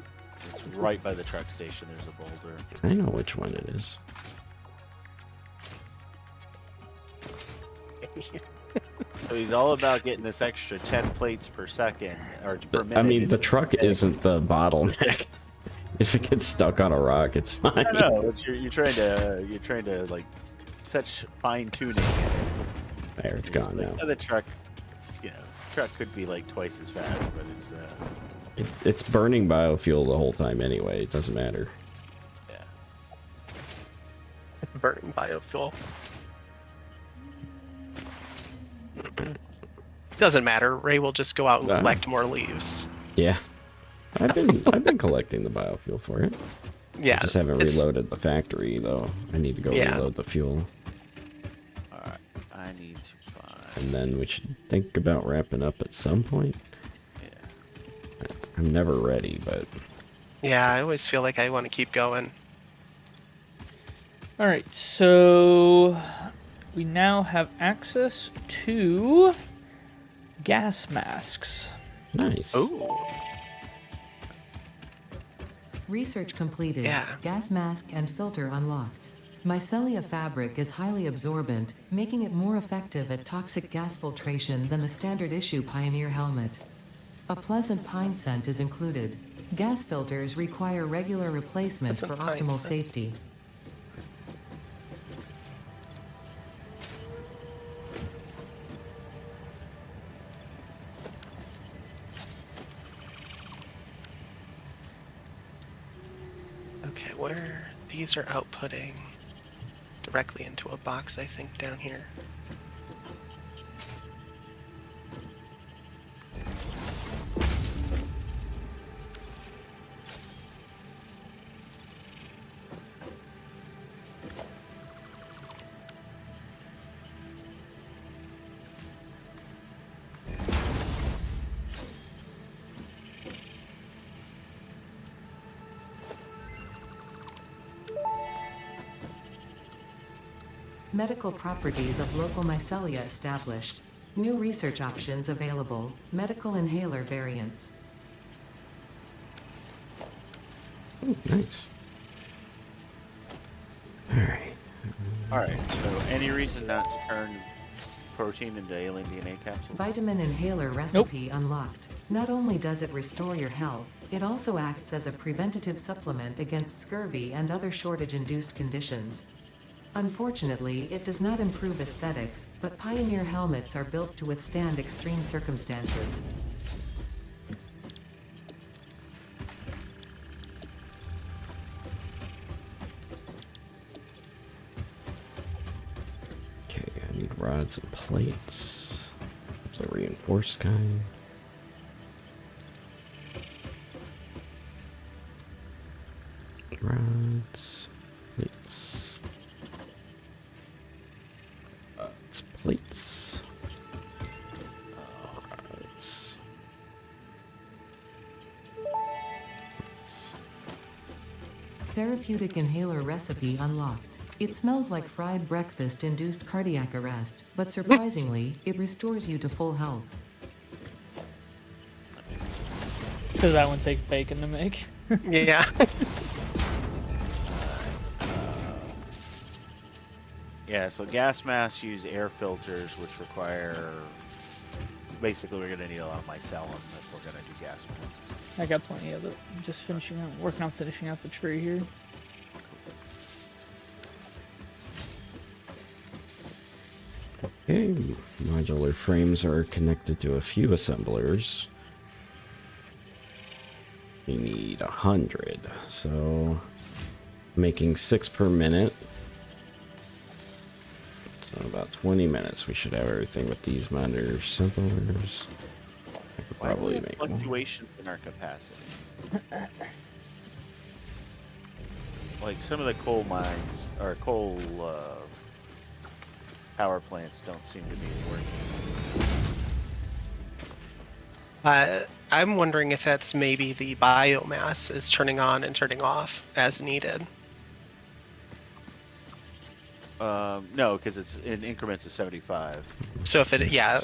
It's right by the truck station, there's a boulder. I know which one it is. So he's all about getting this extra 10 plates per second, or per minute. I mean, the truck isn't the bottleneck. If it gets stuck on a rock, it's fine. I know, but you're trying to like such fine tuning in it. There, it's gone Like, now. the truck, truck could be like twice as fast, but it's It's burning biofuel the whole time anyway. It doesn't matter. yeah. Burning biofuel. Doesn't matter. Ray will just go out and collect more leaves. Yeah, I've been collecting the biofuel for it. Yeah. Just haven't it's- reloaded the factory though. I need to go Yeah. reload the fuel, All right, I need to find. and then we should think about wrapping up at some point. Yeah. I'm never ready, but Yeah, I always feel like I want to keep going. All right, so we now have access to gas masks. nice. Ooh. Research completed. Yeah. Gas mask and filter unlocked. Mycelia fabric is highly absorbent, making it more effective at toxic gas filtration than the standard issue Pioneer helmet. A pleasant pine scent is included. Gas filters require regular replacement for Pleasant pine optimal scent. safety. Okay, where these are outputting directly into a box, I think, down here. Medical properties of local mycelia established. New research options available. Medical inhaler variants. Ooh, nice. All right. All right. So any reason not to turn protein into alien DNA capsule? Vitamin inhaler recipe unlocked. Not only does it restore your health, it also acts as a preventative supplement against scurvy and other shortage-induced conditions. Unfortunately, it does not improve aesthetics, but Pioneer helmets are built to withstand extreme circumstances. Okay, I need rods and plates. There's a reinforced kind. Rods, plates. Rods, plates. Rods. Plates. Therapeutic inhaler recipe unlocked. It smells like fried breakfast-induced cardiac arrest, but surprisingly, it restores you to full health. It's because that one takes bacon to make. Yeah. Yeah, so gas masks use air filters, which require. Basically, we're gonna need a lot of mycelium if we're gonna do gas masks. I got plenty of it. I'm just working on finishing out the tree here. Okay, modular frames are connected to a few assemblers. We need 100, so making 6 per minute. So about 20 minutes we should have everything with these modular assemblers. I could Why do we probably have make one. fluctuations in our capacity? Like some of the coal mines or coal power plants don't seem to be working. I'm wondering if that's maybe the biomass is turning on and turning off as needed. No, because it's in increments of 75. So if it, yeah.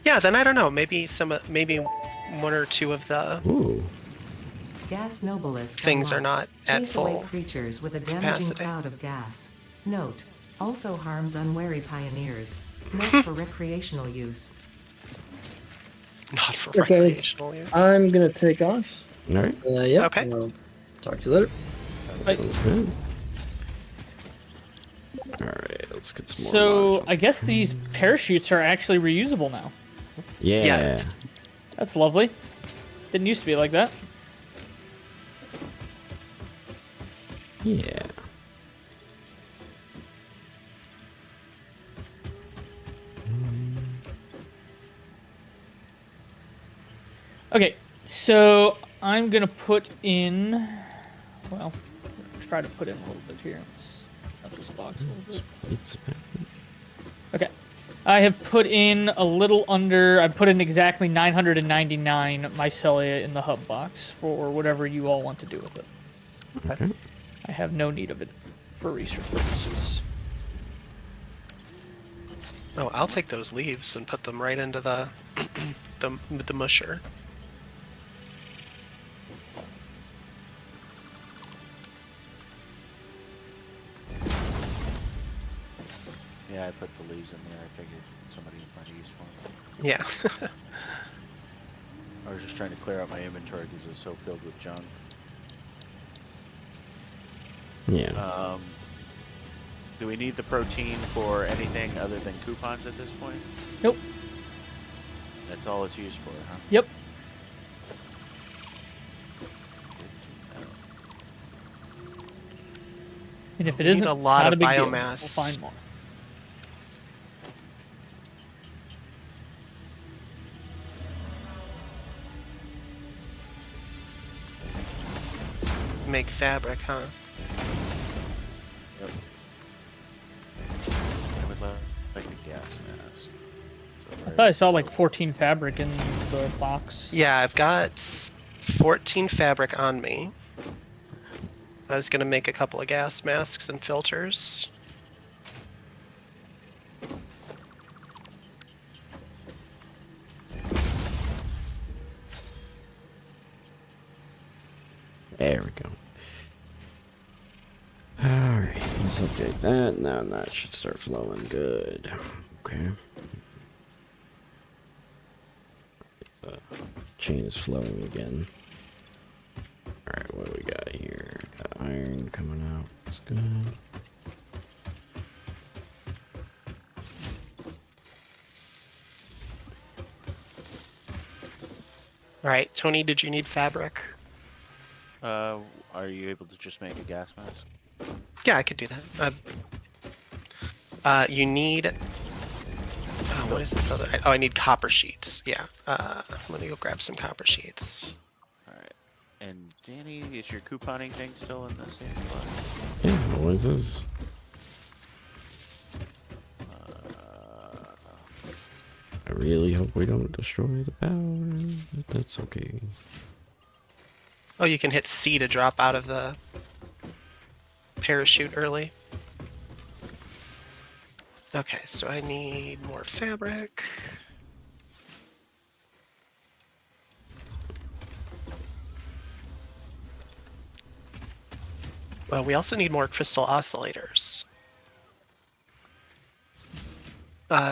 Then I don't know. Maybe maybe one or two of the Ooh, Gas Nobilis things are not at Chase away full creatures with a damaging capacity. cloud of gas. Note, also harms unwary pioneers. Note for recreational use. Not for Okay, recreational use. I'm gonna take off. alright, Yeah. Okay. I'll talk to you later. sounds good. Alright, let's get some more So modules. I guess these parachutes are actually reusable now. Yeah. Yeah. That's lovely. Didn't used to be like that. Yeah. Okay, so I'm gonna put in. Well, try to put in a little bit here. Let's set this box a little bit. It's Okay. I have put in a little under. I put in exactly 999 mycelia in the hub box for whatever you all want to do with it. okay. I have no need of it for research purposes. Oh, I'll take those leaves and put them right into the the musher. Yeah, I put the leaves in there. I figured somebody might use one. Yeah. I was just trying to clear out my inventory because it's so filled with junk. Yeah. Do we need the protein for anything other than coupons at this point? Nope. That's all it's used for, huh? Yep. And if it We need isn't, a it's lot not of a big deal. biomass. We'll find more. Make fabric, huh? Yep. I would like a gas mask. I thought I saw like 14 fabric in the box. Yeah, I've got 14 fabric on me. I was gonna make a couple of gas masks and filters. There we go. Alright, let's update that. Now that should start flowing good. Okay. The chain is flowing again. Alright, what do we got here? Got iron coming out. That's good. Alright, Tony, did you need fabric? Are you able to just make a gas mask? Yeah, I could do that. You need... Oh, what is this other... Oh, I need copper sheets. Yeah. Let me go grab some copper sheets. Alright. And Danny, is your couponing thing still in the same spot? Yeah, what is this? I really hope we don't destroy the power, but that's okay. Oh, you can hit C to drop out of the parachute early. Okay, so I need more fabric. Well, we also need more crystal oscillators.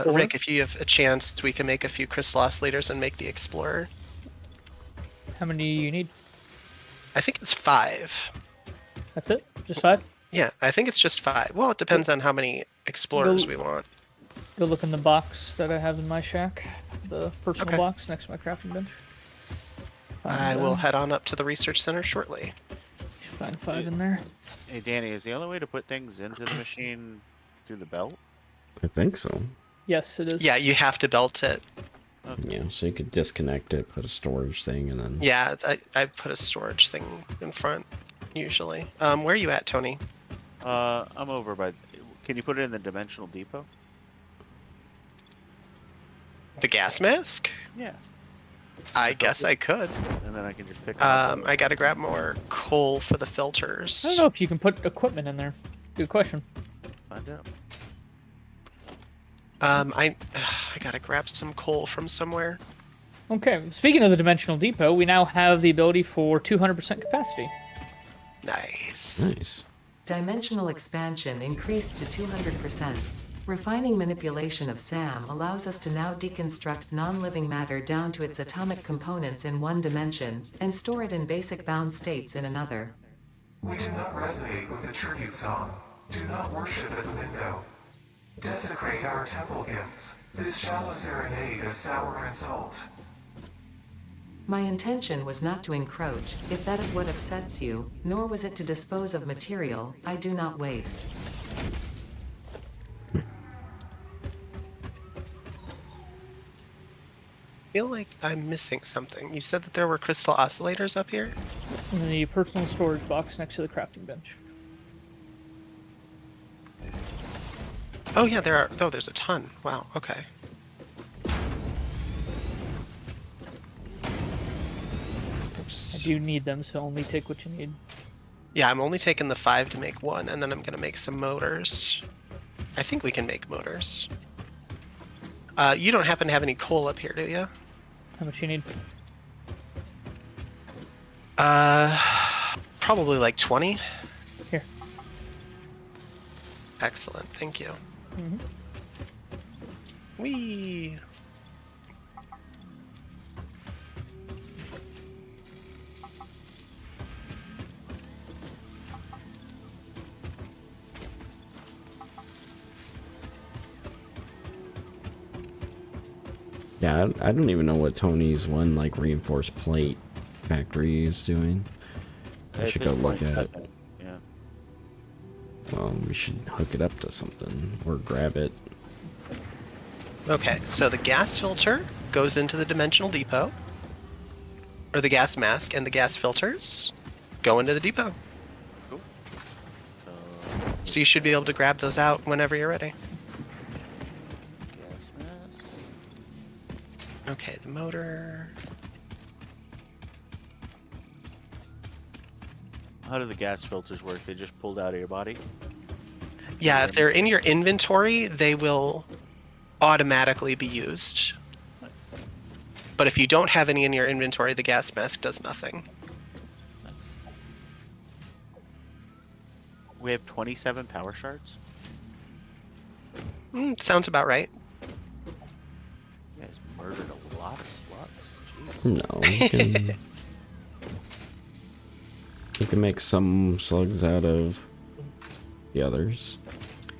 Rick, if you have a chance, we can make a few crystal oscillators and make the Explorer. How many you need? I think it's 5. That's it? Just 5? Yeah, I think it's just 5. Well, it depends on how many Explorers we want. Go look in the box that I have in my shack, the personal Okay. box next to my crafting bench. I will head on up to the research center shortly. Find 5 in there. Hey, Danny, is the only way to put things into the machine through the belt? I think so. Yes, it is. Yeah, you have to belt it. Yeah, so you could disconnect it, put a storage thing, and then... Yeah, I put a storage thing in front, usually. Where are you at, Tony? I'm over by... Can you put it in the dimensional depot? The gas mask? Yeah. I guess I could. And then I can just pick it up. I gotta grab more coal for the filters. I don't know if you can put equipment in there. Good question. Find out. I gotta grab some coal from somewhere. Okay, speaking of the dimensional depot, we now have the ability for 200% capacity. Nice. Nice. Dimensional expansion increased to 200%. Refining manipulation of SAM allows us to now deconstruct non-living matter down to its atomic components in one dimension, and store it in basic bound states in another. We do not resonate with the tribute song. Do not worship at the window. Desecrate our temple gifts. This shallow serenade is sour and salt. My intention was not to encroach, if that is what upsets you, nor was it to dispose of material I do not waste. I feel like I'm missing something. You said that there were crystal oscillators up here? In the personal storage box next to the crafting bench. Oh yeah, there are. Oh, there's a ton. Wow. Okay. I Oops. do need them, so only take what you need. Yeah, I'm only taking the 5 to make 1, and then I'm gonna make some motors. I think we can make motors. You don't happen to have any coal up here, do you? How much you need? Probably like 20. Here. Excellent. Thank you. Mm-hmm. Whee! Yeah, I don't even know what Tony's one, like, reinforced plate factory is doing. I At should this go look point, at it. Yeah. Well, we should hook it up to something, or grab it. Okay, so the gas filter goes into the dimensional depot, or the gas mask, and the gas filters go into the depot. Cool. So you should be able to grab those out whenever you're ready. Gas mask. Okay, the motor. How do the gas filters work? They just pulled out of your body? Yeah, if they're in your inventory, they will automatically be used. Nice. But if you don't have any in your inventory, the gas mask does nothing. Nice. We have 27 power shards? Sounds about right. You guys murdered a lot of slugs. Jeez. No, you can make some slugs out of the others.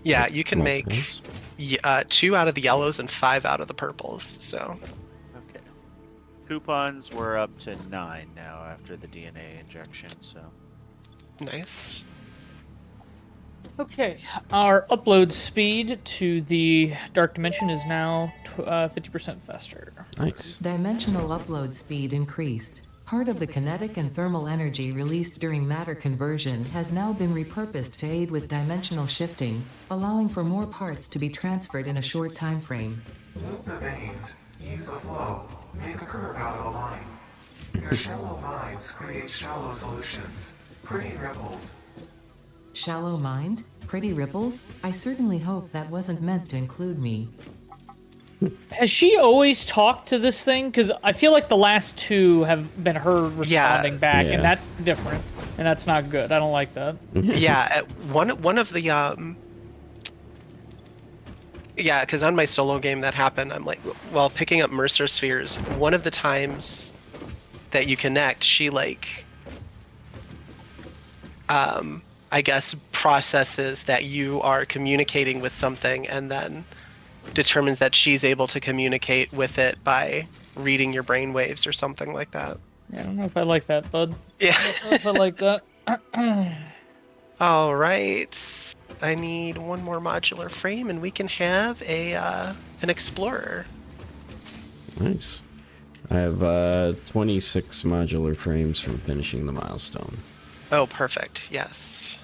Yeah, you can make Multiples. 2 out of the yellows and 5 out of the purples. So Okay. Coupons were up to 9 now after the DNA injection, so... nice. Okay, our upload speed to the dark dimension is now 50% faster. Nice. Dimensional upload speed increased. Part of the kinetic and thermal energy released during matter conversion has now been repurposed to aid with dimensional shifting, allowing for more parts to be transferred in a short time frame. Loop the veins. Use the flow. Make a curve out of a line. Your shallow minds create shallow solutions. Pretty ripples. Shallow mind? Pretty ripples? I certainly hope that wasn't meant to include me. Has she always talked to this thing? Because I feel like the last 2 have been her responding back, Yeah. and that's different, and that's not good. I don't like that. Yeah, one of the yeah, because on my solo game that happened. I'm like, while picking up Mercer spheres, one of the times that you connect, she like, I guess processes that you are communicating with something, and then determines that she's able to communicate with it by reading your brain waves or something like that. Yeah, I don't know if I like that, bud. Yeah. I don't know if I like that. All right. I need one more modular frame, and we can have a an explorer. Nice. I have 26 modular frames from finishing the milestone. Oh, perfect. Yes.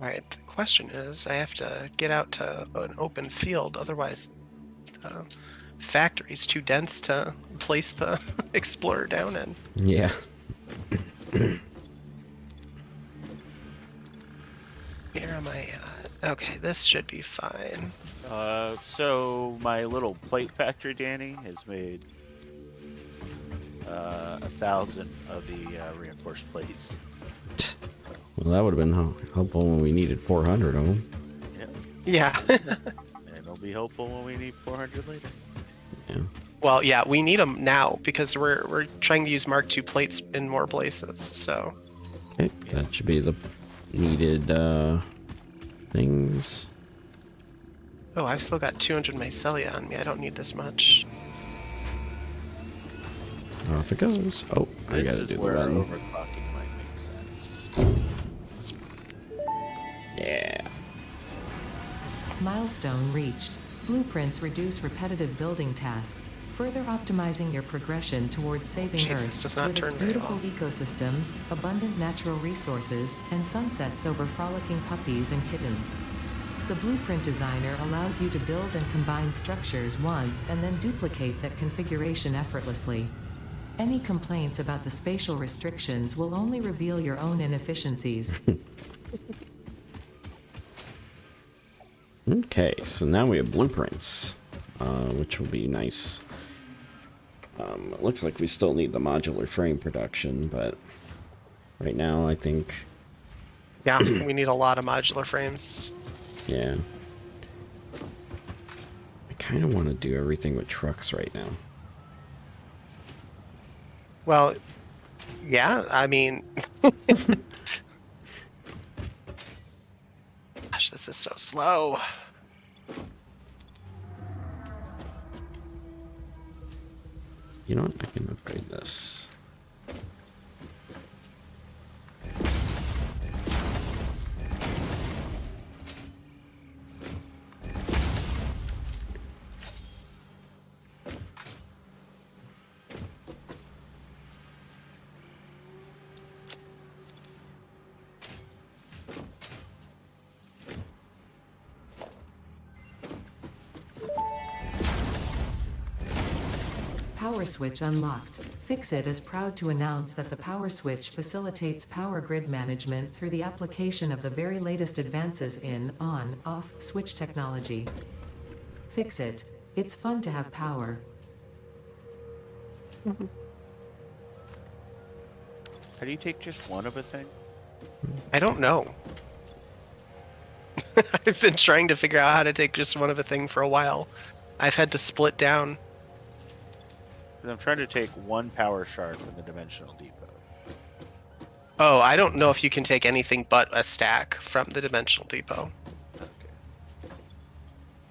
All right. The question is, I have to get out to an open field, otherwise the factory's too dense to place the explorer down in. Yeah. Where am I at? Okay, this should be fine. So my little plate factory, Danny, has made 1,000 of the reinforced plates. Well, that would have been helpful when we needed 400 of them. Yeah. And it'll be helpful when we need 400 later. Yeah. Well, yeah, we need them now because we're trying to use Mark II plates in more places. So Okay, that should be the needed things. oh, I've still got 200 mycelia on me. I don't need this much. Off it goes. Oh, I This gotta is do the where run. overclocking might make sense. Yeah. Milestone reached. Blueprints reduce repetitive building tasks, further optimizing your progression towards saving Jeez, Earth this does not with its turn very beautiful well. ecosystems, abundant natural resources, and sunsets over frolicking puppies and kittens. The blueprint designer allows you to build and combine structures once and then duplicate that configuration effortlessly. Any complaints about the spatial restrictions will only reveal your own inefficiencies. Okay, so now we have blueprints, which will be nice. It looks like we still need the modular frame production, but right now I think, Yeah, we need a lot of modular frames. yeah. I kind of want to do everything with trucks right now. Well, yeah, I mean, gosh, this is so slow. You know what? I can upgrade this. Power switch unlocked. Fixit is proud to announce that the power switch facilitates power grid management through the application of the very latest advances in on-off switch technology. Fixit. It's fun to have power. How do you take just one of a thing? I don't know. I've been trying to figure out how to take just one of a thing for a while. I've had to split down. 'Cause I'm trying to take one power shard from the dimensional depot. Oh, I don't know if you can take anything but a stack from the dimensional depot. Okay.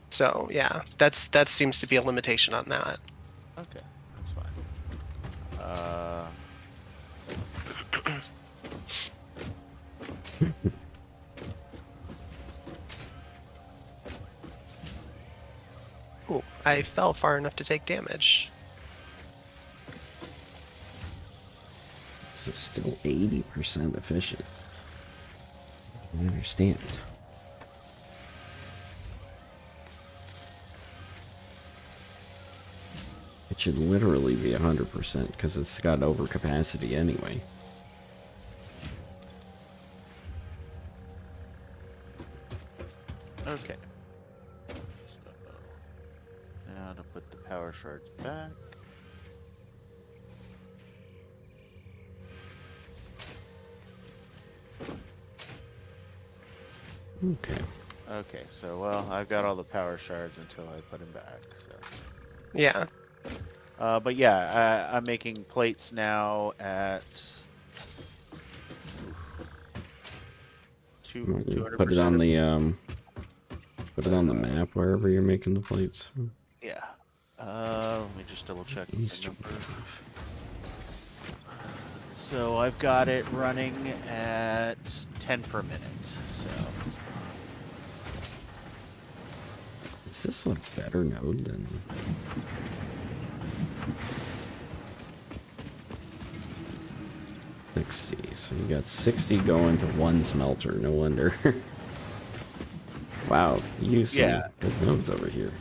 So yeah, that seems to be a limitation on that. Okay, that's fine. Ooh, I fell far enough to take damage. This is still 80% efficient. I don't understand. It should literally be 100% because it's got overcapacity anyway. Okay. So now to put the power shards back. Okay. Okay, so well, I've got all the power shards until I put them back. So, Yeah. but yeah, I'm making plates now at You 200%. put it on the map wherever you're making the plates. Yeah. Let me just double check the East. number. So I've got it running at 10 per minute. So Is this a better node than? 60. So you got 60 going to one smelter. No wonder. Wow, you use some good nodes over here.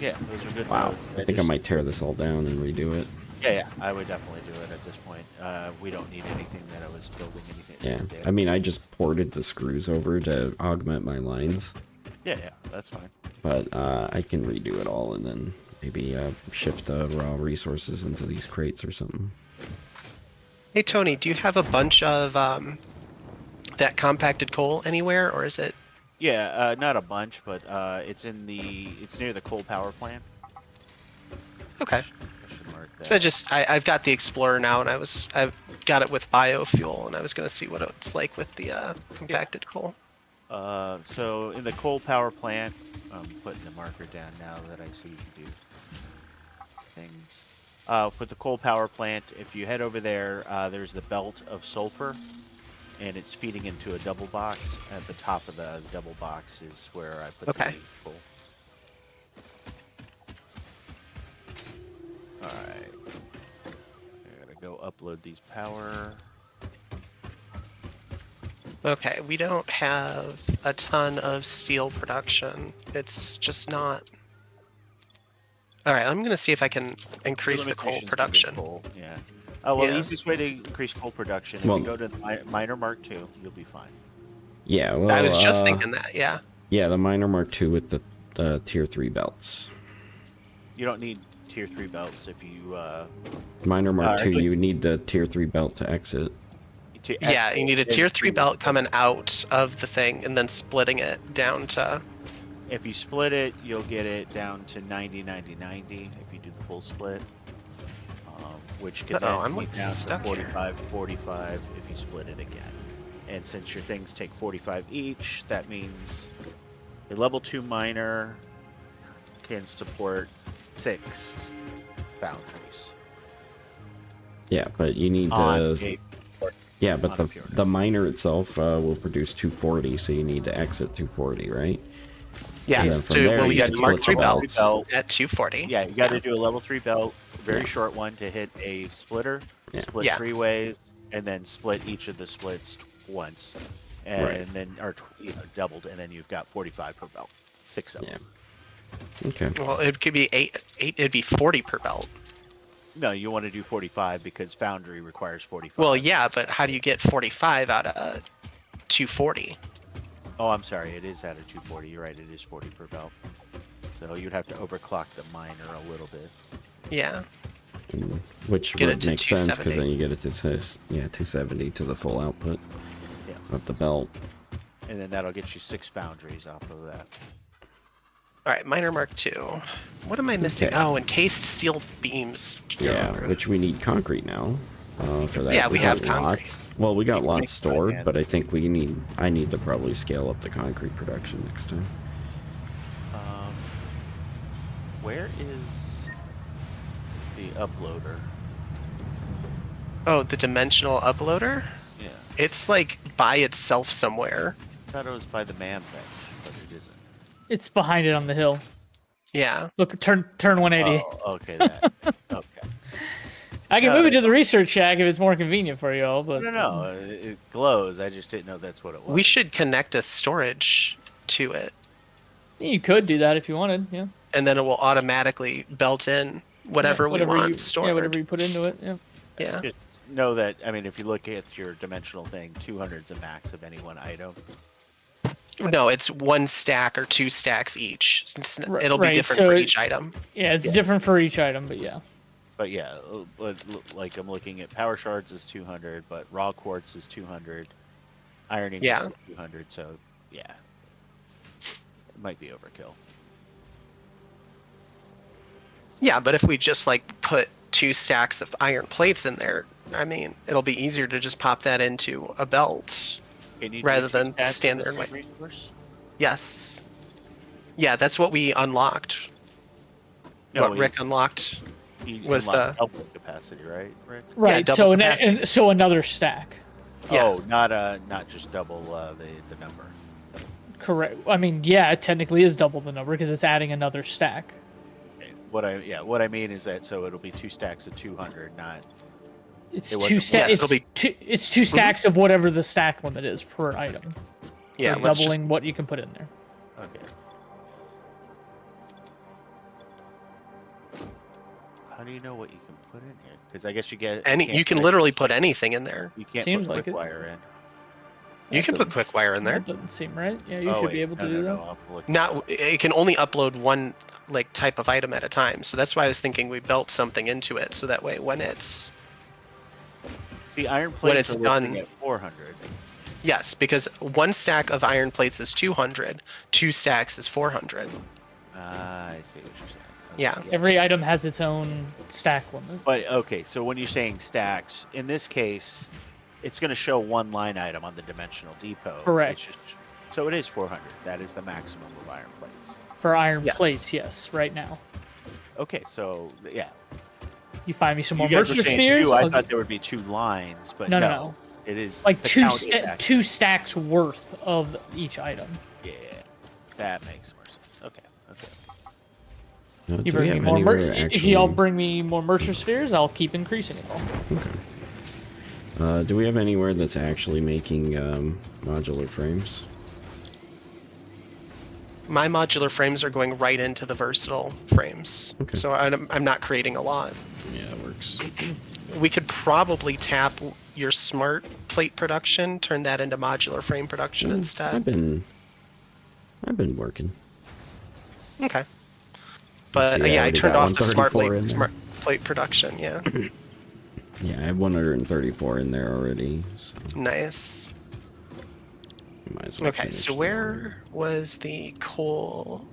yeah, those are good Wow, nodes. I think I might tear this all down and redo it. Yeah, I would definitely do it at this point. We don't need anything that I was building anything. Yeah, I mean, I just ported the screws over to augment my lines, Yeah, that's fine. but I can redo it all and then maybe shift raw resources into these crates or something. Hey Tony, do you have a bunch of that compacted coal anywhere, or is it? Yeah, not a bunch, but it's near the coal power plant. Okay. I should mark that. So I've got the Explorer now, and I've got it with biofuel, and I was gonna see what it's like with the compacted coal. So in the coal power plant, I'm putting the marker down now that I see you do things. With the coal power plant, if you head over there, there's the belt of sulfur, and it's feeding into a double box. At the top of the double box is where I put the coal. Alright. I gotta go upload these power. Okay, we don't have a ton of steel production. It's just not. All right, I'm gonna see if I can increase the coal Limitations for production. Coal, yeah. Oh well, the Yeah. easiest way to increase coal production, if Well- you go to the miner Mark II, you'll be fine. Yeah, well, I was just thinking that. Yeah. Yeah, the Miner Mark II with the tier 3 belts. You don't need tier 3 belts if you Miner Mark at II, least- you need the tier 3 belt to exit. Yeah, you need a tier 3 belt coming out of the thing and then splitting it down to. If you split it, you'll get it down to 90, 90, 90 if you do the full split. Which can then I'm be like down to stuck here. 45, 45 if you split it again. And since your things take 45 each, that means a level 2 miner can support 6 foundries. Yeah, but you need On to. a- Yeah, but on the a pure node. the miner itself will produce 240, so you need to exit 240, right? Yeah, And then so from there, well, you you can got Mark split 3 the belts belts. at 240. Yeah, you got to do a level 3 belt, very Yeah. short one to hit a splitter, Yeah. split Yeah. 3 ways, and then split each of the splits once, and Right. then doubled, and then you've got 45 per belt, 6 of Yeah. them. Okay. Well, it could be eight. It'd be 40 per belt. No, you want to do 45 because Foundry requires 45. Well, yeah, but how do you get 45 out of 240? Oh, I'm sorry, it is out of 240. You're right, it is 40 per belt. So you'd have to overclock the miner a little bit. Yeah. Which Get it would to make sense because 270. then you get it to 270 to the full output Yeah. of the belt. And then that'll get you 6 foundries off of that. All right, Miner Mark II. What am I missing? Okay. Oh, encased steel beams. Yeah, which we need concrete now for that. Yeah, we have got concrete. lots. Well, we got can lots make stored, that. but I think I need to probably scale up the concrete production next time. Where is the uploader? Oh, the dimensional uploader? Yeah, It's like by itself somewhere. I thought it was by the man bench, but it isn't. It's behind it on the hill. Yeah. Look, turn 180. Oh, okay, that. Okay. I can move it to the research shack if it's more convenient for you all, but No, it glows. I just didn't know that's what it was. We should connect a storage to it, you could do that if you wanted. Yeah. and then it will automatically belt in whatever we want you, stored. Yeah, whatever you put into it. Yeah. Yeah. Just know that, I mean, if you look at your dimensional thing, 200 is the max of any one item. No, it's one stack or two stacks each. Right, It'll be right, different so for it- each item. Yeah, it's different for each item, but yeah. But yeah, like I'm looking at power shards is 200, but raw quartz is 200, iron ingots Yeah. is 200. So yeah, might be overkill. Yeah, but if we just like put 2 stacks of iron plates in there, I mean, it'll be easier to just pop that into a belt Can you do rather 2 than stacks stand of there the and same wait. resource? Yes. Yeah, that's what we unlocked. No, What Rick unlocked. he was unlocked the- double capacity, right, Rick? Right. double So capacity. so another stack. Yeah. Oh, not just double the number. Correct. I mean, yeah, it technically is double the number because it's adding another stack. Okay. What I mean is that so it'll be 2 stacks of 200, not It's It 2 wasn't- stacks. Yes, it'll be- It's 2 stacks of whatever the stack limit is per item. Yeah, So let's doubling just what you can put in there. okay. How do you know what you can put in here? Because I guess you get any. can't You can put- literally put anything in there. You can't Seems put like it. wire in. You That can put doesn't- quick wire in there. That doesn't seem right. Yeah, you Oh, should wait, be able to no, do no, that. no, I'll look. Not. It can only upload one like type of item at a time. So that's why I was thinking we built something into it, so that way when it's See, iron when plates it's are listing done- at 400. yes, because 1 stack of iron plates is 200, 2 stacks is 400. Ah, I see what you're saying. Okay, Yeah. Every item has its own stack limit. But okay, so when you're saying stacks, in this case, it's going to show 1 line item on the dimensional depot. Correct. So it is 400. That is the maximum of iron plates. For iron Yes. plates, yes, right now. Okay, so yeah. You find me some more You guys were Mercer saying spheres? 2. I I'll- thought there would be 2 lines, but No, no, no, no. It is like the 2 count is actually- 2 stacks worth of each item. Yeah, that makes more sense. Okay. You Do we bring me have more. anywhere If actually? y'all bring me more Mercer spheres, I'll keep increasing it all. Okay. Do we have anywhere that's actually making modular frames? My modular frames are going right into the versatile frames. Okay. So I'm not creating a lot. Yeah, it works. We could probably tap your smart plate production, turn that into modular frame production I've instead. been working. Okay. But See, I yeah, I already turned got off the smart 134 in there. plate production. Yeah. Yeah, I have 134 in there already. So Nice. might as well Okay, finish so the where was the coal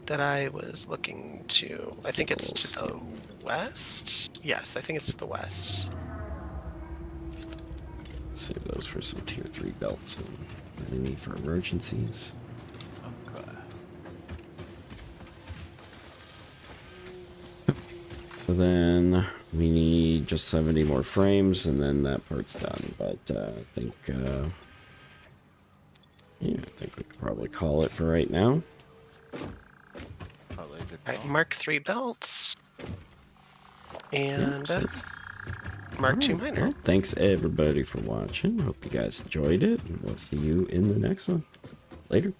that I was looking to? I think it's to the Coal west? Yes, I think it's to the west. Save those for some tier 3 belts and any need for emergencies. Okay. So then we need just 70 more frames and then that part's done. But I think yeah, I think we could probably call it for right now. Probably a good Alright, call. mark 3 belts. And so- mark 2 Alright, minor. well, thanks everybody for watching. Hope you guys enjoyed it, and we'll see you in the next one. Later.